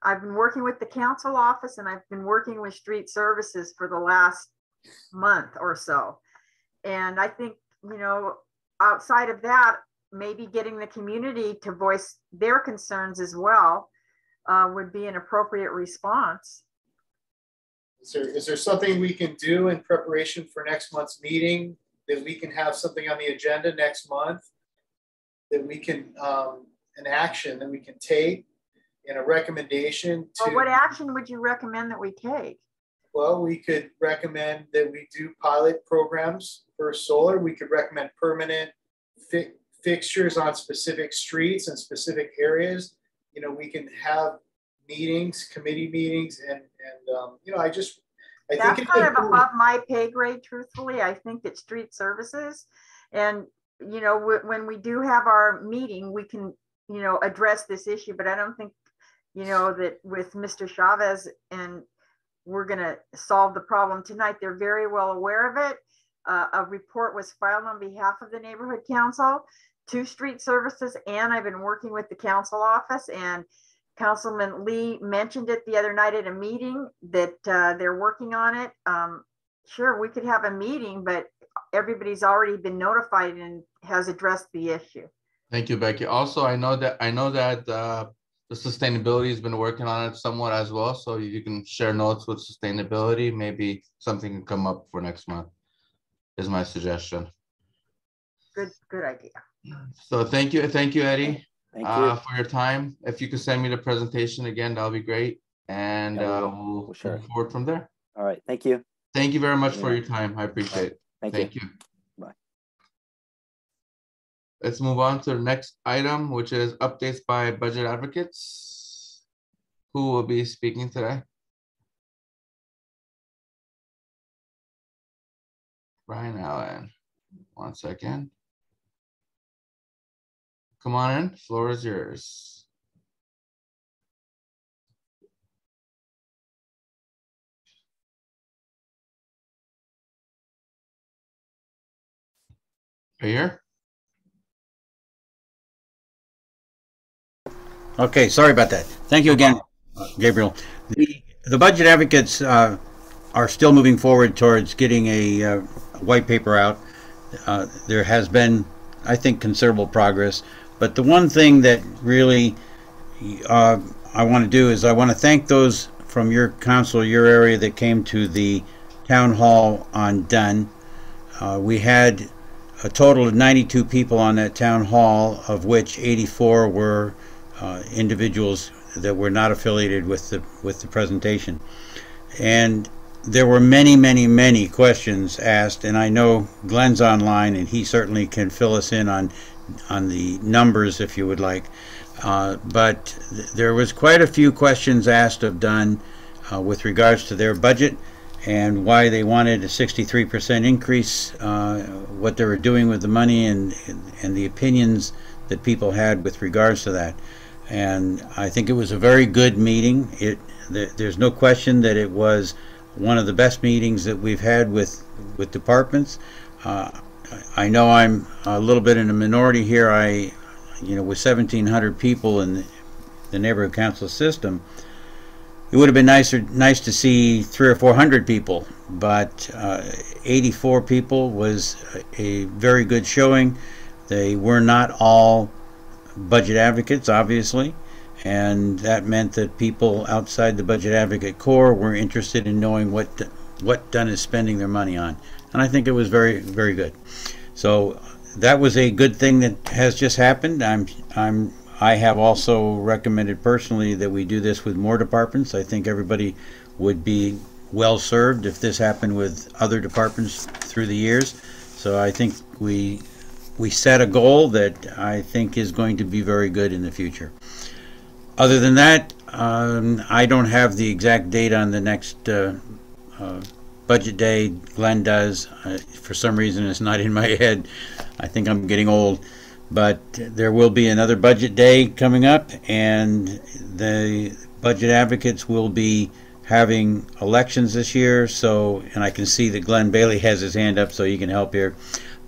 S5: I've been working with the council office, and I've been working with street services for the last month or so. And I think, outside of that, maybe getting the community to voice their concerns as well would be an appropriate response.
S10: Is there something we can do in preparation for next month's meeting, that we can have something on the agenda next month that we can, an action that we can take and a recommendation to—
S5: Well, what action would you recommend that we take?
S10: Well, we could recommend that we do pilot programs for solar. We could recommend permanent fixtures on specific streets and specific areas. We can have meetings, committee meetings, and I
S5: That's
S10: think
S5: kind of above my pay grade, truthfully. I think that street services, and when we do have our meeting, we can address this issue. But I don't think that with Mr. Chavez and we're going to solve the problem tonight. They're very well aware of it. A report was filed on behalf of the neighborhood council to street services, and I've been working with the council office, and Councilman Lee mentioned it the other night at a meeting that they're working on it. Sure, we could have a meeting, but everybody's already been notified and has addressed the issue.
S1: Thank you, Becky. Also, I know that the sustainability has been working on it somewhat as well. So you can share notes with sustainability. Maybe something can come up for next month is my suggestion.
S5: Good idea.
S1: So thank you, Eddie,
S20: for
S1: your time. If you could send me the presentation again, that'll be great. And we'll move forward from there.
S20: All right, thank you.
S1: Thank you very much for your time. I appreciate it.
S20: Thank you.
S1: Bye. Let's move on to the next item, which is updates by budget advocates. Who will be speaking today? Brian Allen. 1 second. Come on in. Floor is yours. Are you here?
S11: Okay, sorry about that. Thank you again, Gabriel. The budget advocates are still moving forward towards getting a white paper out. There has been, I think, considerable progress. But the one thing that really I want to do is I want to thank those from your council, your area, that came to the town hall on Dunn. We had a total of 92 people on that town hall, of which 84 were individuals that were not affiliated with the presentation. And there were many questions asked, and I know Glenn's online, and he certainly can fill us in on the numbers if you would like. But there was quite a few questions asked of Dunn with regards to their budget and why they wanted a 63% increase, what they were doing with the money, and the opinions that people had with regards to that. And I think it was a very good meeting. There's no question that it was one of the best meetings that we've had with departments. I know I'm a little bit in a minority here. With 1,700 people in the neighborhood council system, it would have been nice to see 300 or 400 people, but 84 people was a very good showing. They were not all budget advocates, obviously, and that meant that people outside the budget advocate core were interested in knowing what Dunn is spending their money on, and I think it was very, very good. So that was a good thing that has just happened. I have also recommended personally that we do this with more departments. I think everybody would be well served if this happened with other departments through the years. So I think we set a goal that I think is going to be very good in the future. Other than that, I don't have the exact date on the next budget day. Glenn does. For some reason, it's not in my head. I think I'm getting old. But there will be another budget day coming up, and the budget advocates will be having elections this year. So, and I can see that Glenn Bailey has his hand up, so you can help here.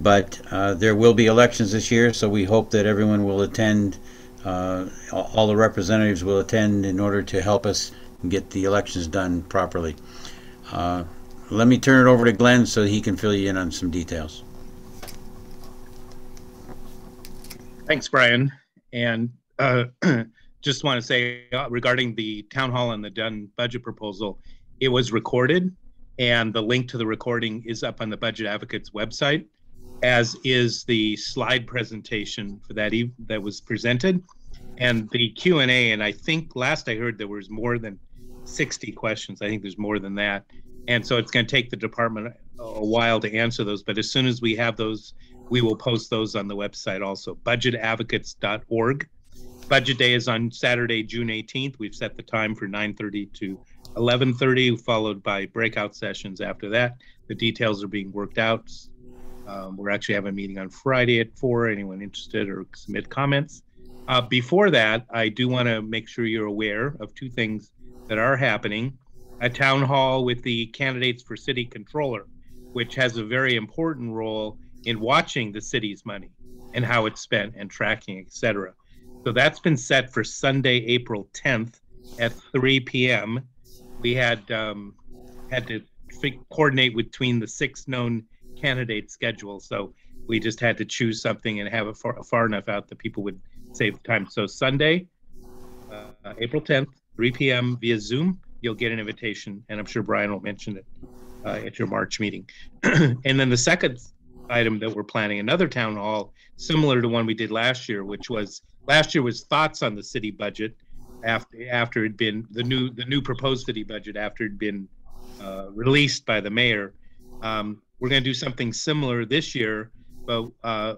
S11: But there will be elections this year, so we hope that everyone will attend. All the representatives will attend in order to help us get the elections done properly. Let me turn it over to Glenn so he can fill you in on some details.
S14: Thanks, Brian. And just want to say regarding the town hall and the Dunn budget proposal, it was recorded, and the link to the recording is up on the Budget Advocates website, as is the slide presentation for that was presented, and the Q&A. And I think last I heard there was more than 60 questions. I think there's more than that. And so it's going to take the department a while to answer those, but as soon as we have those, we will post those on the website also, budgetadvocates.org. Budget day is on Saturday, June 18th. We've set the time for 9:30 to 11:30, followed by breakout sessions after that. The details are being worked out. We're actually having a meeting on Friday at 4. Anyone interested or submit comments? Before that, I do want to make sure you're aware of two things that are happening. A town hall with the candidates for city controller, which has a very important role in watching the city's money and how it's spent and tracking, etc. So that's been set for Sunday, April 10th at 3 p.m. We had to coordinate between the 6 known candidate schedule, so we just had to choose something and have it far enough out that people would save time. So Sunday, April 10th, 3 p.m. via Zoom, you'll get an invitation, and I'm sure Brian will mention it at your March meeting. And then the second item that we're planning, another town hall similar to one we did last year, which was last year was thoughts on the city budget after it'd been the new proposed city budget after it'd been released by the mayor. We're going to do something similar this year, but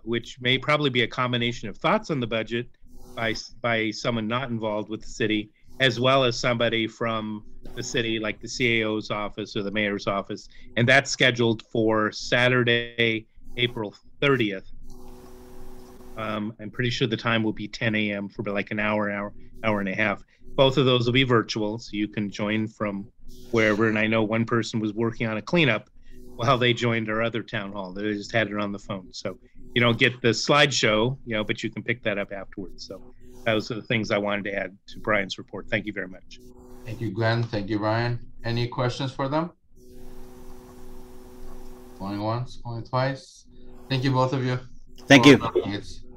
S14: which may probably be a combination of thoughts on the budget by someone not involved with the city, as well as somebody from the city, like the CAO's office or the mayor's office. And that's scheduled for Saturday, April 30th. I'm pretty sure the time will be 10 a.m. for like an hour and a half. Both of those will be virtual, so you can join from wherever. And I know one person was working on a cleanup while they joined our other town hall. They just had it on the phone. So you don't get the slideshow, but you can pick that up afterwards. So those are the things I wanted to add to Brian's report. Thank you very much.
S1: Thank you, Glenn. Thank you, Brian. Any questions for them? Going once, going twice. Thank you, both of you.
S11: Thank you.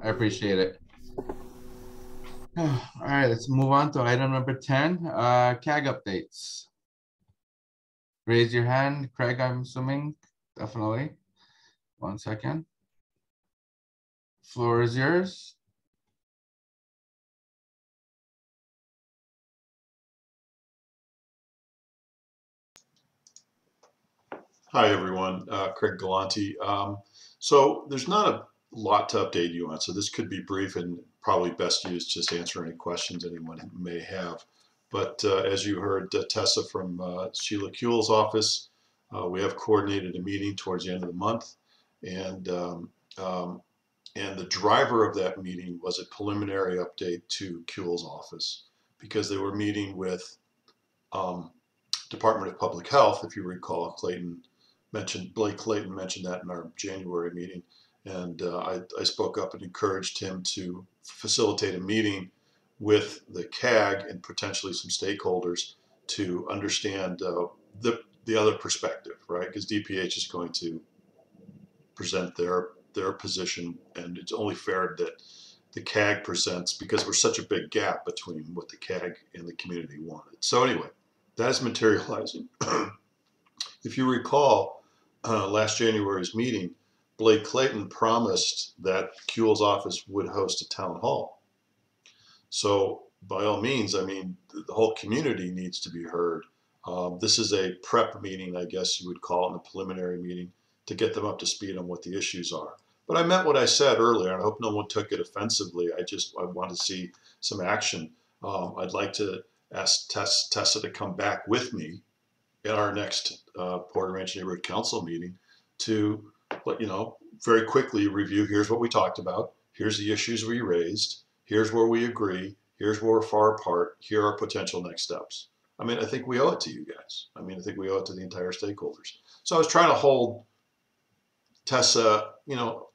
S1: I appreciate it. All right, let's move on to item number 10, CAG updates. Raise your hand, Craig, I'm assuming. Definitely. 1 second. Floor is yours.
S15: Hi, everyone. Craig Galanti. So there's not a lot to update you on, so this could be brief and probably best used just to answer any questions anyone may have. But as you heard Tessa from Sheila Kuehl's office, we have coordinated a meeting towards the end of the month, and the driver of that meeting was a preliminary update to Kuehl's office because they were meeting with Department of Public Health. If you recall, Blake Clayton mentioned that in our January meeting, and I spoke up and encouraged him to facilitate a meeting with the CAG and potentially some stakeholders to understand the other perspective, right? Because DPH is going to present their position, and it's only fair that the CAG presents because we're such a big gap between what the CAG and the community wanted. So anyway, that is materializing. If you recall, last January's meeting, Blake Clayton promised that Kuehl's office would host a town hall. So by all means, I mean, the whole community needs to be heard. This is a prep meeting, I guess you would call it, a preliminary meeting to get them up to speed on what the issues are. But I meant what I said earlier, and I hope no one took it offensively. I want to see some action. I'd like to ask Tessa to come back with me at our next Porter Ranch Neighborhood Council meeting to let you know, very quickly review, here's what we talked about, here's the issues we raised, here's where we agree, here's where we're far apart, here are potential next steps. I mean, I think we owe it to you guys. I mean, I think we owe it to the entire stakeholders. So I was trying to hold Tessa, you know,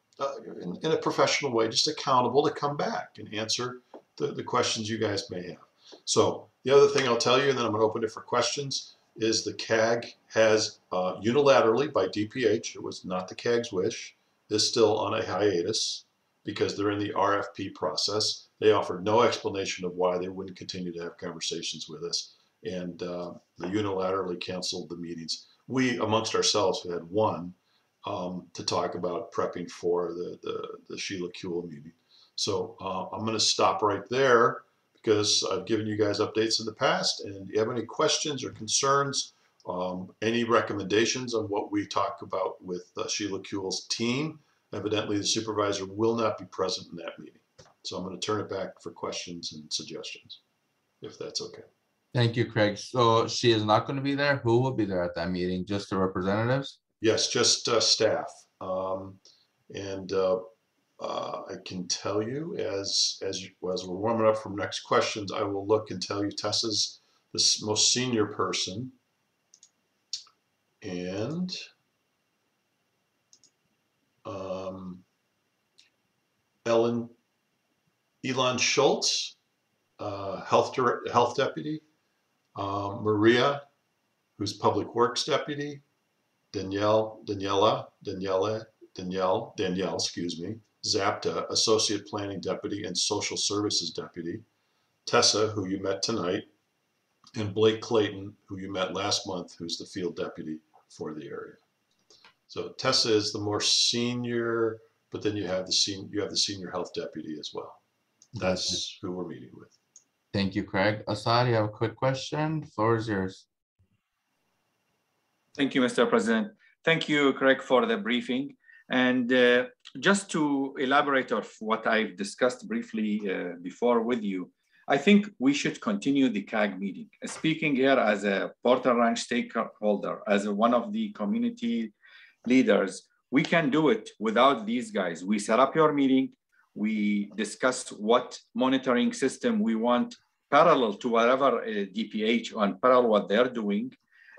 S15: in a professional way, just accountable to come back and answer the questions you guys may have. So the other thing I'll tell you, and then I'm going to open it for questions, is the CAG has unilaterally by DPH, it was not the CAG's wish, is still on a hiatus because they're in the RFP process. They offered no explanation of why they wouldn't continue to have conversations with us, and they unilaterally canceled the meetings. We, amongst ourselves, had one to talk about prepping for the Sheila Kuehl meeting. So I'm going to stop right there, because I've given you guys updates in the past, and if you have any questions or concerns, any recommendations on what we talk about with Sheila Kuehl's team, evidently the supervisor will not be present in that meeting. So I'm going to turn it back for questions and suggestions, if that's okay.
S1: Thank you, Craig. So she is not going to be there. Who will be there at that meeting? Just the representatives?
S15: Yes, just staff. I can tell you as we're warming up for next questions, I will look and tell you Tessa's the most senior person, and Elon Schultz, health deputy, Maria, who's public works deputy, Danielle, excuse me, Zapta, Associate Planning Deputy and Social Services Deputy, Tessa, who you met tonight, and Blake Clayton, who you met last month, who's the field deputy for the area. So Tessa is the more senior, but then you have the senior health deputy as well. That's who we're meeting with.
S1: Thank you, Craig. Assad, you have a quick question? The floor is yours.
S18: Thank you, Mr. President. Thank you, Craig, for the briefing. And just to elaborate on what I've discussed briefly before with you, I think we should continue the CAG meeting. Speaking here as a Porter Ranch stakeholder, as one of the community leaders, we can do it without these guys. We set up your meeting, we discuss what monitoring system we want parallel to whatever DPH on parallel what they're doing.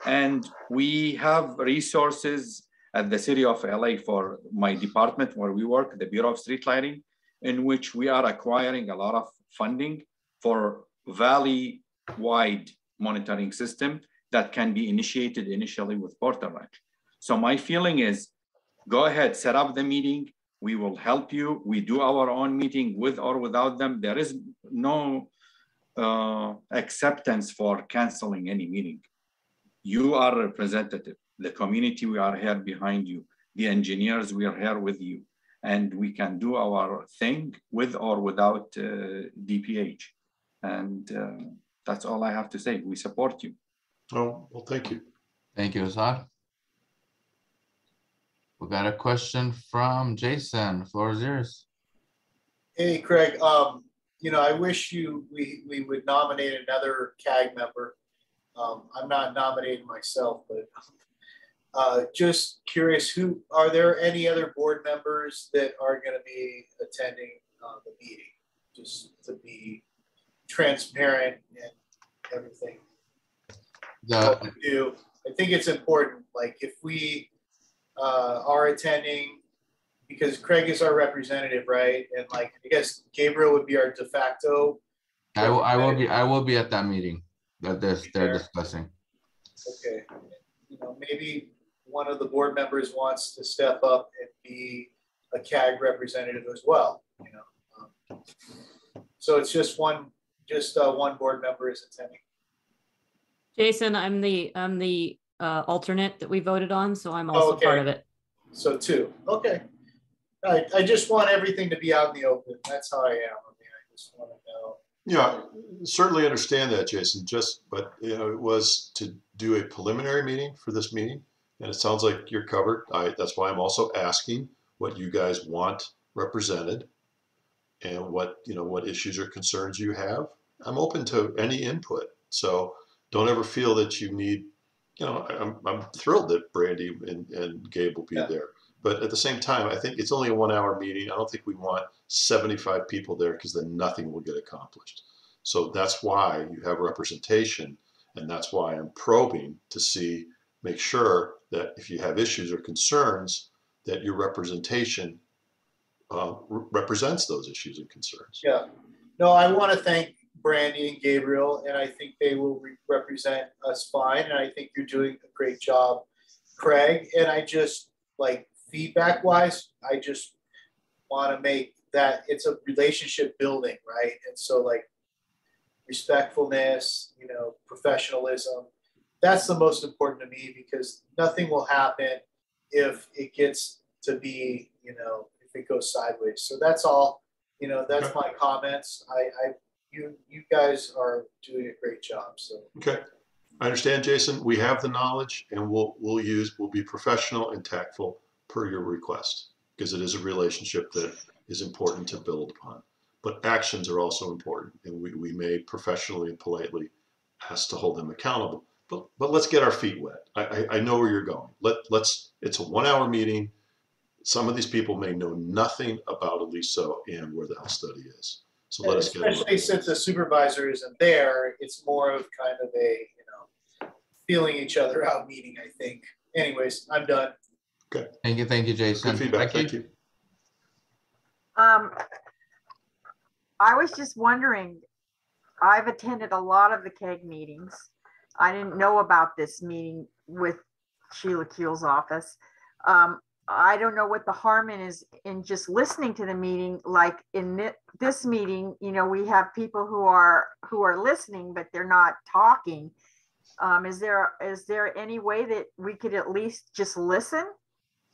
S18: And we have resources at the city of LA for my department where we work, the Bureau of Street Lighting, in which we are acquiring a lot of funding for valley-wide monitoring system that can be initiated initially with Porter Ranch. So my feeling is, go ahead, set up the meeting. We will help you. We do our own meeting with or without them. There is no acceptance for canceling any meeting. You are a representative. The community, we are here behind you. The engineers, we are here with you. And we can do our thing with or without DPH. And that's all I have to say. We support you.
S15: Oh, well, thank you.
S1: Thank you, Assad. We got a question from Jason. The floor is yours.
S10: Hey, Craig. I wish we would nominate another CAG member. I'm not nominating myself, but just curious, are there any other board members that are going to be attending the meeting? Just to be transparent and everything. What we do. I think it's important. Like if we are attending, because Craig is our representative, right? And like I guess Gabriel would be our de facto.
S1: I will be at that meeting that they're discussing.
S10: Okay. Maybe one of the board members wants to step up and be a CAG representative as well. So it's just one board member is attending.
S9: Jason, I'm the alternate that we voted on, so I'm also part of it.
S10: So 2. Okay. I just want everything to be out in the open. That's how I am. I just want to know.
S15: Yeah, certainly understand that, Jason. But it was to do a preliminary meeting for this meeting, and it sounds like you're covered. That's why I'm also asking what you guys want represented, and what issues or concerns you have. I'm open to any input. So don't ever feel that you need. I'm thrilled that Brandy and Gabe will be there. But at the same time, I think it's only a 1-hour meeting. I don't think we want 75 people there because then nothing will get accomplished. So that's why you have representation. And that's why I'm probing to make sure that if you have issues or concerns, that your representation represents those issues and concerns.
S10: Yeah. No, I want to thank Brandy and Gabriel, and I think they will represent us fine. And I think you're doing a great job, Craig. And I just feedback wise, I just want to make that it's a relationship building, right? And so respectfulness, professionalism, that's the most important to me, because nothing will happen if it gets to be, if it goes sideways. So that's all, that's my comments. You guys are doing a great job. So
S15: okay. I understand, Jason. We have the knowledge, and we'll be professional and tactful per your request, because it is a relationship that is important to build upon. But actions are also important, and we may professionally and politely ask to hold them accountable. But let's get our feet wet. I know where you're going. It's a 1-hour meeting. Some of these people may know nothing about Aliso and where the health study is. So let us get it.
S10: Especially since the supervisor isn't there, it's more of kind of a feeling each other out meeting, I think. Anyways, I'm done.
S15: Okay.
S1: Thank you, Jason.
S15: Good feedback. Thank you.
S5: I was just wondering, I've attended a lot of the CAG meetings. I didn't know about this meeting with Sheila Kuehl's office. I don't know what the harm is in just listening to the meeting. Like in this meeting, we have people who are listening, but they're not talking. Is there any way that we could at least just listen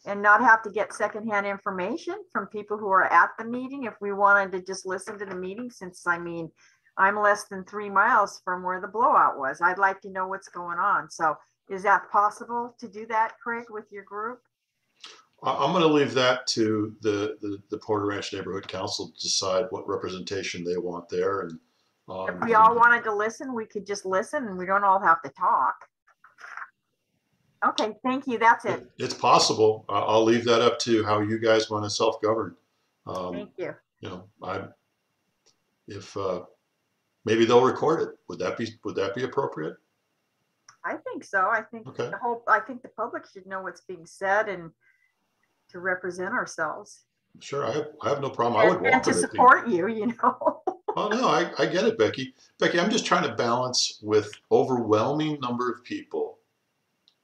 S5: and not have to get secondhand information from people who are at the meeting if we wanted to just listen to the meeting? Since I'm less than 3 miles from where the blowout was. I'd like to know what's going on. So is that possible to do that, Craig, with your group?
S15: I'm going to leave that to the Porter Ranch Neighborhood Council to decide what representation they want there. And
S5: if we all wanted to listen, we could just listen, and we don't all have to talk. Okay, thank you. That's it.
S15: It's possible. I'll leave that up to how you guys want to self-govern.
S5: Thank you.
S15: If maybe they'll record it. Would that be appropriate?
S5: I think so. I think
S15: okay.
S5: I think the public should know what's being said and to represent ourselves.
S15: Sure, I have no problem. I would
S5: want to support you.
S15: Oh no, I get it, Becky. Becky, I'm just trying to balance with overwhelming number of people,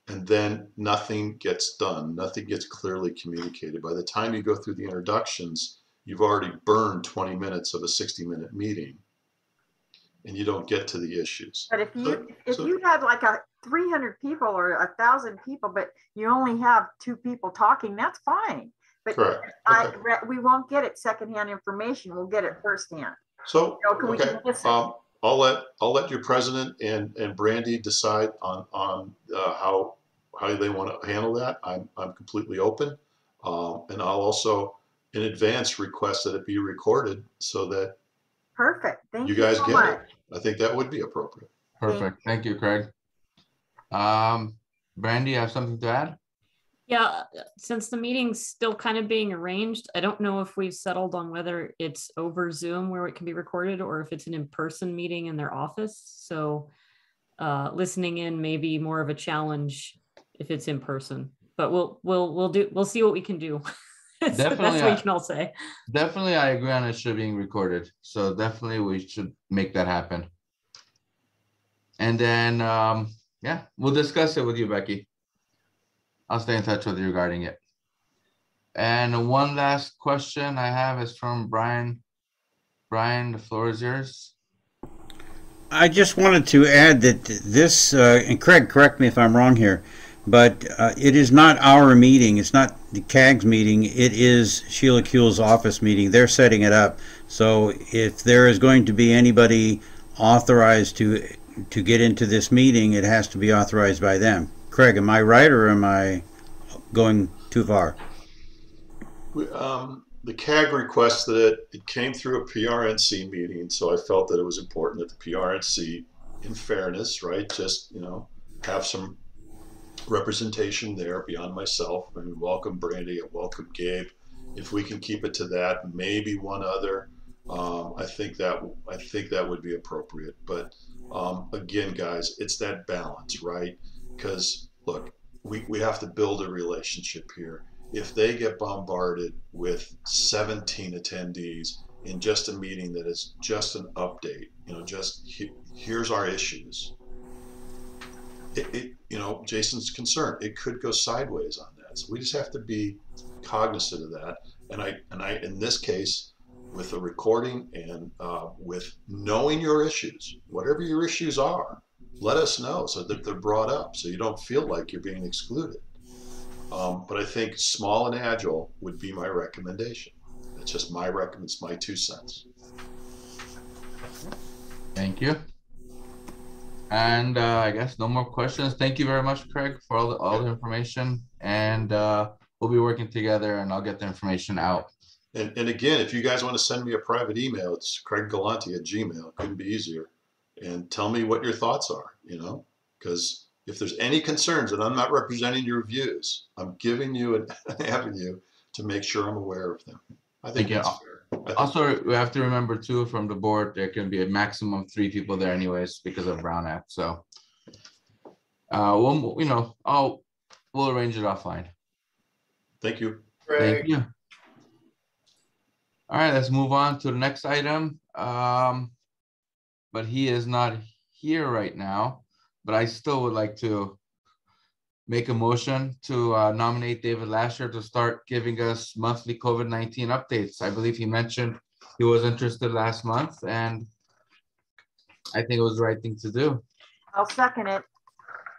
S15: and then nothing gets done. Nothing gets clearly communicated. By the time you go through the introductions, you've already burned 20 minutes of a 60-minute meeting, and you don't get to the issues.
S5: But if you had like 300 people or 1,000 people, but you only have 2 people talking, that's fine. But
S15: correct.
S5: We won't get it secondhand information. We'll get it firsthand.
S15: So okay, I'll let your president and Brandy decide on how they want to handle that. I'm completely open. And I'll also in advance request that it be recorded so that
S5: Perfect. Thank
S15: you guys
S5: so
S15: get
S5: much.
S15: it. I think that would be appropriate.
S1: Perfect. Thank you, Craig. Brandy, you have something to add?
S9: Yeah, since the meeting's still kind of being arranged, I don't know if we've settled on whether it's over Zoom where it can be recorded or if it's an in-person meeting in their office. So listening in may be more of a challenge if it's in person, but we'll see what we can do. That's the best we can all say.
S1: Definitely, I agree on it should being recorded. So definitely we should make that happen. And then, yeah, we'll discuss it with you, Becky. I'll stay in touch with you regarding it. And one last question I have is from Brian. Brian, the floor is yours.
S11: I just wanted to add that this, and Craig, correct me if I'm wrong here, but it is not our meeting. It's not the CAG's meeting. It is Sheila Kuehl's office meeting. They're setting it up. So if there is going to be anybody authorized to get into this meeting, it has to be authorized by them. Craig, am I right or am I going too far?
S15: The CAG requested it. It came through a PRNC meeting, so I felt that it was important that the PRNC, in fairness, right, just, you know, have some representation there beyond myself. I mean, welcome Brandy and welcome Gabe. If we can keep it to that, maybe one other, I think that would be appropriate. But again, guys, it's that balance, right? Because look, we have to build a relationship here. If they get bombarded with 17 attendees in just a meeting that is just an update, you know, just here's our issues. You know, Jason's concerned, it could go sideways on that. So we just have to be cognizant of that. And I, in this case, with the recording and with knowing your issues, whatever your issues are, let us know so that they're brought up so you don't feel like you're being excluded. But I think small and agile would be my recommendation. It's just my it's my 2 cents.
S1: Thank you. And I guess no more questions. Thank you very much, Craig, for all the information. And we'll be working together and I'll get the information out.
S15: And again, if you guys want to send me a private email, it's craiggalanti@gmail. Couldn't be easier. And tell me what your thoughts are, you know, because if there's any concerns that I'm not representing your views, I'm giving you an avenue to make sure I'm aware of them. I think that's fair.
S1: Also, we have to remember too, from the board, there can be a maximum of 3 people there anyways because of Brown Act. So, we'll, you know, we'll arrange it offline.
S15: Thank you.
S1: Thank you. All right, let's move on to the next item. But he is not here right now. But I still would like to make a motion to nominate David Lasher to start giving us monthly COVID-19 updates. I believe he mentioned he was interested last month, and I think it was the right thing to do.
S5: I'll second it.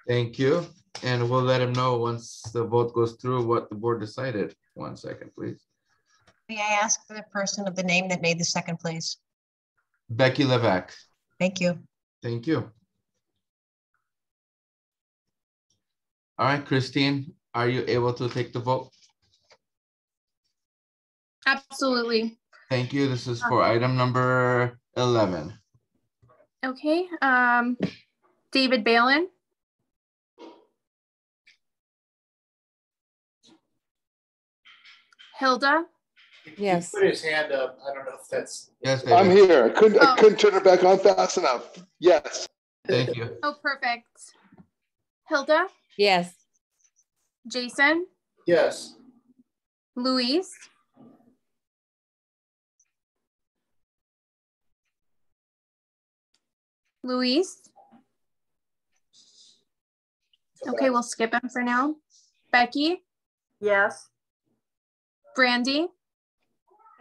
S1: Thank you. And we'll let him know once the vote goes through what the board decided. 1 second, please.
S13: May I ask for the person of the name that made the second, please?
S1: Becky Levac.
S13: Thank you.
S1: Thank you. All right, Christine, are you able to take the vote?
S22: Absolutely.
S1: Thank you. This is for item number 11.
S22: Okay. David Balin. Hilda.
S4: Yes.
S10: He put his hand up. I don't know if that's.
S1: Yes,
S23: I'm here. I couldn't turn it back on fast enough. Yes.
S1: Thank you.
S22: Oh, perfect. Hilda.
S4: Yes.
S22: Jason.
S10: Yes.
S22: Luis. Luis. Okay, we'll skip him for now. Becky.
S5: Yes.
S22: Brandy.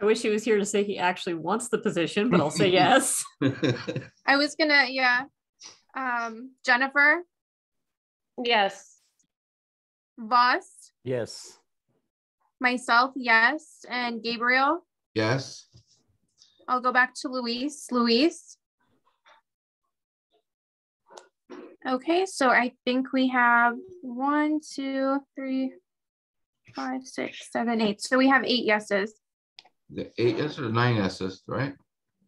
S9: I wish he was here to say he actually wants the position, but I'll say yes.
S22: I was gonna, yeah. Jennifer.
S9: Yes.
S22: Voss.
S6: Yes.
S22: Myself, yes. And Gabriel.
S1: Yes.
S22: I'll go back to Luis. Luis. Okay, so I think we have 1, 2, 3, 5, 6, 7, 8. So we have 8 yeses.
S1: The 8 yeses or 9 yeses, right?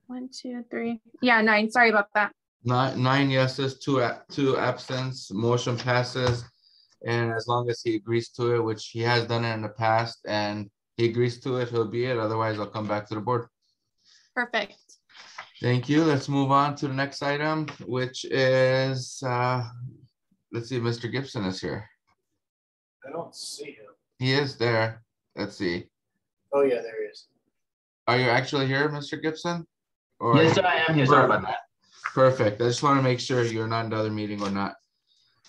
S22: 1, 2, 3. Yeah, 9. Sorry about that.
S1: 9 yeses, 2 absence. Motion passes. And as long as he agrees to it, which he has done it in the past, and he agrees to it, he'll be it. Otherwise, I'll come back to the board.
S22: Perfect.
S1: Thank you. Let's move on to the next item, which is, let's see, Mr. Gibson is here.
S10: I don't see him.
S1: He is there. Let's see.
S10: Oh yeah, there he is.
S1: Are you actually here, Mr. Gibson? Or
S17: Yes, sir, I am here. Sorry about that.
S1: Perfect. I just want to make sure you're not in the other meeting or not.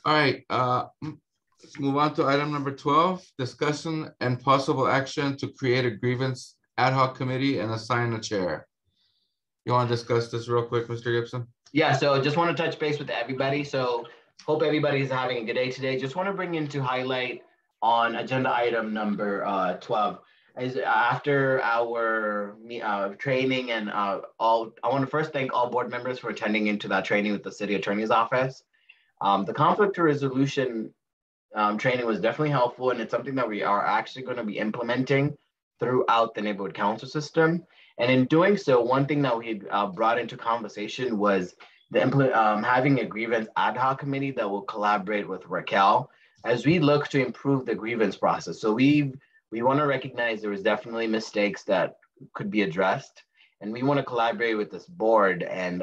S1: All right. Let's move on to item number 12, discussion and possible action to create a grievance ad hoc committee and assign a chair. You want to discuss this real quick, Mr. Gibson?
S17: Yeah, so just want to touch base with everybody. So hope everybody is having a good day today. Just want to bring in to highlight on agenda item number 12. Is after our training and I want to first thank all board members for attending into that training with the city attorney's office. The conflict resolution training was definitely helpful, and it's something that we are actually going to be implementing throughout the neighborhood council system. And in doing so, one thing that we brought into conversation was the having a grievance ad hoc committee that will collaborate with Raquel as we look to improve the grievance process. So we want to recognize there was definitely mistakes that could be addressed, and we want to collaborate with this board, and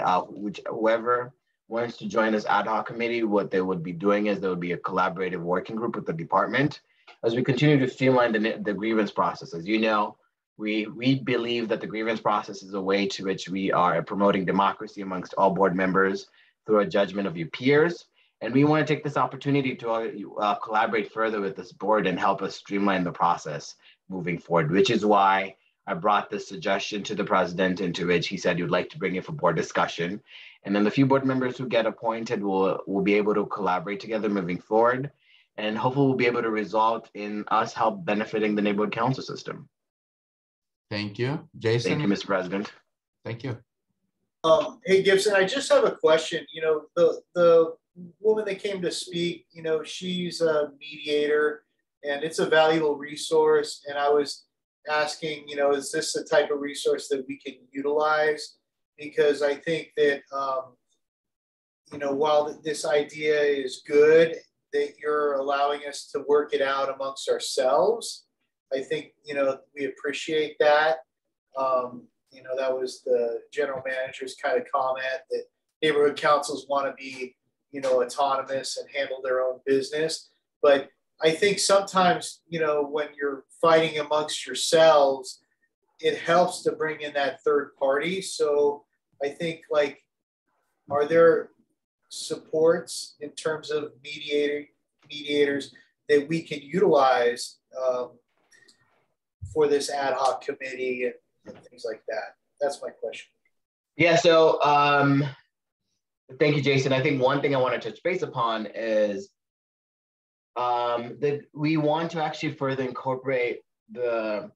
S17: whoever wants to join this ad hoc committee, what they would be doing is there would be a collaborative working group with the department as we continue to streamline the grievance process. As you know, we believe that the grievance process is a way to which we are promoting democracy amongst all board members through a judgment of your peers. And we want to take this opportunity to collaborate further with this board and help us streamline the process moving forward, which is why I brought this suggestion to the president, into which he said he would like to bring it for board discussion. And then the few board members who get appointed will be able to collaborate together moving forward. And hopefully we'll be able to result in us help benefiting the neighborhood council system.
S1: Thank you. Jason?
S17: Thank you, Mr. President.
S1: Thank you.
S10: Hey, Gibson, I just have a question. You know, the woman that came to speak, you know, she's a mediator and it's a valuable resource. And I was asking, you know, is this the type of resource that we can utilize? Because I think that, you know, while this idea is good, that you're allowing us to work it out amongst ourselves. I think, you know, we appreciate that. You know, that was the general manager's kind of comment that neighborhood councils want to be, you know, autonomous and handle their own business. But I think sometimes, you know, when you're fighting amongst yourselves, it helps to bring in that third party. So I think, like, are there supports in terms of mediators that we can utilize for this ad hoc committee and things like that? That's my question.
S17: Yeah, so thank you, Jason. I think one thing I want to touch base upon is that we want to actually further incorporate the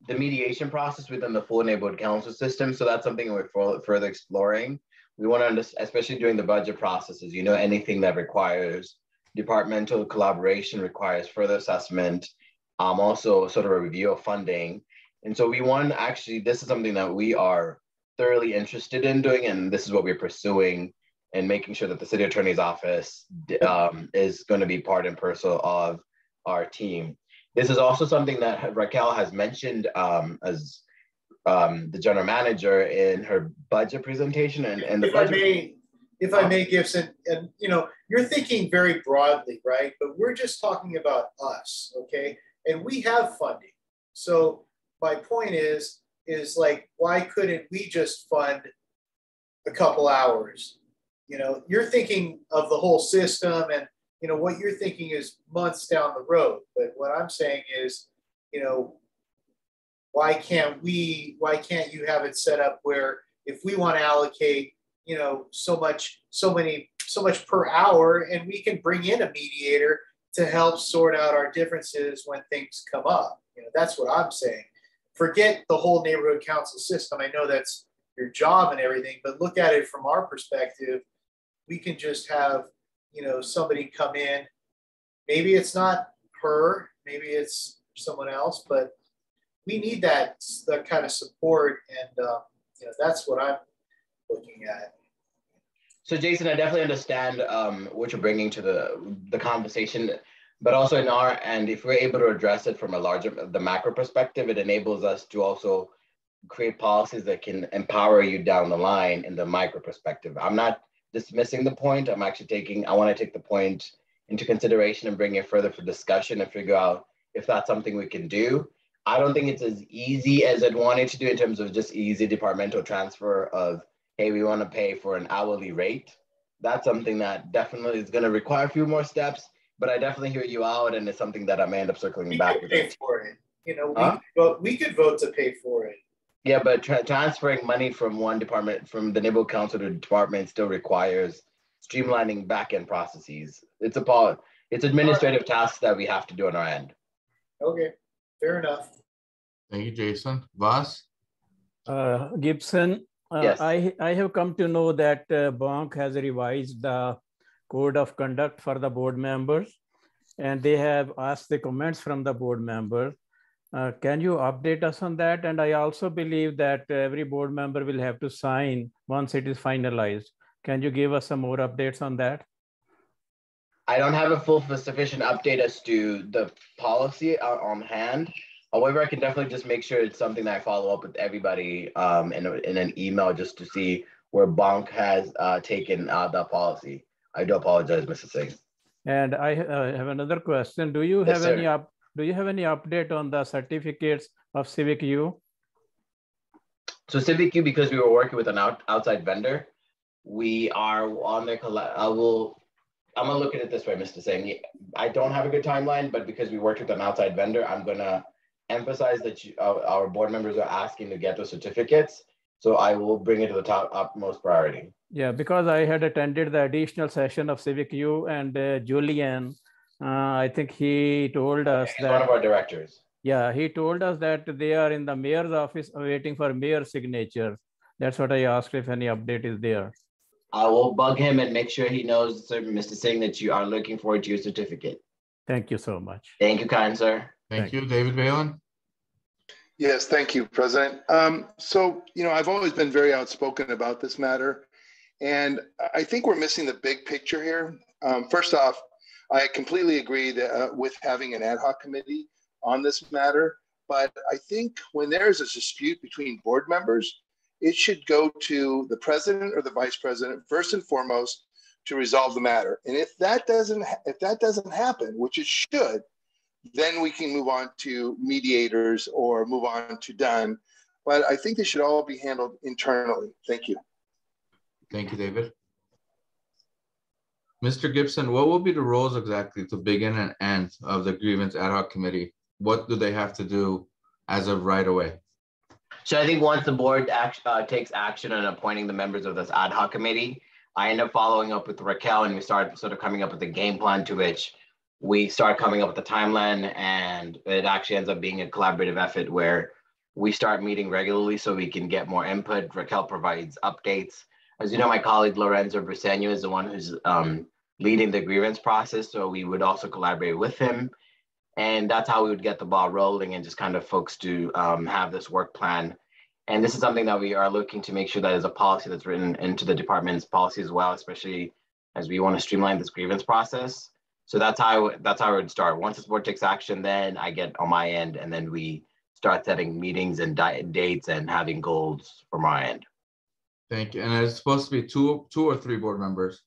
S17: mediation process within the full neighborhood council system. So that's something we're further exploring. We want to understand, especially during the budget processes, you know, anything that requires departmental collaboration requires further assessment, also sort of a review of funding. And so we want to actually, this is something that we are thoroughly interested in doing, and this is what we're pursuing, and making sure that the city attorney's office is going to be part and parcel of our team. This is also something that Raquel has mentioned as the general manager in her budget presentation. And the
S10: if I may, Gibson, and you know, you're thinking very broadly, right? But we're just talking about us, okay? And we have funding. So my point is like, why couldn't we just fund a couple hours? You know, you're thinking of the whole system, and you know, what you're thinking is months down the road. But what I'm saying is, you know, why can't you have it set up where if we want to allocate, you know, so much per hour, and we can bring in a mediator to help sort out our differences when things come up. You know, that's what I'm saying. Forget the whole neighborhood council system. I know that's your job and everything, but look at it from our perspective. We can just have, you know, somebody come in. Maybe it's not her, maybe it's someone else, but we need that kind of support, and you know, that's what I'm looking at.
S17: So Jason, I definitely understand what you're bringing to the conversation, but also in our end, if we're able to address it from the macro perspective, it enables us to also create policies that can empower you down the line in the micro perspective. I'm not dismissing the point. I'm actually I want to take the point into consideration and bring it further for discussion and figure out if that's something we can do. I don't think it's as easy as I'd wanted to do in terms of just easy departmental transfer of, hey, we want to pay for an hourly rate. That's something that definitely is going to require a few more steps, but I definitely hear you out, and it's something that I may end up circling back with.
S10: Pay for it. You know, we could vote to pay for it.
S17: Yeah, but transferring money from one department, from the neighborhood council to the department, still requires streamlining back-end processes. It's administrative tasks that we have to do on our end.
S10: Okay, fair enough.
S1: Thank you, Jason. Voss?
S6: Gibson,
S17: yes.
S6: I have come to know that Bonk has revised the code of conduct for the board members, and they have asked the comments from the board members. Can you update us on that? And I also believe that every board member will have to sign once it is finalized. Can you give us some more updates on that?
S17: I don't have a full sufficient update as to the policy on hand. However, I can definitely just make sure it's something that I follow up with everybody in an email just to see where Bonk has taken the policy. I do apologize, Mr. Singh.
S6: And I have another question. Do you have any update on the certificates of Civic U?
S17: So Civic U, because we were working with an outside vendor, we are on their I'm gonna look at it this way, Mr. Singh. I don't have a good timeline, but because we worked with an outside vendor, I'm gonna emphasize that our board members are asking to get those certificates. So I will bring it to the upmost priority.
S6: Yeah, because I had attended the additional session of Civic U, and Julian, I think he told us that—
S17: one of our directors.
S6: Yeah, he told us that they are in the mayor's office waiting for mayor's signature. That's what I asked, if any update is there.
S17: I will bug him and make sure he knows, Mr. Singh, that you are looking forward to your certificate.
S6: Thank you so much.
S17: Thank you, kind sir.
S1: Thank you. David Balin?
S23: Yes, thank you, President. So, you know, I've always been very outspoken about this matter, and I think we're missing the big picture here. First off, I completely agree that, with having an ad hoc committee on this matter, but I think when there's a dispute between board members, it should go to the president or the vice president first and foremost to resolve the matter. And if that doesn't happen, which it should, then we can move on to mediators or move on to done. But I think they should all be handled internally. Thank you.
S1: Thank you, David. Mr. Gibson, what will be the roles exactly to begin and end of the grievance ad hoc committee? What do they have to do as of right away?
S17: So I think once the board takes action on appointing the members of this ad hoc committee, I end up following up with Raquel, and we start sort of coming up with a game plan, to which we start coming up with a timeline, and it actually ends up being a collaborative effort where we start meeting regularly so we can get more input. Raquel provides updates. As you know, my colleague Lorenzo Briseño is the one who's leading the grievance process, so we would also collaborate with him. And that's how we would get the ball rolling and just kind of folks to have this work plan. And this is something that we are looking to make sure that is a policy that's written into the department's policy as well, especially as we want to streamline this grievance process. So that's how it would start. Once this board takes action, then I get on my end, and then we start setting meetings and dates and having goals from our end.
S1: Thank you. And it's supposed to be two or three board members?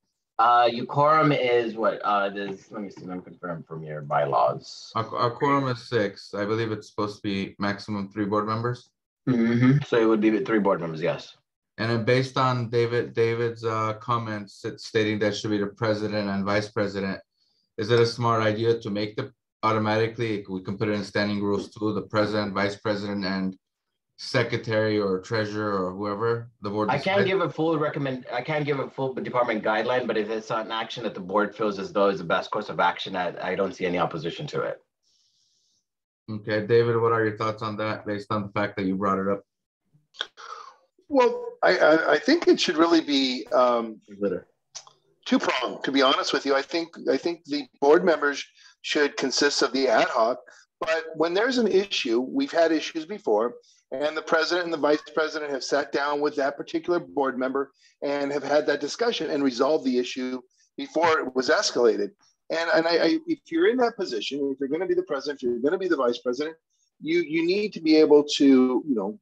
S17: Your quorum is what? Let me see. Let me confirm from your bylaws.
S1: Our quorum is 6. I believe it's supposed to be maximum 3 board members.
S17: Mm-hmm. So it would be 3 board members, yes.
S1: And then based on David's comments, it's stating that should be the president and vice president. Is it a smart idea to make the automatically? We can put it in standing rules too. The president, vice president, and secretary or treasurer or whoever the board decides.
S17: I can't give a full department guideline, but if it's an action that the board feels as though is the best course of action, I don't see any opposition to it.
S1: Okay, David, what are your thoughts on that based on the fact that you brought it up?
S23: Well, I think it should really be two-pronged, to be honest with you. I think the board members should consist of the ad hoc. But when there's an issue, we've had issues before, and the president and the vice president have sat down with that particular board member and have had that discussion and resolved the issue before it was escalated. And if you're in that position, if you're going to be the president, if you're going to be the vice president, you need to be able to,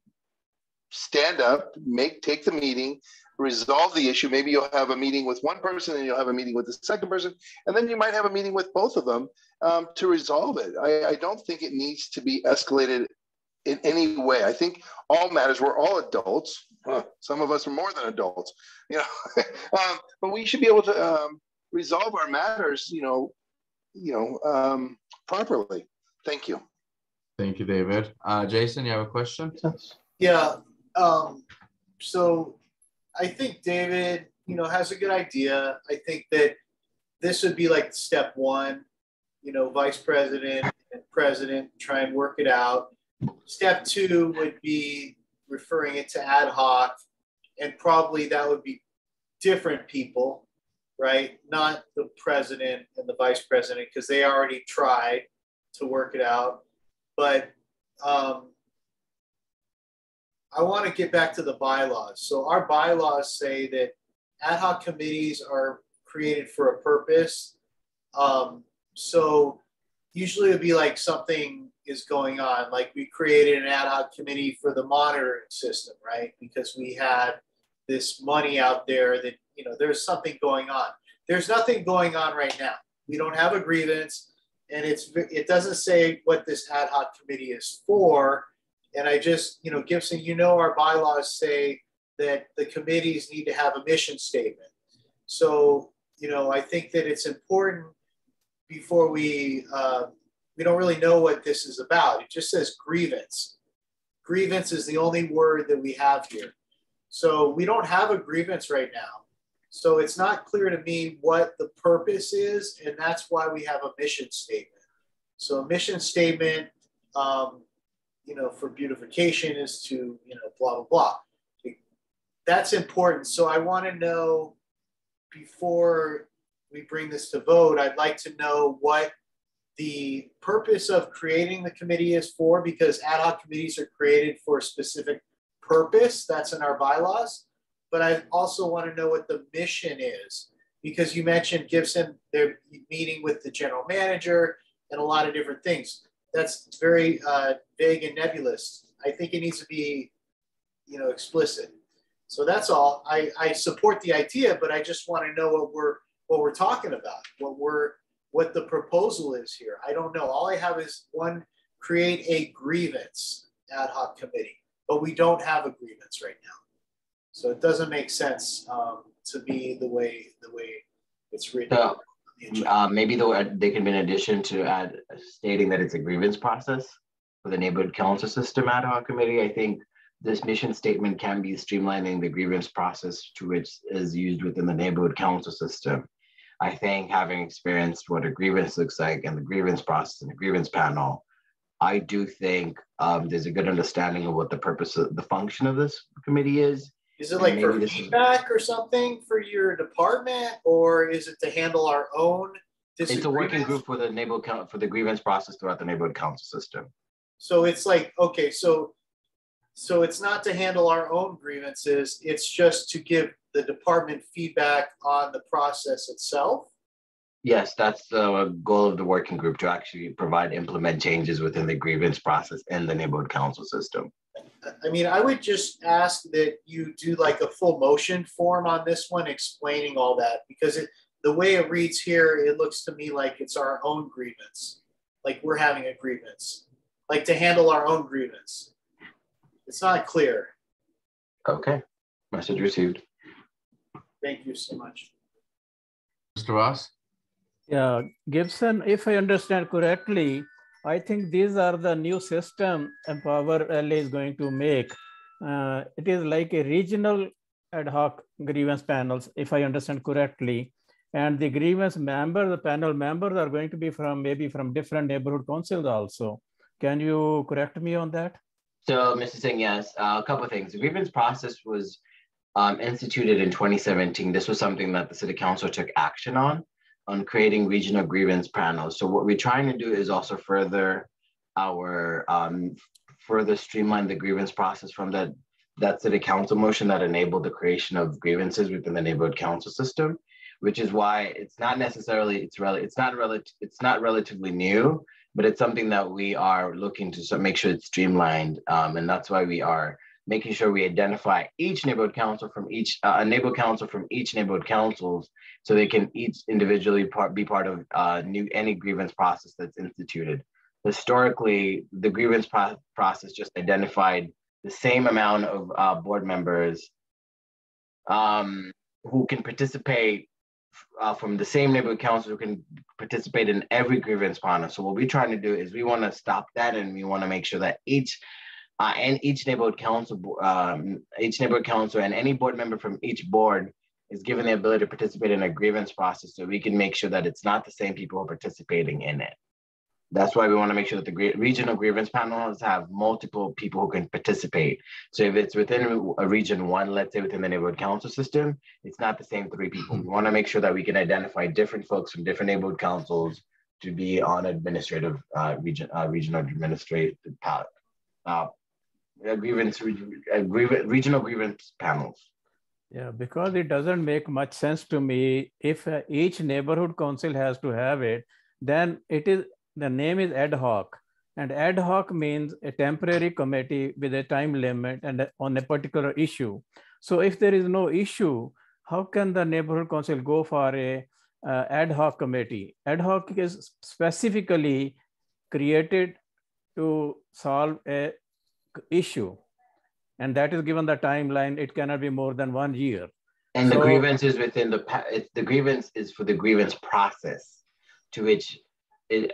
S23: stand up, take the meeting, resolve the issue. Maybe you'll have a meeting with one person and you'll have a meeting with the second person, and then you might have a meeting with both of them to resolve it. I don't think it needs to be escalated in any way. I think all matters, we're all adults. Some of us are more than adults, but we should be able to resolve our matters, properly. Thank you.
S1: Thank you, David. Jason, you have a question?
S10: Yeah. So I think David, has a good idea. I think that this would be like step one, vice president and president, try and work it out. Step two would be referring it to ad hoc, and probably that would be different people, right? Not the president and the vice president, because they already tried to work it out. But I want to get back to the bylaws. So our bylaws say that ad hoc committees are created for a purpose. So usually it would be like something is going on, like we created an ad hoc committee for the monitoring system, right? Because we had this money out there that, there's something going on. There's nothing going on right now. We don't have a grievance, and it doesn't say what this ad hoc committee is for. And I just, Gibson, our bylaws say that the committees need to have a mission statement. So, I think that it's important before we don't really know what this is about. It just says grievance. Grievance is the only word that we have here. So we don't have a grievance right now. So it's not clear to me what the purpose is, and that's why we have a mission statement. So a mission statement, for beautification is to, blah, blah, blah. That's important. So I want to know, before we bring this to vote, I'd like to know what the purpose of creating the committee is for, because ad hoc committees are created for a specific purpose. That's in our bylaws. But I also want to know what the mission is, because you mentioned, Gibson, they're meeting with the general manager and a lot of different things. That's very vague and nebulous. I think it needs to be, explicit. So that's all. I support the idea, but I just want to know what we're talking about, what the proposal is here. I don't know. All I have is one, create a grievance ad hoc committee, but we don't have a grievance right now. So it doesn't make sense to me the way it's written.
S17: So, maybe they can be an addition to add stating that it's a grievance process for the neighborhood council system ad hoc committee. I think this mission statement can be streamlining the grievance process to which is used within the neighborhood council system. I think, having experienced what a grievance looks like and the grievance process and the grievance panel, I do think there's a good understanding of what the purpose of the function of this committee is.
S10: Is it like for feedback or something for your department, or is it to handle our own disagreements?
S17: It's a working group for the neighborhood for the grievance process throughout the neighborhood council system.
S10: So it's like, okay, so it's not to handle our own grievances, it's just to give the department feedback on the process itself?
S17: Yes, that's the goal of the working group, to actually implement changes within the grievance process in the neighborhood council system.
S10: I mean, I would just ask that you do like a full motion form on this one explaining all that, because the way it reads here, it looks to me like it's our own grievance. Like we're having a grievance, like to handle our own grievance. It's not clear.
S17: Okay, message received.
S10: Thank you so much.
S1: Mr. Ross?
S6: Yeah, Gibson, if I understand correctly, I think these are the new system Empower LA is going to make. It is like a regional ad hoc grievance panels, if I understand correctly. And the grievance member, the panel members are going to be maybe from different neighborhood councils also. Can you correct me on that?
S17: So, Mr. Singh, yes, a couple of things. The grievance process was instituted in 2017. This was something that the city council took action on. creating regional grievance panels. So what we're trying to do is also further our further streamline the grievance process from that city council motion that enabled the creation of grievances within the neighborhood council system, which is why it's not necessarily it's not relatively new, but it's something that we are looking to make sure it's streamlined, and that's why we are making sure we identify each neighborhood council from each neighborhood councils, so they can each individually be part of any grievance process that's instituted. Historically, the grievance process just identified the same amount of board members who can participate from the same neighborhood council who can participate in every grievance panel. So what we're trying to do is we want to stop that, and we want to make sure that each neighborhood council and any board member from each board is given the ability to participate in a grievance process, so we can make sure that it's not the same people participating in it. That's why we want to make sure that the regional grievance panels have multiple people who can participate. So if it's within a region 1, let's say within the neighborhood council system, it's not the same 3 people. We want to make sure that we can identify different folks from different neighborhood councils to be on administrative regional administrative regional grievance panels.
S6: Yeah, because it doesn't make much sense to me if each neighborhood council has to have it, then the name is ad hoc, and ad hoc means a temporary committee with a time limit and on a particular issue. So if there is no issue, how can the neighborhood council go for a ad hoc committee? Ad hoc is specifically created to solve a issue, and that is given the timeline. It cannot be more than 1 year.
S17: And the grievance is within the grievance is for the grievance process, to which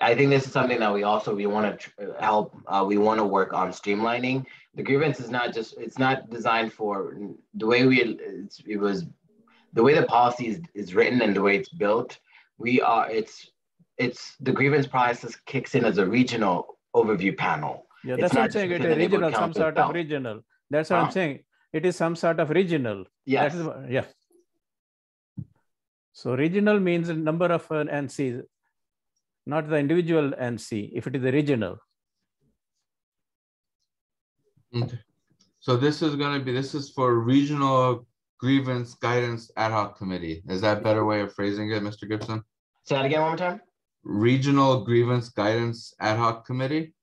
S17: I think this is something that we want to help. We want to work on streamlining. The grievance is it's not designed for the way the way the policy is written and the way it's built. It's the grievance process kicks in as a regional overview panel.
S6: Yeah, that's what I'm saying. It is regional, some sort of regional. That's what I'm saying. It is some sort of regional.
S17: Yes.
S6: Yeah. So regional means a number of NCs, not the individual NC, if it is a regional.
S1: Okay. So this is for regional grievance guidance ad hoc committee. Is that a better way of phrasing it, Mr. Gibson?
S17: Say that again one more time.
S1: Regional grievance guidance ad hoc committee.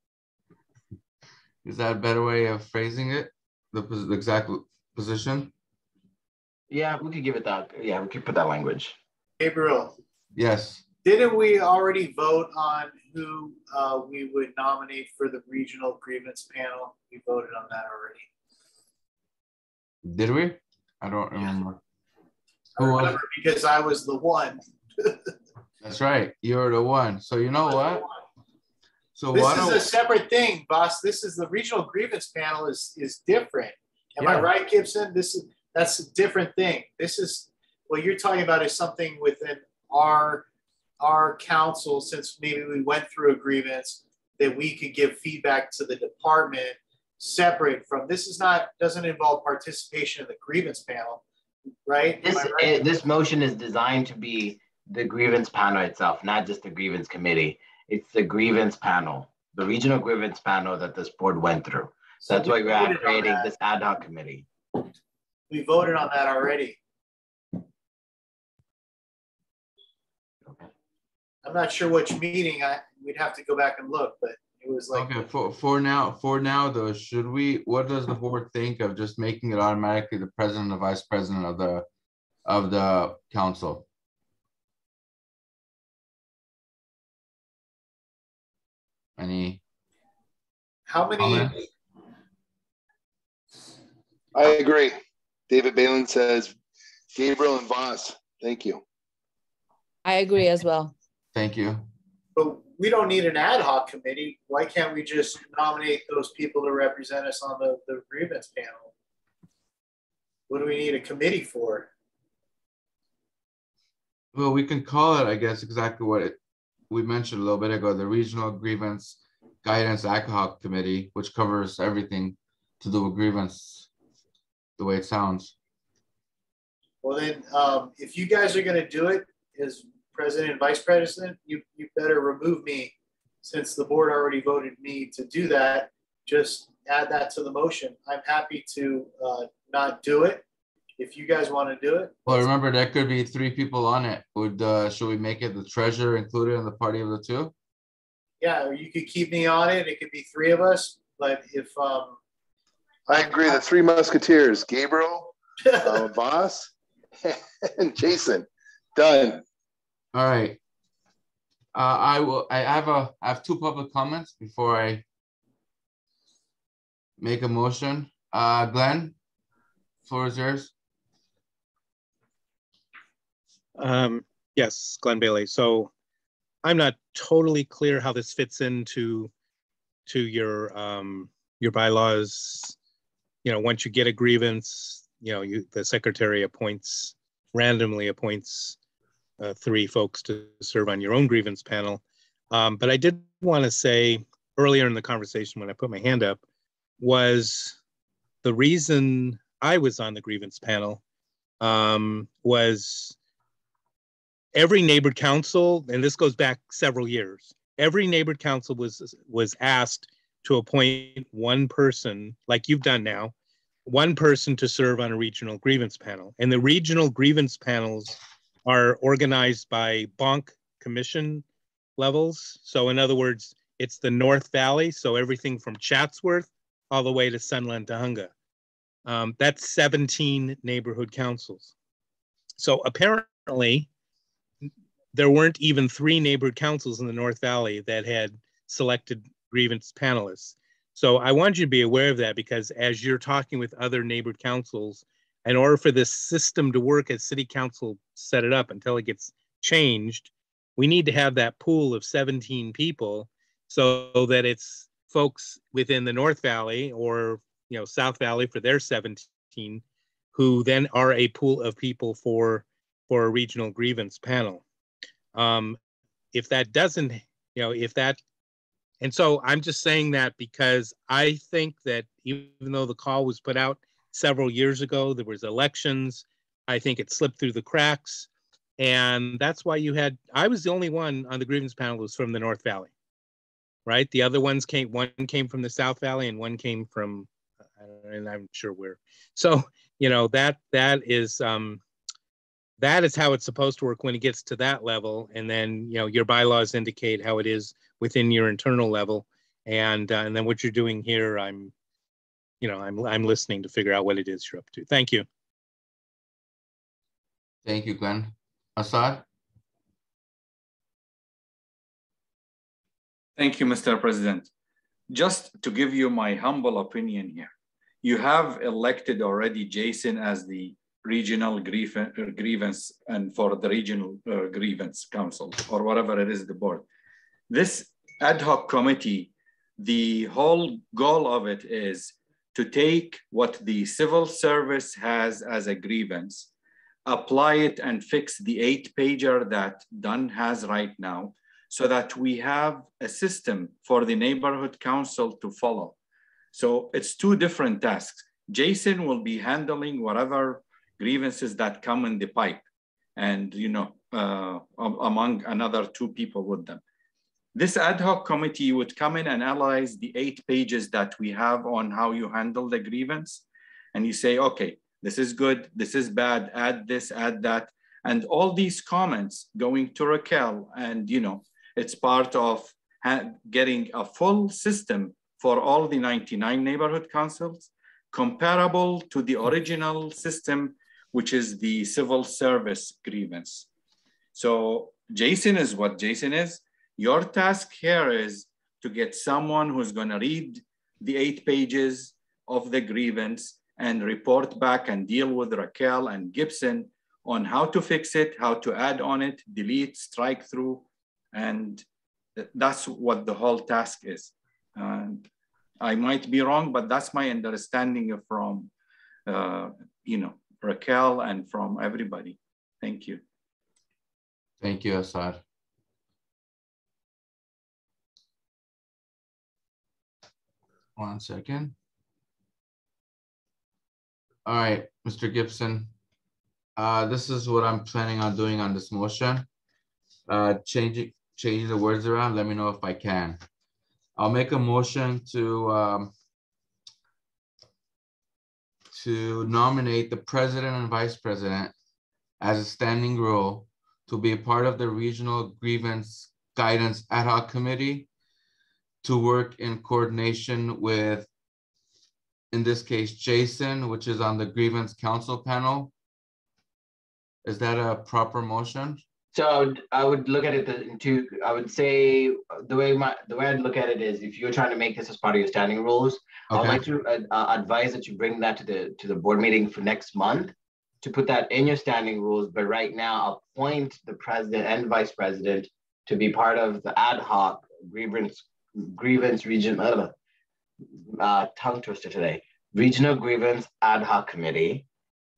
S1: Is that a better way of phrasing it? The exact position?
S17: Yeah, we could give it that. Yeah, we could put that language.
S10: Gabriel.
S1: Yes.
S10: Didn't we already vote on who we would nominate for the regional grievance panel? We voted on that already.
S1: Did we? I don't remember.
S10: I remember because I was the one.
S1: That's right. You're the one. So you know what? So
S10: this is a separate thing, boss. This is the regional grievance panel is different. Am I right, Gibson? That's a different thing. This is what you're talking about is something within our council, since maybe we went through a grievance, that we could give feedback to the department separate from. This is doesn't involve participation in the grievance panel, right?
S17: This motion is designed to be the grievance panel itself, not just the grievance committee. It's the grievance panel, the regional grievance panel that this board went through. So that's why we're creating this ad hoc committee.
S10: We voted on that already. I'm not sure which meeting. We'd have to go back and look, but it was like.
S1: Okay, for now though, what does the board think of just making it automatically the president and vice president of the council?
S10: How many?
S1: Comments?
S23: I agree. David Balin says, Gabriel and Voss, thank you.
S4: I agree as well.
S1: Thank you.
S10: But we don't need an ad hoc committee. Why can't we just nominate those people to represent us on the grievance panel? What do we need a committee for?
S1: Well, we can call it, I guess, exactly what we mentioned a little bit ago, the Regional Grievance Guidance Ad Hoc Committee, which covers everything to do with grievance, the way it sounds.
S10: Well, then, if you guys are going to do it as President and Vice President, you better remove me since the board already voted me to do that. Just add that to the motion. I'm happy to not do it. If you guys want to do it.
S1: Well, remember, there could be 3 people on it. Should we make it the treasurer included in the party of the 2?
S10: Yeah, or you could keep me on it. It could be 3 of us. But if
S23: I agree, the 3 Musketeers, Gabriel, Voss, and Jason. Done.
S1: All right. I have 2 public comments before I make a motion. Glenn, floor is yours.
S14: Yes, Glenn Bailey. So I'm not totally clear how this fits into your bylaws. You know, once you get a grievance, you know, the secretary randomly appoints 3 folks to serve on your own grievance panel. But I did want to say earlier in the conversation when I put my hand up was the reason I was on the grievance panel was every neighborhood council, and this goes back several years, every neighborhood council was asked to appoint 1 person, like you've done now, 1 person to serve on a regional grievance panel. And the regional grievance panels are organized by bonk commission levels. So in other words, it's the North Valley, so everything from Chatsworth all the way to Sunland Tujunga. That's 17 neighborhood councils. So apparently, there weren't even 3 neighborhood councils in the North Valley that had selected grievance panelists. So I want you to be aware of that, because as you're talking with other neighborhood councils, in order for this system to work as city council set it up until it gets changed, we need to have that pool of 17 people so that it's folks within the North Valley or, you know, South Valley for their 17 who then are a pool of people for a regional grievance panel. If that doesn't, you know, and so I'm just saying that because I think that even though the call was put out several years ago, there was elections, I think it slipped through the cracks. And that's why I was the only one on the grievance panel who was from the North Valley, right? The other ones one came from the South Valley and one came from, and I'm sure where. So, you know, that is how it's supposed to work when it gets to that level. And then, you know, your bylaws indicate how it is within your internal level. And then what you're doing here, I'm listening to figure out what it is you're up to. Thank you.
S1: Thank you, Glenn. Assad?
S18: Thank you, Mr. President. Just to give you my humble opinion here, you have elected already Jason as the regional grievance and for the regional grievance council or whatever it is, the board. This ad hoc committee, the whole goal of it is to take what the civil service has as a grievance, apply it and fix the 8-pager that Dunn has right now so that we have a system for the neighborhood council to follow. So it's 2 different tasks. Jason will be handling whatever grievances that come in the pipe and, you know, among another 2 people with them. This ad hoc committee would come in and analyze the 8 pages that we have on how you handle the grievance. And you say, okay, this is good, this is bad, add this, add that. And all these comments going to Raquel, and, you know, it's part of getting a full system for all the 99 neighborhood councils, comparable to the original system, which is the civil service grievance. So Jason is what Jason is. Your task here is to get someone who's going to read the 8 pages of the grievance and report back and deal with Raquel and Gibson on how to fix it, how to add on it, delete, strike through. And that's what the whole task is. And I might be wrong, but that's my understanding from, you know, Raquel and from everybody. Thank you.
S1: Thank you, Assad. One second. All right, Mr. Gibson. This is what I'm planning on doing on this motion. changing the words around, let me know if I can. I'll make a motion to nominate the president and vice president as a standing rule to be a part of the Regional Grievance Guidance Ad Hoc Committee to work in coordination with, in this case, Jason, which is on the Grievance Council panel. Is that a proper motion?
S17: So I would look at it I would say the way I'd look at it is, if you're trying to make this as part of your standing rules, okay, I would like to advise that you bring that to the board meeting for next month to put that in your standing rules. But right now, appoint the president and vice president to be part of the ad hoc grievance region. Tongue twister today. Regional Grievance Ad Hoc Committee.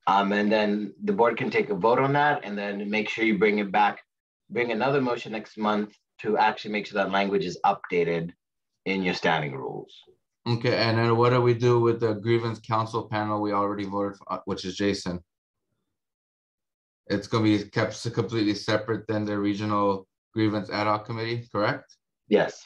S17: And then the board can take a vote on that, and then make sure you bring it back, bring another motion next month to actually make sure that language is updated in your standing rules.
S1: Okay, and then what do we do with the Grievance Council panel we already voted for, which is Jason? It's going to be kept completely separate than the Regional Grievance Ad Hoc Committee, correct?
S17: Yes.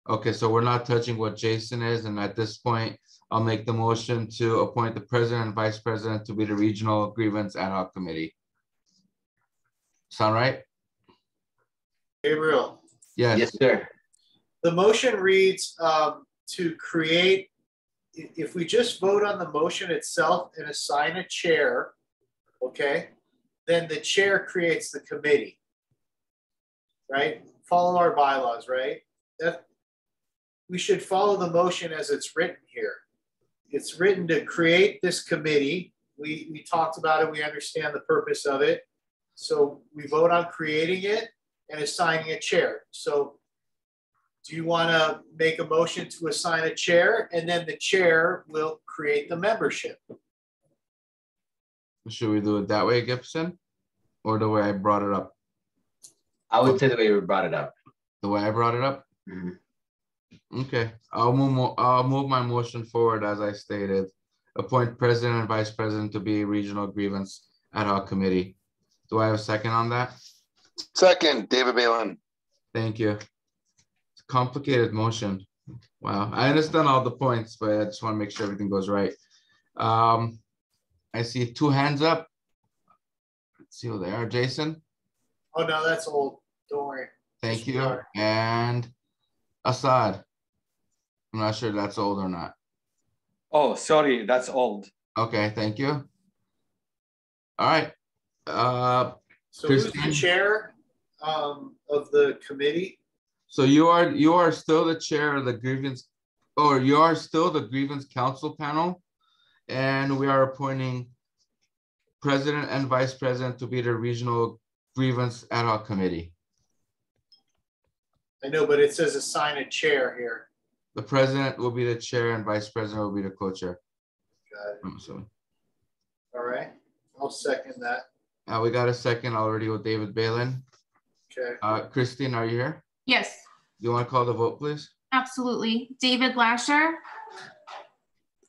S1: Okay, so we're not touching what Jason is, and at this point, I'll make the motion to appoint the president and vice president to be the Regional Grievance Ad Hoc Committee. Sound right?
S10: Gabriel.
S1: Yes.
S17: Yes, sir.
S10: The motion reads to create, if we just vote on the motion itself and assign a chair, okay, then the chair creates the committee, right? Follow our bylaws, right? We should follow the motion as it's written here. It's written to create this committee. We talked about it. We understand the purpose of it. So we vote on creating it and assigning a chair. So do you want to make a motion to assign a chair, and then the chair will create the membership?
S1: Should we do it that way, Gibson? Or the way I brought it up?
S17: I would say the way you brought it up.
S1: The way I brought it up?
S17: Mm-hmm.
S1: Okay, I'll move my motion forward as I stated. Appoint president and vice president to be Regional Grievance Ad Hoc Committee. Do I have a second on that?
S23: Second, David Balin.
S1: Thank you. It's a complicated motion. Wow, I understand all the points, but I just want to make sure everything goes right. I see 2 hands up. Let's see who they are. Jason?
S10: Oh, no, that's old. Don't worry.
S1: Thank you. And Assad. I'm not sure that's old or not.
S18: Oh, sorry, that's old.
S1: Okay, thank you. All right.
S10: So who's the chair of the committee?
S1: So you are still the chair of the grievance, or you are still the grievance council panel, and we are appointing president and vice president to be the Regional Grievance Ad Hoc Committee.
S10: I know, but it says assign a chair here.
S1: The president will be the chair and vice president will be the co-chair.
S10: Got it. All right, I'll second that.
S1: We got a second already with David Balin.
S10: Okay.
S1: Christine, are you here?
S22: Yes.
S1: You want to call the vote, please?
S22: Absolutely. David Lasher.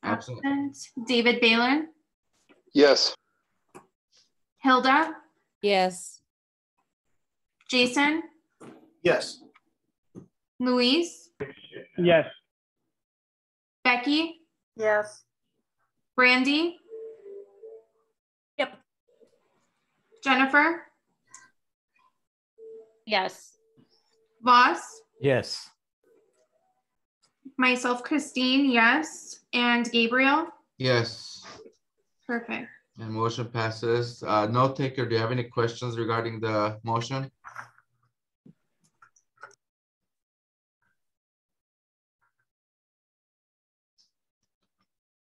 S1: Absent.
S22: David Balin.
S23: Yes.
S22: Hilda.
S4: Yes.
S22: Jason.
S10: Yes.
S22: Louise.
S19: Yes.
S22: Becky.
S5: Yes.
S22: Brandy.
S9: Yep.
S22: Jennifer.
S9: Yes.
S22: Voss.
S6: Yes.
S22: Myself, Christine, yes. And Gabriel?
S1: Yes.
S22: Perfect.
S1: And motion passes. Note taker, do you have any questions regarding the motion?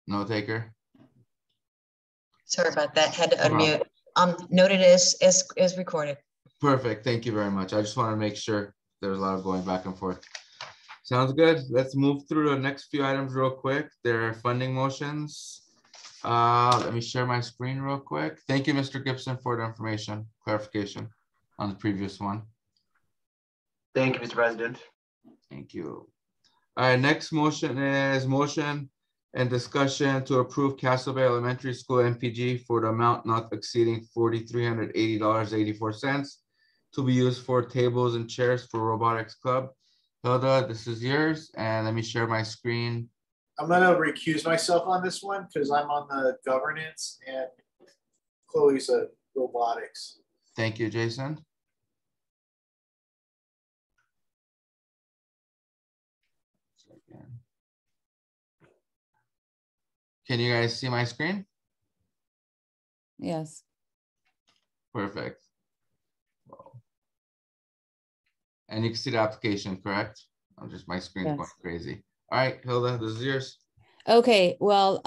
S1: Note taker.
S13: Sorry about that. Had to unmute. Noted as recorded.
S1: Perfect. Thank you very much. I just want to make sure there's a lot of going back and forth. Sounds good. Let's move through the next few items real quick. There are funding motions. Let me share my screen real quick. Thank you, Mr. Gibson, for the information, clarification on the previous one.
S17: Thank you, Mr. President.
S1: Thank you. All right, next motion is motion and discussion to approve Castle Bay Elementary School MPG for the amount not exceeding $4,380.84 to be used for tables and chairs for robotics club. Hilda, this is yours, and let me share my screen.
S10: I'm going to recuse myself on this one because I'm on the governance and Chloe's a robotics.
S1: Thank you, Jason. Can you guys see my screen?
S4: Yes.
S1: Perfect. And you can see the application, correct? I'm just, my screen's
S4: Yes.
S1: going crazy. All right, Hilda, this is yours.
S4: Okay, well,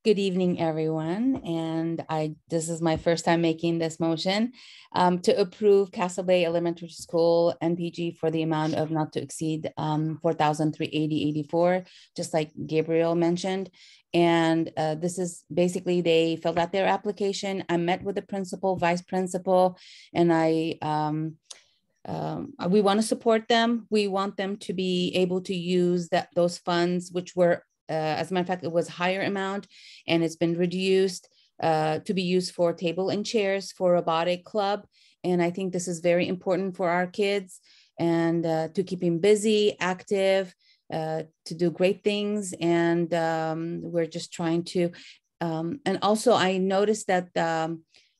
S4: good evening, everyone. And this is my first time making this motion to approve Castle Bay Elementary School NPG for the amount of not to exceed $4,380.84, just like Gabriel mentioned. And this is basically, they filled out their application. I met with the principal, vice principal, and we want to support them. We want them to be able to use those funds, which were, as a matter of fact, it was higher amount, and it's been reduced to be used for table and chairs for robotic club. And I think this is very important for our kids, and to keep them busy, active, to do great things. And we're just trying to, and also I noticed that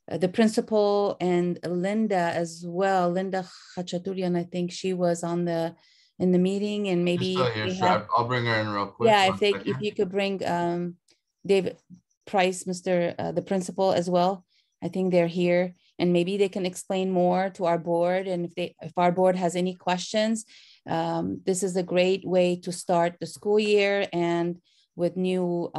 S4: the principal and Linda as well, Linda Khachaturian, I think she was in the meeting, and maybe
S1: Sure. I'll bring her in real quick.
S4: Yeah, if you could bring David Price, the principal as well. I think they're here, and maybe they can explain more to our board. And if our board has any questions, this is a great way to start the school year, and with new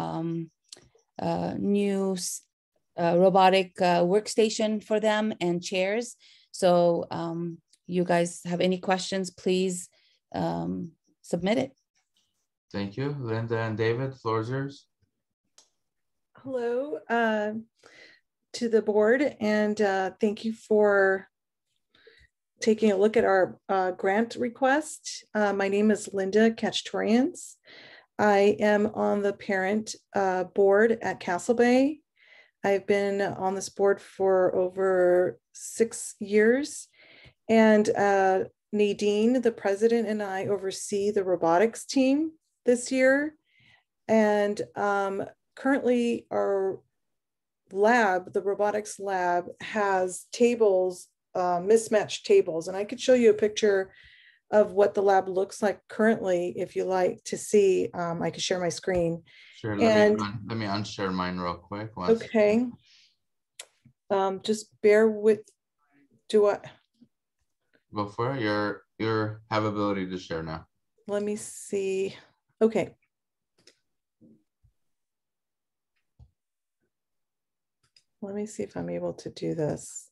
S4: robotic workstation for them and chairs. So you guys have any questions, please submit it.
S1: Thank you. Linda and David, floor is yours.
S7: Hello to the board, and thank you for taking a look at our grant request. My name is Linda Khachaturian. I am on the parent board at Castle Bay. I've been on this board for over 6 years, and Nadine, the president, and I oversee the robotics team this year. And currently our lab, the robotics lab, has tables, mismatched tables. And I could show you a picture of what the lab looks like currently, if you like to see. I could share my screen.
S1: Sure, let me unshare mine real quick.
S7: Okay. Just bear with,
S1: Go for it. You have ability to share now.
S7: Let me see. Okay. Let me see if I'm able to do this.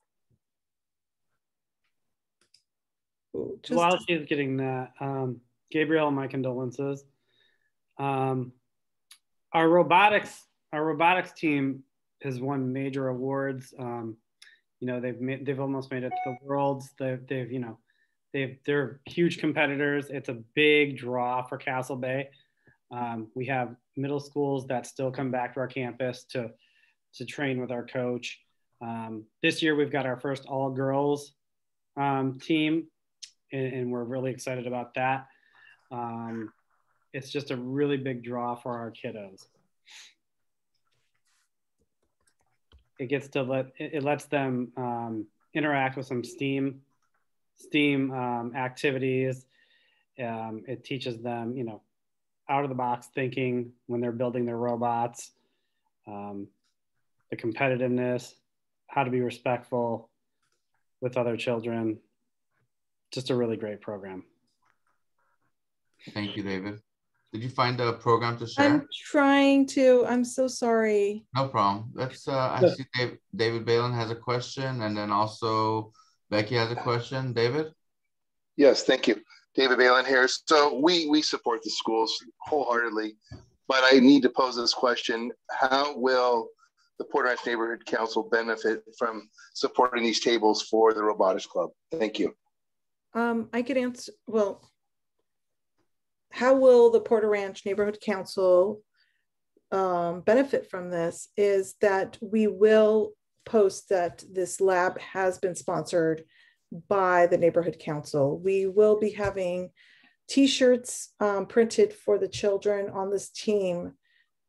S7: Ooh,
S8: While she's getting that, Gabriel, my condolences. Our robotics team has won major awards. You know, they've almost made it to the Worlds. They're huge competitors. It's a big draw for Castle Bay. We have middle schools that still come back to our campus to train with our coach. This year we've got our first all girls team, and we're really excited about that. It's just a really big draw for our kiddos. It lets them interact with some STEAM activities. It teaches them, out of the box thinking when they're building their robots, the competitiveness, how to be respectful with other children. Just a really great program.
S1: Thank you, David. Did you find a program to share?
S7: I'm trying to. I'm so sorry.
S1: No problem. Let's. I see David Balin has a question, and then also Becky has a question. David?
S23: Yes, thank you. David Balin here. So we support the schools wholeheartedly, but I need to pose this question. How will the Port Orange Neighborhood Council benefit from supporting these tables for the robotics club? Thank you.
S7: I could answer, well, how will the Port Orange Neighborhood Council benefit from this is that we will post that this lab has been sponsored by the neighborhood council. We will be having t-shirts printed for the children on this team,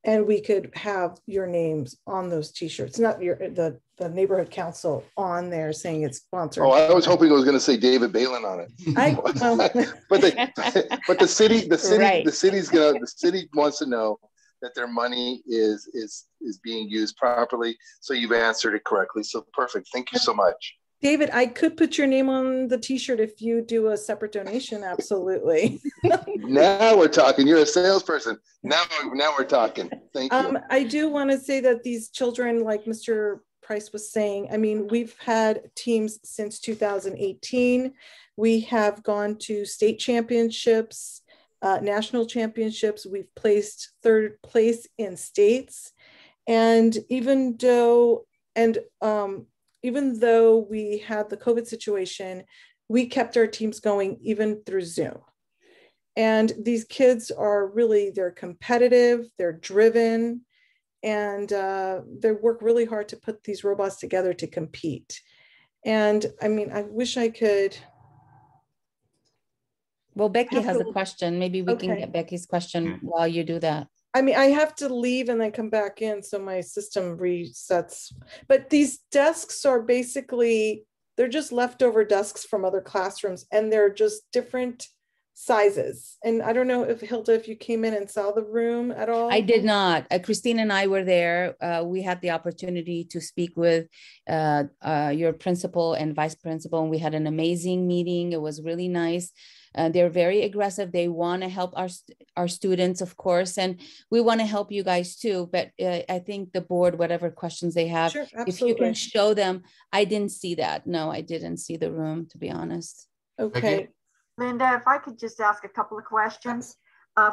S7: and we could have your names on those t-shirts, not the neighborhood council on there saying it's sponsored.
S23: Oh, I was hoping it was going to say David Balin on it. but the city
S4: Right.
S23: the city wants to know that their money is being used properly. So you've answered it correctly. So perfect. Thank you so much.
S7: David, I could put your name on the t-shirt if you do a separate donation. Absolutely.
S23: Now we're talking. You're a salesperson. Now we're talking. Thank you.
S7: I do want to say that these children, like Mr. Price was saying, I mean, we've had teams since 2018. We have gone to state championships, national championships. We've placed 3rd place in states. And even though we had the COVID situation, we kept our teams going even through Zoom. And these kids are really, they're competitive, they're driven, and they work really hard to put these robots together to compete. And I mean, I wish I could.
S4: Well, Becky has a question. Maybe we can
S7: Okay.
S4: get Becky's question while you do that.
S7: I mean, I have to leave and then come back in, so my system resets. But these desks are basically, they're just leftover desks from other classrooms, and they're just different sizes. And I don't know if Hilda, if you came in and saw the room at all.
S4: I did not. Christine and I were there. We had the opportunity to speak with your principal and vice principal, and we had an amazing meeting. It was really nice. They're very aggressive. They want to help our students, of course, and we want to help you guys too. But I think the board, whatever questions they have,
S7: sure,
S4: if you can show them. I didn't see that. No, I didn't see the room, to be honest.
S7: Okay.
S5: Linda, if I could just ask a couple of questions.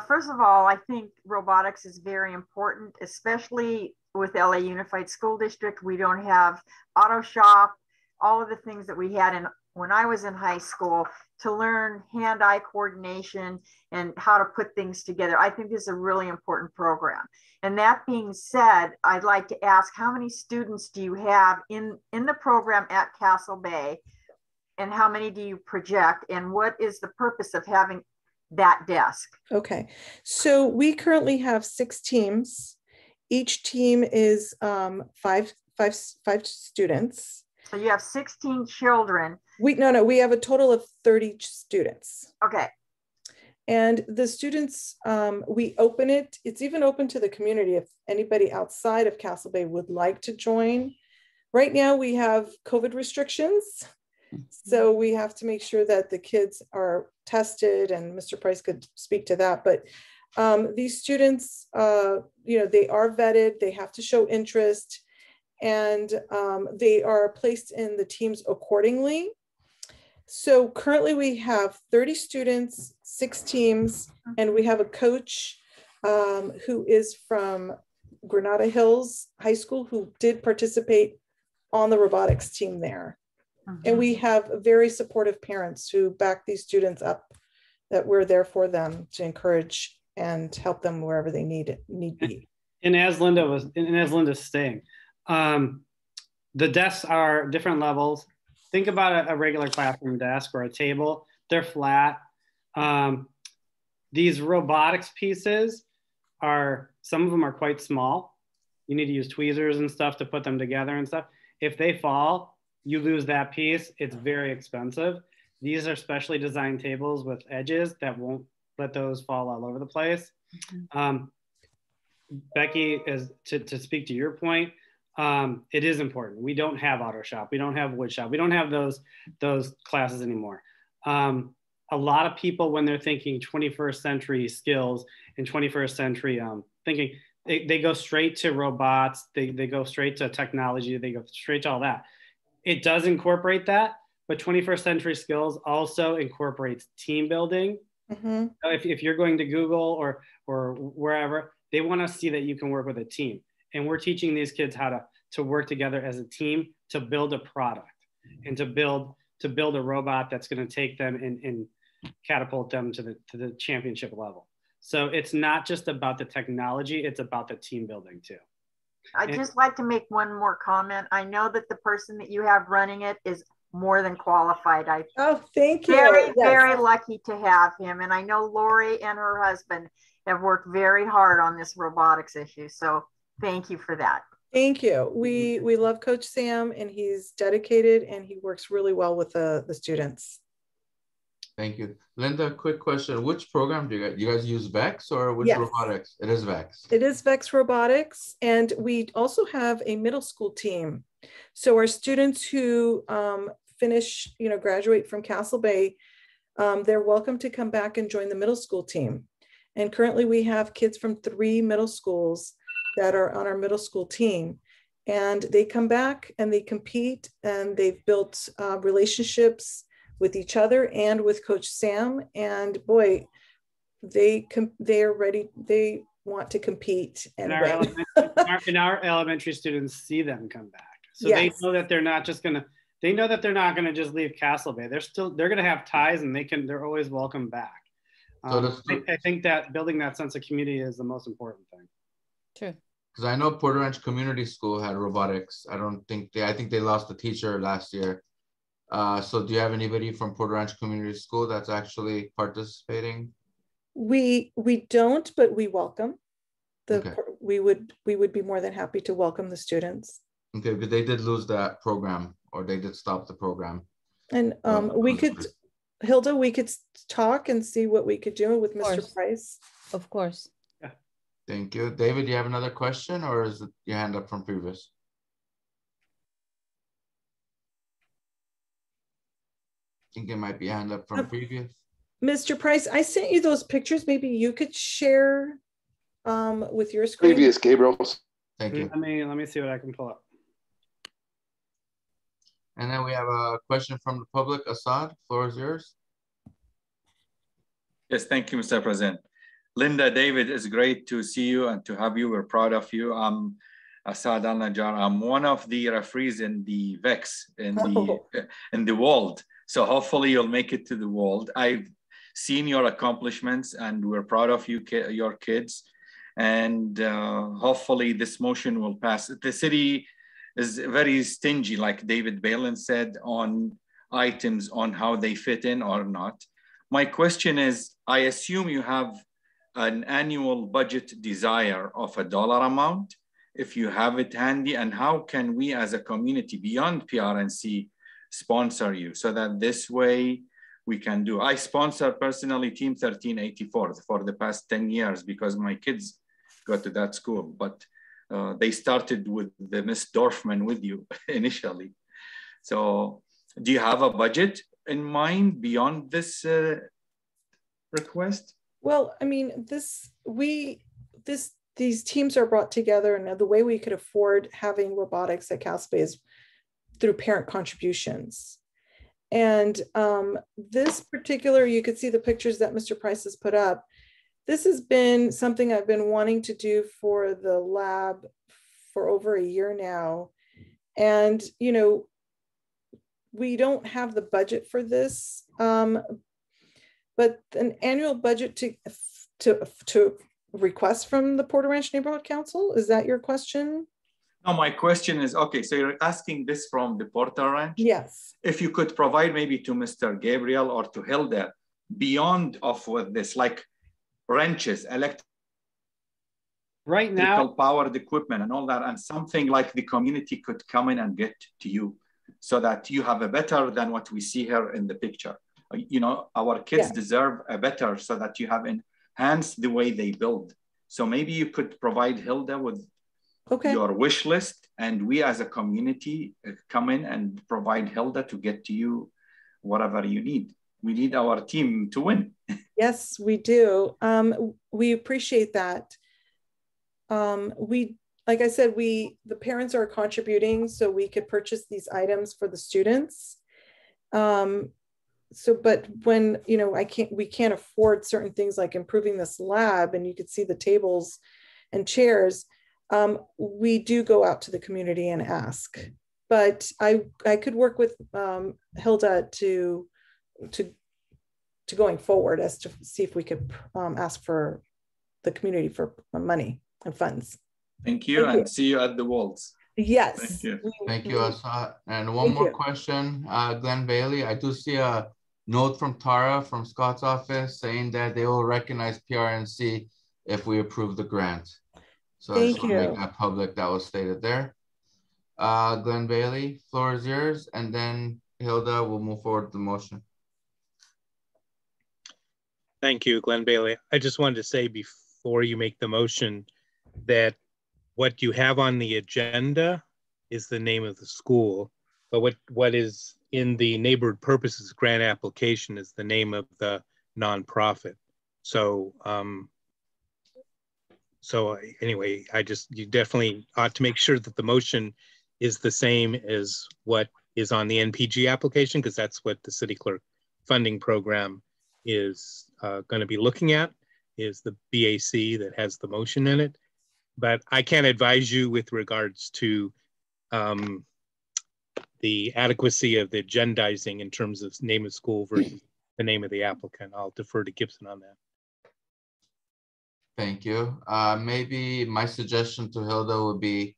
S5: First of all, I think robotics is very important, especially with LA Unified School District. We don't have auto shop, all of the things that we had when I was in high school to learn hand-eye coordination and how to put things together. I think this is a really important program. And that being said, I'd like to ask, how many students do you have in the program at Castle Bay? And how many do you project? And what is the purpose of having that desk?
S7: Okay, so we currently have 6 teams. Each team is five students.
S5: So you have 16 children.
S7: We have a total of 30 students.
S5: Okay.
S7: And the students, we open it. It's even open to the community if anybody outside of Castle Bay would like to join. Right now we have COVID restrictions. So we have to make sure that the kids are tested, and Mr. Price could speak to that. But these students, they are vetted, they have to show interest, and they are placed in the teams accordingly. So currently we have 30 students, 6 teams, and we have a coach who is from Granada Hills High School who did participate on the robotics team there. And we have very supportive parents who back these students up, that we're there for them to encourage and help them wherever they need be.
S8: And as Linda's saying, the desks are different levels. Think about a regular classroom desk or a table. They're flat. These robotics pieces some of them are quite small. You need to use tweezers and stuff to put them together and stuff. If they fall, you lose that piece. It's very expensive. These are specially designed tables with edges that won't let those fall all over the place. Becky, to speak to your point, it is important. We don't have auto shop. We don't have wood shop. We don't have those classes anymore. A lot of people, when they're thinking 21st century skills and 21st century thinking, they go straight to robots. They go straight to technology. They go straight to all that. It does incorporate that, but 21st century skills also incorporates team building.
S7: Mm-hmm.
S8: If you're going to Google or wherever, they want to see that you can work with a team. And we're teaching these kids how to work together as a team to build a product and to build a robot that's going to take them and catapult them to the championship level. So it's not just about the technology, it's about the team building too.
S5: I'd just like to make one more comment. I know that the person that you have running it is more than qualified.
S7: Thank you.
S5: Very lucky to have him. And I know Lori and her husband have worked very hard on this robotics issue. So thank you for that.
S7: Thank you. We love Coach Sam, and he's dedicated and he works really well with the students.
S1: Thank you. Linda, quick question. Which program do you guys use VEX or which robotics? It is VEX.
S7: It is VEX Robotics. And we also have a middle school team. So our students who finish, graduate from Castle Bay, they're welcome to come back and join the middle school team. And currently we have kids from 3 middle schools that are on our middle school team. And they come back and they compete, and they've built relationships with each other and with Coach Sam. And boy, they are ready. They want to compete. And
S8: our elementary students see them come back. So they know that they're not just gonna, they know that they're not gonna just leave Castle Bay. They're gonna have ties, and they're always welcome back. I think that building that sense of community is the most important thing.
S4: True.
S1: Because I know Porter Ranch Community School had robotics. I think they lost a teacher last year. So do you have anybody from Porter Ranch Community School that's actually participating?
S7: We don't, but we welcome. We would be more than happy to welcome the students.
S1: Okay, because they did lose that program, or they did stop the program.
S7: And Hilda, we could talk and see what we could do with Mr. Price.
S4: Of course.
S1: Yeah. Thank you. David, do you have another question, or is it your hand up from previous? I think it might be a hand up from previous.
S7: Mr. Price, I sent you those pictures. Maybe you could share with your screen.
S23: Previous, Gabriel.
S1: Thank you.
S8: Let me see what I can pull up.
S1: And then we have a question from the public. Assad, floor is yours.
S18: Yes, thank you, Mr. President. Linda, David, it's great to see you and to have you. We're proud of you. I'm Assad Al-Najjar. I'm one of the referees in the VEX in the world. So hopefully you'll make it to the world. I've seen your accomplishments, and we're proud of you, your kids. And hopefully this motion will pass. The city is very stingy, like David Balin said, on items on how they fit in or not. My question is, I assume you have an annual budget desire of a dollar amount, if you have it handy, and how can we as a community beyond PRNC sponsor you so that this way we can do. I sponsor personally Team 1384 for the past 10 years because my kids go to that school, but they started with the Miss Dorfman with you initially. So do you have a budget in mind beyond this request?
S7: Well, I mean, these teams are brought together, and the way we could afford having robotics at Castle Bay is through parent contributions. And this particular, you could see the pictures that Mr. Price has put up. This has been something I've been wanting to do for the lab for over a year now. And, we don't have the budget for this, but an annual budget to request from the Porter Ranch Neighborhood Council, is that your question?
S18: No, my question is, okay, so you're asking this from the Porter Ranch?
S7: Yes.
S18: If you could provide maybe to Mr. Gabriel or to Hilda, beyond of with this, like wrenches, electrical powered equipment and all that, and something like the community could come in and get to you so that you have a better than what we see here in the picture. Our kids deserve a better so that you have enhanced the way they build. So maybe you could provide Hilda with your wish list, and we as a community come in and provide Hilda to get to you whatever you need. We need our team to win.
S7: Yes, we do. We appreciate that. Like I said, the parents are contributing so we could purchase these items for the students. But when, we can't afford certain things like improving this lab, and you could see the tables and chairs, we do go out to the community and ask. But I could work with Hilda to going forward as to see if we could ask for the community for money and funds.
S18: Thank you, and see you at the Waltz.
S7: Yes.
S18: Thank you.
S1: Thank you, Asad. And one more question, Glenn Bailey. I do see a note from Tara from Scott's office saying that they will recognize PRNC if we approve the grant. So I just want to make that public. That was stated there. Glenn Bailey, floor is yours, and then Hilda will move forward with the motion.
S14: Thank you, Glenn Bailey. I just wanted to say before you make the motion that what you have on the agenda is the name of the school, but what is in the neighborhood purposes grant application is the name of the nonprofit. So, anyway, you definitely ought to make sure that the motion is the same as what is on the NPG application, because that's what the city clerk funding program is going to be looking at, is the BAC that has the motion in it. But I can't advise you with regards to the adequacy of the agendizing in terms of name of school versus the name of the applicant. I'll defer to Gibson on that.
S1: Thank you. Maybe my suggestion to Hilda would be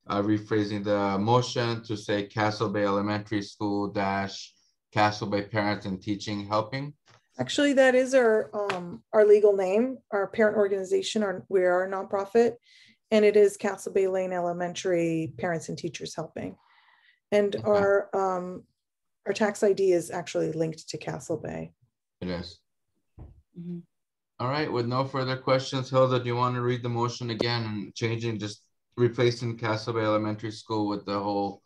S1: rephrasing the motion to say Castle Bay Elementary School - Castle Bay Parents and Teaching Helping.
S7: Actually, that is our legal name, our parent organization. We are a nonprofit, and it is Castle Bay Lane Elementary Parents and Teachers Helping. And our tax ID is actually linked to Castle Bay.
S1: It is. Mm-hmm. All right. With no further questions, Hilda, do you want to read the motion again and just replacing Castle Bay Elementary School with the whole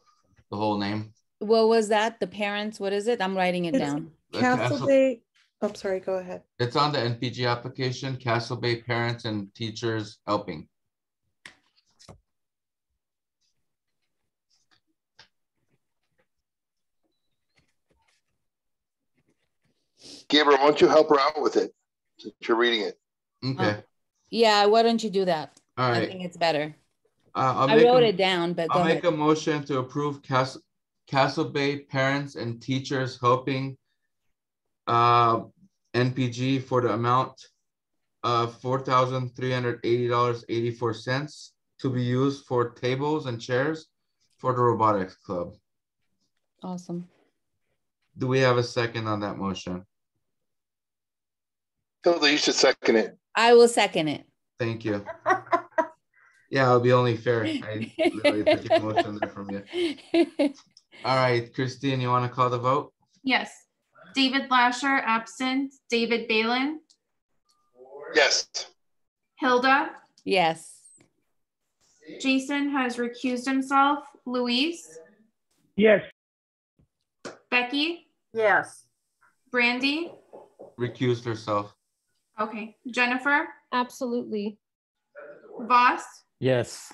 S1: name?
S4: What was that? The parents? What is it? I'm writing it down.
S7: Castle Bay. I'm sorry, go ahead.
S1: It's on the NPG application, Castle Bay Parents and Teachers Helping.
S23: Gabriel, why don't you help her out with it since you're reading it?
S1: Okay.
S4: Yeah, why don't you do that?
S1: All right.
S4: I think it's better.
S1: I
S4: wrote it down, but
S1: I'll make a motion to approve Castle Bay Parents and Teachers Helping NPG for the amount of $4,380.84 to be used for tables and chairs for the robotics club.
S4: Awesome.
S1: Do we have a second on that motion?
S23: Hilda, you should second it.
S4: I will second it.
S1: Thank you. Yeah, it'll be only fair. I literally took a motion there from you. All right, Christine, you want to call the vote?
S22: Yes. David Lasher, absent. David Balin.
S23: Yes.
S22: Hilda.
S4: Yes.
S22: Jason has recused himself. Louise.
S19: Yes.
S22: Becky.
S5: Yes.
S22: Brandy.
S1: Recused herself.
S22: Okay. Jennifer. Absolutely. Voss.
S6: Yes.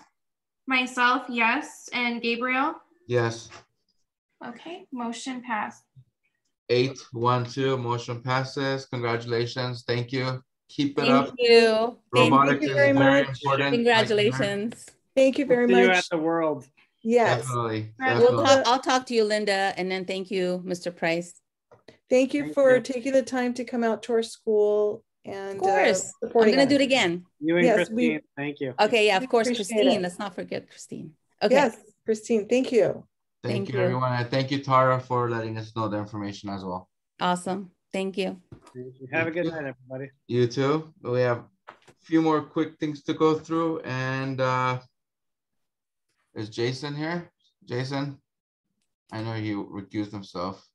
S22: Myself, yes. And Gabriel.
S1: Yes.
S22: Okay. Motion passed.
S1: 8-1-2, motion passes. Congratulations. Thank you. Keep it up.
S4: Thank you.
S1: Robotics
S7: Thank you
S1: is
S7: very
S1: very
S7: much.
S1: important.
S4: Congratulations.
S7: Thank you very
S8: See you
S7: much.
S8: at the World.
S7: Yes.
S1: Definitely.
S4: I'll talk to you, Linda, and then thank you, Mr. Price.
S7: Thank you for taking the time to come out to our school. And
S4: of course, I'm
S7: supporting
S4: going to
S7: us.
S4: do it again.
S8: You and Christine, thank you.
S4: Okay, yeah, of course,
S7: appreciate
S4: Christine.
S7: it.
S4: Let's not forget Christine. Okay.
S7: Yes, Christine, thank you.
S1: Thank you, everyone. And thank you, Tara, for letting us know the information as well.
S4: Awesome. Thank you.
S8: Have a good night, everybody.
S1: You too. We have a few more quick things to go through. And is Jason here? Jason? I know he recused himself.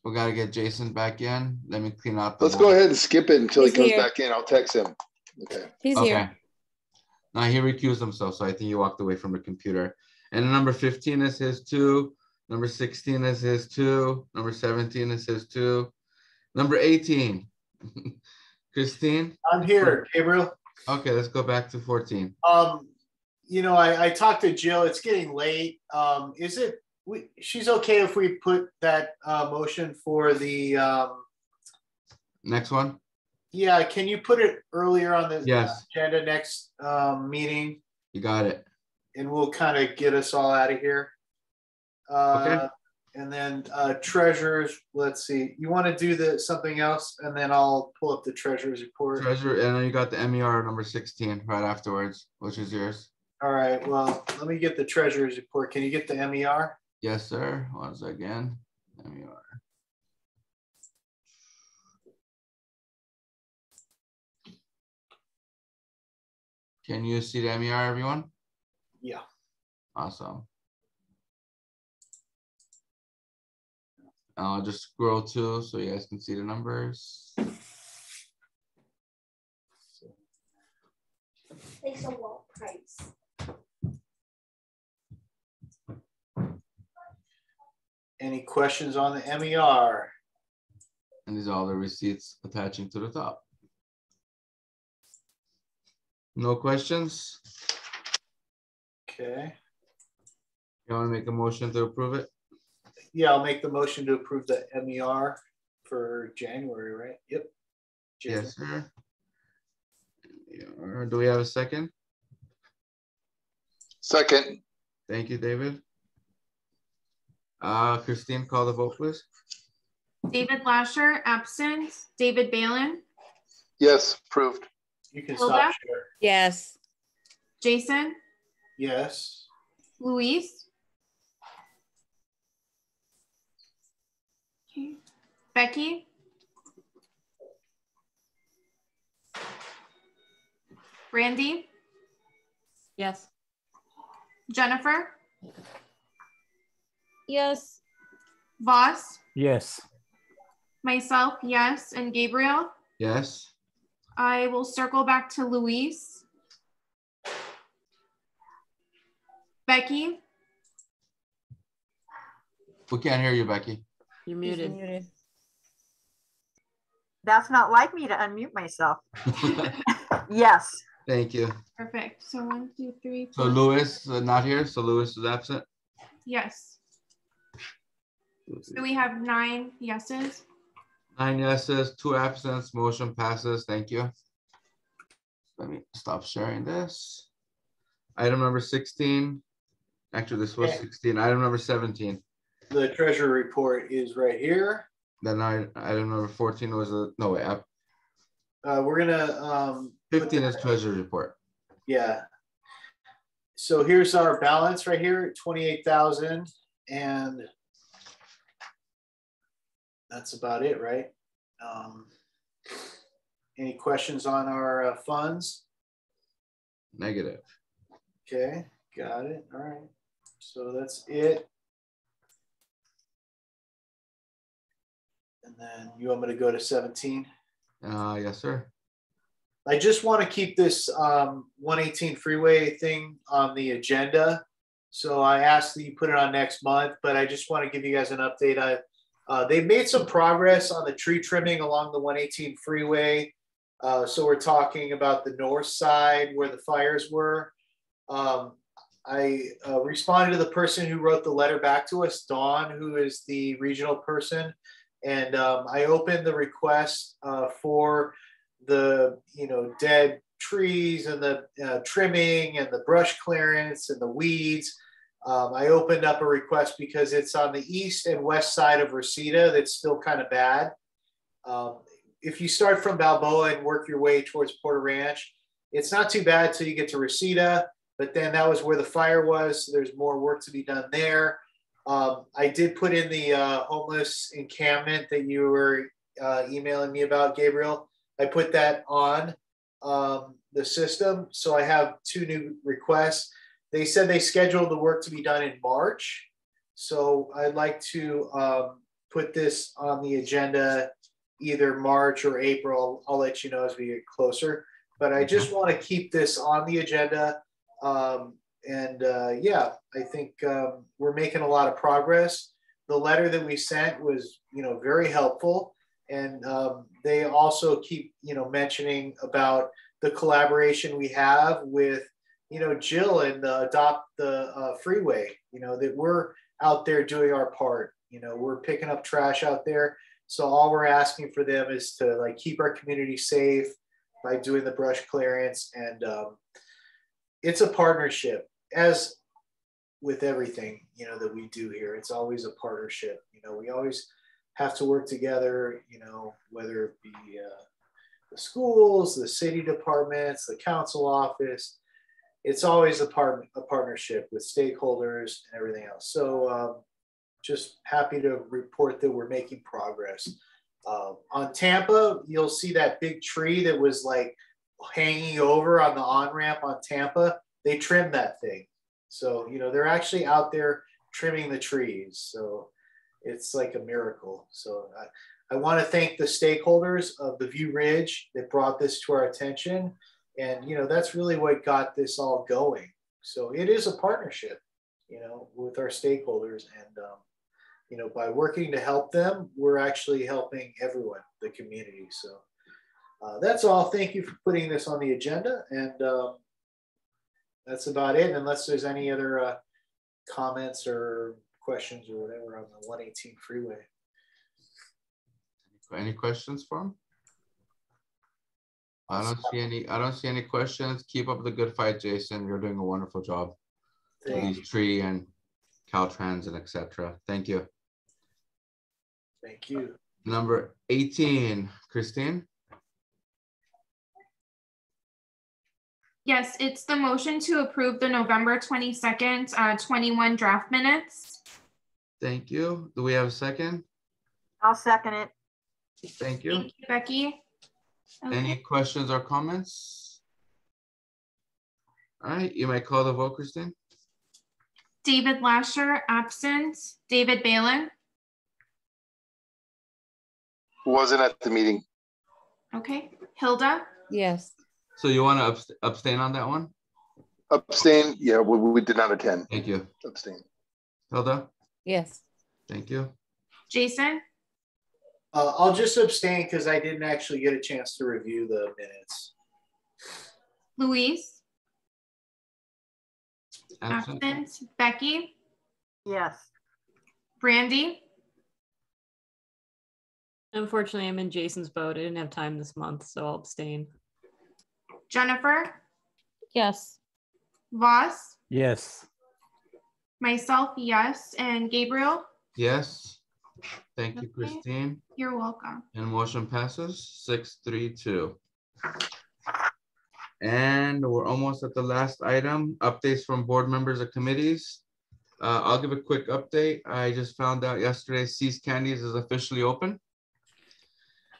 S1: We got to get Jason back in. Let me clean out the
S23: Let's go ahead and skip it until he comes
S4: here.
S23: back in. I'll text him. Okay.
S4: He's here.
S1: No, he recused himself, so I think he walked away from the computer. And number 15 is his too. Number 16 is his too. Number 17 is his too. Number 18. Christine?
S10: I'm here, Gabriel.
S1: Okay, let's go back to 14.
S10: You know, I talked to Jill. It's getting late. She's okay if we put that motion for the
S1: next one?
S10: Yeah, can you put it earlier on the agenda next meeting?
S1: You got it.
S10: And we'll kind of get us all out of here.
S1: Okay.
S10: And then treasurers, let's see. You want to do something else, and then I'll pull up the treasurer's report.
S1: Treasurer, and then you got the MER number 16 right afterwards, which is yours.
S10: All right, well, let me get the treasurer's report. Can you get the MER?
S1: Yes, sir. Once again, MER. Can you see the MER, everyone?
S10: Yeah.
S1: Awesome. I'll just scroll to so you guys can see the numbers.
S22: Thanks a lot, price.
S10: Any questions on the MER?
S1: And these are all the receipts attaching to the top. No questions?
S10: Okay.
S1: You want to make a motion to approve it?
S10: Yeah, I'll make the motion to approve the MER for January, right? Yep. January.
S1: Yes, sir. Do we have a second?
S23: Second.
S1: Thank you, David. Christine, call the vote, please.
S22: David Lasher, absent. David Balin.
S23: Yes, approved.
S10: You can
S22: Hilda?
S10: stop share.
S4: Yes.
S22: Jason.
S10: Yes.
S22: Luis. Okay. Becky. Randy.
S9: Yes.
S22: Jennifer. Yes. Voss.
S6: Yes.
S22: Myself, yes. And Gabriel.
S1: Yes.
S22: I will circle back to Luis. Becky.
S1: We can't hear you, Becky.
S9: You're muted.
S5: That's not like me to unmute myself. Yes.
S1: Thank you.
S22: Perfect. So 1, 2, 3, 4.
S1: So Louis not here, so Louis is absent.
S22: Yes. So we have 9 yeses.
S1: 9 yeses, 2 absents, motion passes. Thank you. Let me stop sharing this. Item number 16. Actually, this was 16. Item number 17.
S10: The treasurer report is right here.
S1: Then item number 14 was no way up.
S10: We're gonna
S1: 15 is treasury report.
S10: Yeah. So here's our balance right here, 28,000, and that's about it, right? Any questions on our funds?
S1: Negative.
S10: Okay, got it. All right. So that's it. And then you want me to go to 17?
S1: Yes, sir.
S10: I just want to keep this 118 freeway thing on the agenda. So I asked that you put it on next month, but I just want to give you guys an update. They've made some progress on the tree trimming along the 118 freeway. So we're talking about the north side where the fires were. I responded to the person who wrote the letter back to us, Dawn, who is the regional person. And I opened the request for the dead trees and the trimming and the brush clearance and the weeds. I opened up a request because it's on the east and west side of Reseda that's still kind of bad. If you start from Balboa and work your way towards Porter Ranch, it's not too bad till you get to Reseda, but then that was where the fire was. So there's more work to be done there. I did put in the homeless encampment that you were emailing me about, Gabriel. I put that on the system. So I have 2 new requests. They said they scheduled the work to be done in March. So I'd like to put this on the agenda either March or April. I'll let you know as we get closer. But I just want to keep this on the agenda. Yeah, I think we're making a lot of progress. The letter that we sent was, very helpful. And they also keep, mentioning about the collaboration we have with, Jill and Adopt the Freeway, that we're out there doing our part. We're picking up trash out there. So all we're asking for them is to keep our community safe by doing the brush clearance. And it's a partnership, as with everything, that we do here. It's always a partnership. We always have to work together, whether it be the schools, the city departments, the council office. it's always a partnership with stakeholders and everything else. So just happy to report that we're making progress. On Tampa, you'll see that big tree that was like hanging over on the on-ramp on Tampa. They trimmed that thing. So, you know, they're actually out there trimming the trees. So it's like a miracle. So I want to thank the stakeholders of the View Ridge that brought this to our attention. And, you know, that's really what got this all going. So it is a partnership, you know, with our stakeholders. And, you know, by working to help them, we're actually helping everyone, the community. So that's all. Thank you for putting this on the agenda. And that's about it, unless there's any other comments or questions or whatever on the 118 freeway.
S1: Any questions for him? I don't see any questions. Keep up the good fight, Jason. You're doing a wonderful job. These tree and Caltrans and etc. Thank you.
S10: Thank you.
S1: Number 18, Christine.
S22: Yes, it's the motion to approve the November 22nd, 21 draft minutes.
S1: Thank you. Do we have a second?
S5: I'll second it.
S1: Thank you.
S22: Thank you, Becky. Okay.
S1: Any questions or comments? All right, you may call the vote, Christine.
S22: David Lasher, absent. David Balin.
S23: Wasn't at the meeting.
S22: Okay. Hilda.
S4: Yes.
S1: So you want to abstain on that one?
S23: Abstain. Yeah, we did not attend.
S1: Thank you.
S23: Abstain.
S1: Hilda?
S4: Yes.
S1: Thank you.
S22: Jason.
S10: I'll just abstain because I didn't actually get a chance to review the minutes.
S22: Louise.
S1: Absent.
S22: Becky.
S5: Yes.
S22: Brandy.
S9: Unfortunately, I'm in Jason's boat. I didn't have time this month, so I'll abstain.
S22: Jennifer.
S4: Yes.
S22: Voss.
S6: Yes.
S22: Myself, yes. And Gabriel.
S1: Yes. Thank you, Christine.
S22: You're welcome.
S1: And motion passes 6-3-2. And we're almost at the last item, updates from board members of committees. I'll give a quick update. I just found out yesterday See's Candies is officially open.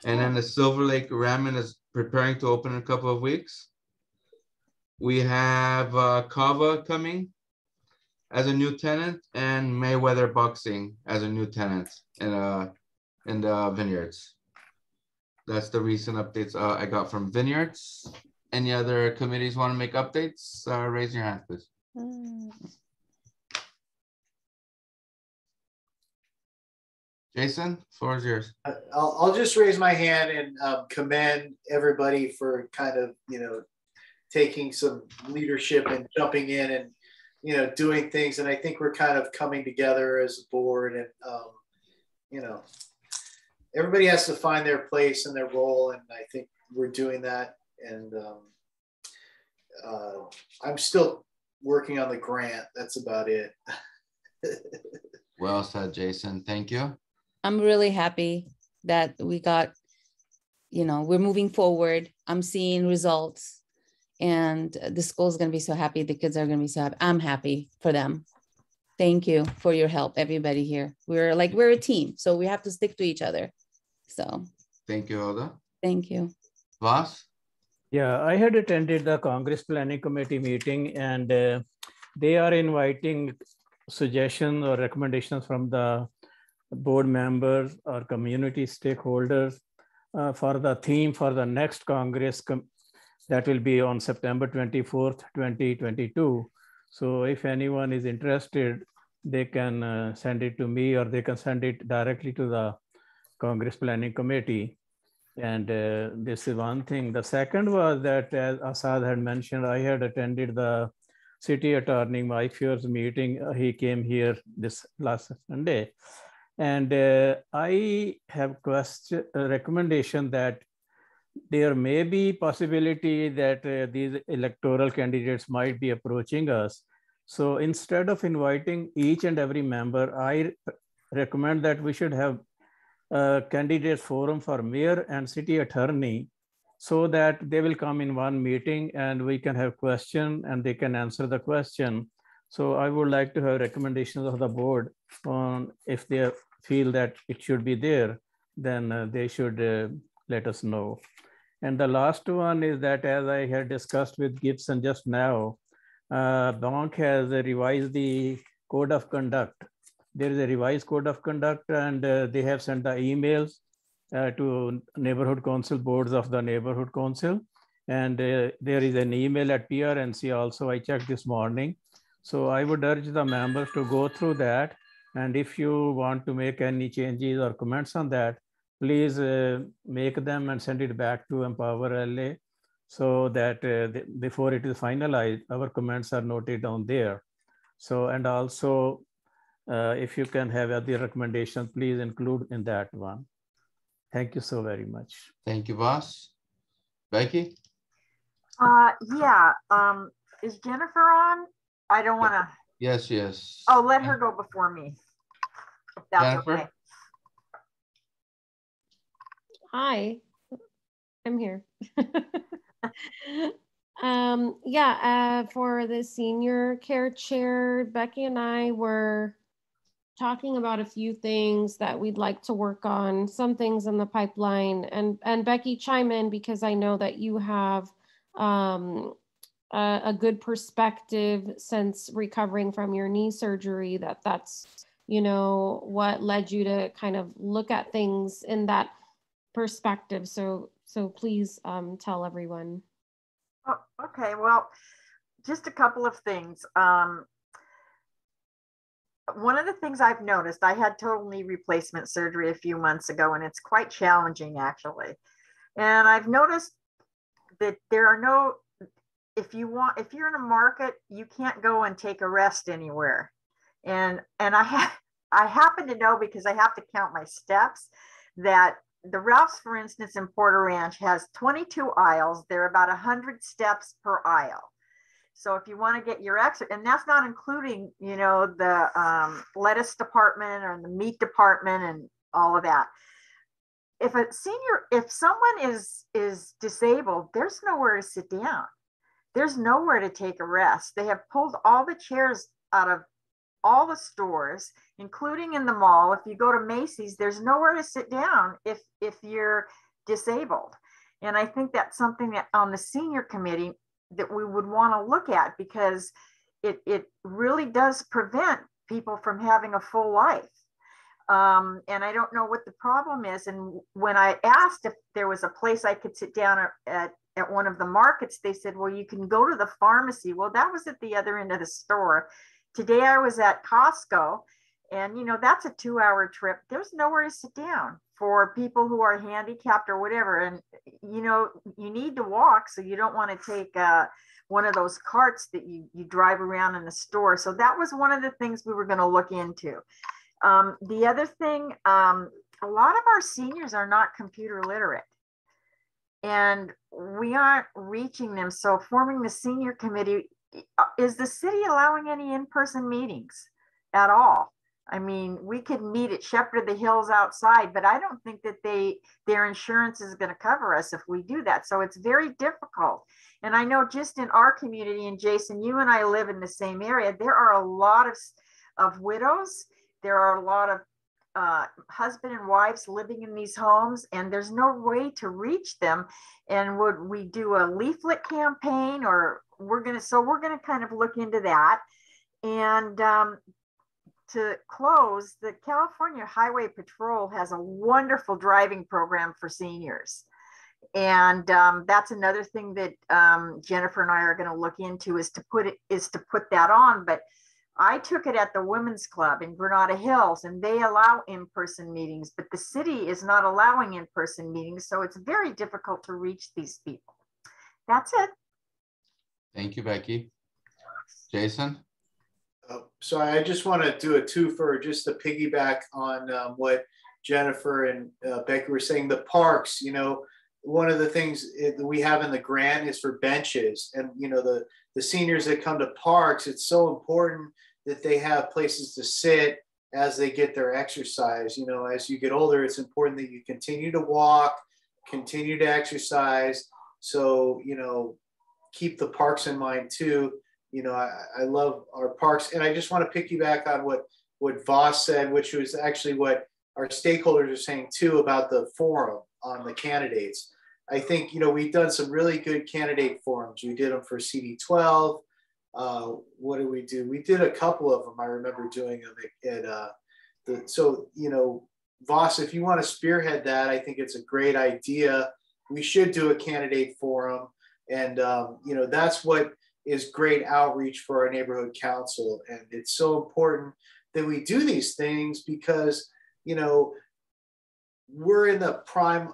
S1: And then the Silver Lake Ramen is preparing to open in a couple of weeks. We have Kava coming as a new tenant and Mayweather Boxing as a new tenant in the Vineyards. That's the recent updates I got from Vineyards. Any other committees want to make updates? Raise your hand, please. Jason, floor is yours.
S10: I'll just raise my hand and commend everybody for kind of, you know, taking some leadership and jumping in and, you know, doing things. And I think we're kind of coming together as a board and, you know, everybody has to find their place and their role. And I think we're doing that. And I'm still working on the grant. That's about it.
S1: Well said, Jason. Thank you.
S4: I'm really happy that we got, you know, we're moving forward. I'm seeing results and the school is going to be so happy. The kids are going to be so happy. I'm happy for them. Thank you for your help, everybody here. We're a team, so we have to stick to each other. So.
S1: Thank you, Hilda.
S4: Thank you.
S1: Voss?
S6: Yeah, I had attended the Congress Planning Committee meeting and they are inviting suggestions or recommendations from the board members or community stakeholders for the theme for the next Congress that will be on September 24th, 2022. So if anyone is interested, they can send it to me or they can send it directly to the Congress Planning Committee. And this is one thing. The second was that, as Asad had mentioned, I had attended the city attorney Mike Feuer's meeting. He came here this last Sunday. And I have a recommendation that there may be possibility that these electoral candidates might be approaching us. So instead of inviting each and every member, I recommend that we should have a candidate forum for mayor and city attorney so that they will come in one meeting and we can have question and they can answer the question. So I would like to have recommendations of the board on if they feel that it should be there, then they should let us know. And the last one is that, as I had discussed with Gibson just now, Bank has revised the code of conduct. There is a revised code of conduct, and they have sent the emails to neighborhood council boards of the neighborhood council. And there is an email at PRNC also, I checked this morning. So I would urge the members to go through that. And if you want to make any changes or comments on that, please make them and send it back to Empower LA so that before it is finalized, our comments are noted down there. So, and also if you can have other recommendations, please include in that one. Thank you so very much.
S1: Thank you, boss. Becky?
S5: Yeah, is Jennifer on? I don't want to.
S1: Yes, yes.
S5: Oh, let her go before me. If that's
S1: Jennifer?
S5: okay.
S3: Hi, I'm here. Yeah, for the senior care chair, Becky and I were talking about a few things that we'd like to work on, some things in the pipeline, and Becky, chime in because I know that you have a good perspective since recovering from your knee surgery, that's, you know, what led you to kind of look at things in that perspective. So please tell everyone.
S5: Oh, okay, well, just a couple of things. One of the things I've noticed, I had total knee replacement surgery a few months ago, and it's quite challenging actually. And I've noticed that there are no, if you're in a market, you can't go and take a rest anywhere. And I happen to know, because I have to count my steps, that the Ralph's, for instance, in Porter Ranch has 22 aisles. There are about 100 steps per aisle. So if you want to get your extra, and that's not including, you know, the lettuce department or the meat department and all of that. If someone is disabled, there's nowhere to sit down. There's nowhere to take a rest. They have pulled all the chairs out of all the stores, including in the mall. If you go to Macy's, there's nowhere to sit down if you're disabled. And I think that's something that on the senior committee that we would want to look at, because it really does prevent people from having a full life. And I don't know what the problem is. And when I asked if there was a place I could sit down at one of the markets, they said, well, you can go to the pharmacy. Well, that was at the other end of the store. Today I was at Costco, and you know, that's a 2-hour trip. There's nowhere to sit down for people who are handicapped or whatever. And you know, you need to walk, so you don't want to take one of those carts that you drive around in the store. So that was one of the things we were going to look into. The other thing, a lot of our seniors are not computer literate, and we aren't reaching them. So forming the senior committee, is the city allowing any in-person meetings at all? I mean, we could meet at Shepherd of the Hills outside, but I don't think that their insurance is going to cover us if we do that. So it's very difficult. And I know just in our community, and Jason, you and I live in the same area, there are a lot of widows. There are a lot of husband and wives living in these homes, and there's no way to reach them. And would we do a leaflet campaign, or we're going to kind of look into that. And to close, the California Highway Patrol has a wonderful driving program for seniors. And that's another thing that Jennifer and I are going to look into, is to put that on. But I took it at the Women's Club in Granada Hills, and they allow in-person meetings, but the city is not allowing in-person meetings. So it's very difficult to reach these people. That's it.
S1: Thank you, Becky. Jason?
S10: So I just want to do a twofer just to piggyback on what Jennifer and Becky were saying. The parks, you know, one of the things that we have in the grant is for benches, and you know, the seniors that come to parks, it's so important that they have places to sit as they get their exercise. You know, as you get older, it's important that you continue to walk, continue to exercise,
S2: So, you know, keep the parks in mind too. You know, I love our parks, and I just want to piggyback on what Voss said, which was actually what our stakeholders are saying too about the forum on the candidates. I think, you know, we've done some really good candidate forums. We did them for CD12. What did we do? We did a couple of them. I remember doing them at so, you know, Voss, if you want to spearhead that, I think it's a great idea. We should do a candidate forum. And, you know, that's what is great outreach for our neighborhood council. And it's so important that we do these things because, you know, we're in the prime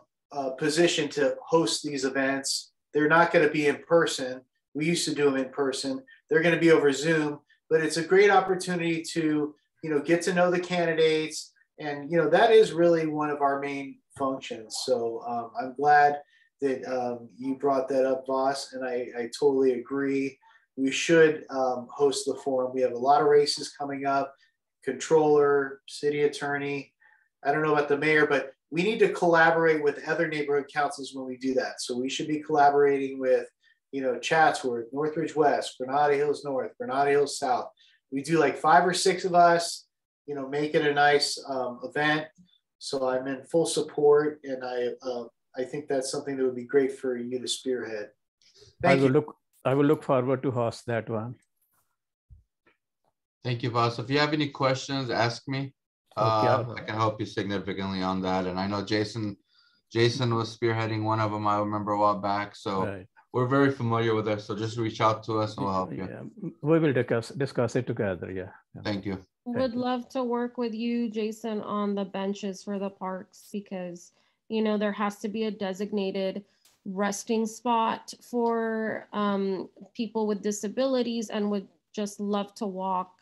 S2: position to host these events. They're not going to be in person. We used to do them in person. They're going to be over Zoom, but it's a great opportunity to, you know, get to know the candidates. And, you know, that is really one of our main functions. So I'm glad that you brought that up, Voss, and I totally agree. We should host the forum. We have a lot of races coming up, controller, city attorney. I don't know about the mayor, but we need to collaborate with other neighborhood councils when we do that. So we should be collaborating with, you know, Chatsworth, Northridge West, Granada Hills North, Granada Hills South. We do like 5 or 6 of us, you know, make it a nice event. So I'm in full support, and I think that's something that would be great for you to spearhead. Thank you.
S6: I will look forward to host that one.
S1: Thank you, Voss. If you have any questions, ask me. I can help you significantly on that. And I know Jason was spearheading one of them, I remember a while back. So we're very familiar with this. So just reach out to us and we'll help you.
S6: Yeah. We will discuss it together. Yeah.
S1: Thank you.
S3: Would love to work with you, Jason, on the benches for the parks, because, you know, there has to be a designated resting spot for people with disabilities, and would just love to walk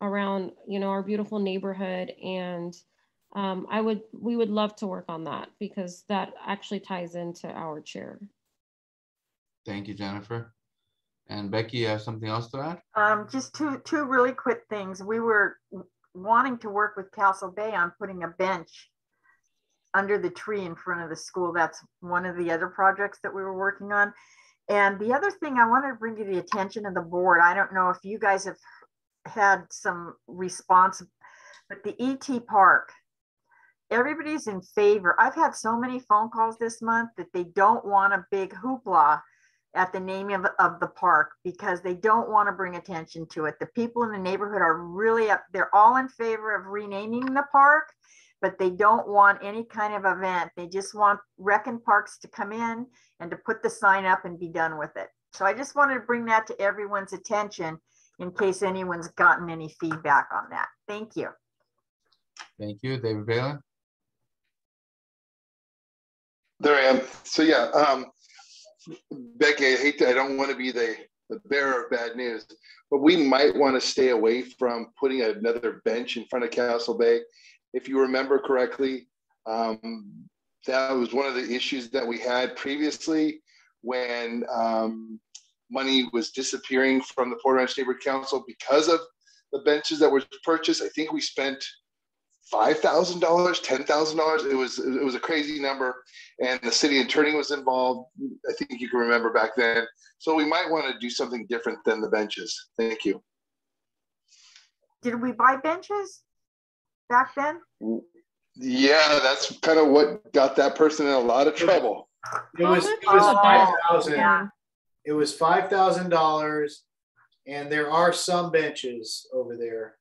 S3: around, you know, our beautiful neighborhood. And we would love to work on that, because that actually ties into our chair.
S1: Thank you, Jennifer. And Becky, you have something else to add?
S5: Just two really quick things. We were wanting to work with Castle Bay on putting a bench under the tree in front of the school. That's one of the other projects that we were working on. And the other thing I wanted to bring to the attention of the board, I don't know if you guys have had some response, but the ET Park, everybody's in favor. I've had so many phone calls this month that they don't want a big hoopla at the naming of the park, because they don't want to bring attention to it. The people in the neighborhood are really up, they're all in favor of renaming the park, but they don't want any kind of event. They just want Rec and Parks to come in and to put the sign up and be done with it. So I just wanted to bring that to everyone's attention in case anyone's gotten any feedback on that. Thank you.
S1: Thank you, David Bailey.
S23: There I am. So yeah, Becky, I don't want to be the bearer of bad news, but we might want to stay away from putting another bench in front of Castle Bay. If you remember correctly, that was one of the issues that we had previously when money was disappearing from the Port Ranch Neighborhood Council because of the benches that were purchased. I think we spent $5,000, $10,000. It was a crazy number, and the city attorney was involved. I think you can remember back then. So we might want to do something different than the benches. Thank you.
S5: Did we buy benches back then?
S23: Yeah, that's kind of what got that person in a lot of trouble.
S2: It was $5,000. Yeah. It was $5,000, and there are some benches over there.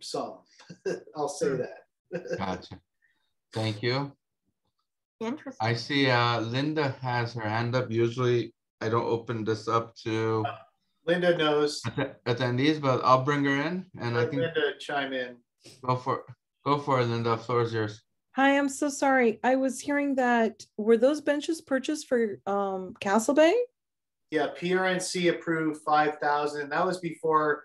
S2: Some. I'll say that.
S1: Gotcha. Thank you.
S5: Interesting.
S1: I see Linda has her hand up. Usually I don't open this up to
S2: Linda knows
S1: attendees, but I'll bring her in, and I think
S2: Linda chime in.
S1: Go for it, Linda. The floor is yours.
S7: Hi, I'm so sorry. I was hearing that, were those benches purchased for Castle Bay?
S2: Yeah, PRNC approved 5,000. That was before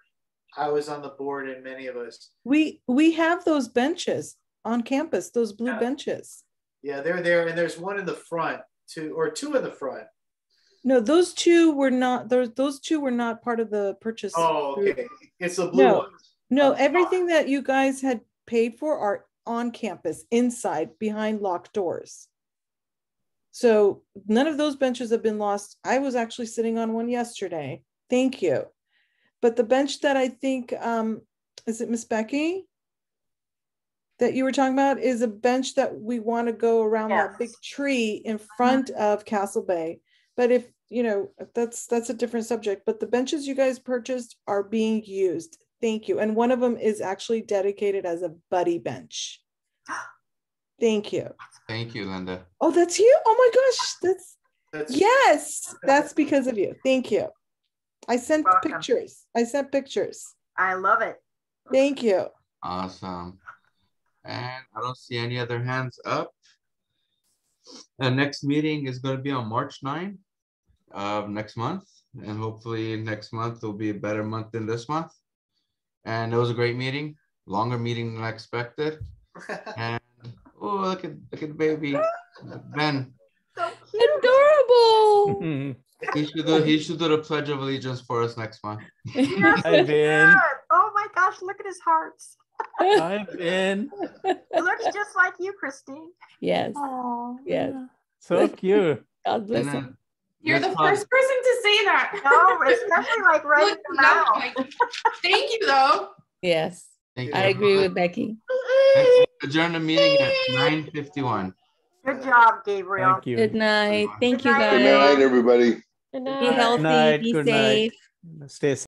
S2: I was on the board, and many of us.
S7: We have those benches on campus, those blue benches.
S2: Yeah, they're there, and there's one in the front, two in the front.
S7: No, those two were not. Those two were not part of the purchase.
S2: Oh, okay. It's the blue ones.
S7: No, everything that you guys had paid for are on campus, inside, behind locked doors. So none of those benches have been lost. I was actually sitting on one yesterday. Thank you. But the bench that I think, is it Miss Becky that you were talking about, is a bench that we want to go around that big tree in front of Castle Bay. But if, you know, that's a different subject, but the benches you guys purchased are being used. Thank you. And one of them is actually dedicated as a buddy bench. Thank you.
S1: Thank you, Linda.
S7: Oh, that's you? Oh my gosh. Yes, that's because of you. Thank you. I sent pictures. I sent pictures.
S5: I love it.
S7: Thank you.
S1: Awesome. And I don't see any other hands up. The next meeting is going to be on March 9 of next month. And hopefully next month will be a better month than this month. And it was a great meeting, longer meeting than I expected. And oh, look at the baby, Ben.
S5: So cute.
S4: Adorable.
S1: He should do the Pledge of Allegiance for us next month.
S5: Yes,
S6: Hi, Ben.
S5: oh my gosh, look at his hearts.
S6: Hi, Ben.
S5: Looks just like you, Christine.
S4: Yes.
S5: Oh,
S4: yes.
S6: So cute.
S4: God bless him.
S22: You're the first person to say that.
S5: No, especially like right in the mouth.
S22: Thank you, though.
S4: Yes.
S1: Thank
S4: I
S1: you.
S4: agree with Becky.
S1: Adjourn the meeting at 9:51.
S5: Good job, Gabriel.
S6: Thank you.
S4: Good night. Thank you,
S5: Good night,
S4: guys.
S23: Good night, everybody.
S3: Good
S4: Be
S3: night.
S4: healthy.
S6: Good night.
S4: Be
S6: Good
S4: safe.
S6: night. Stay safe.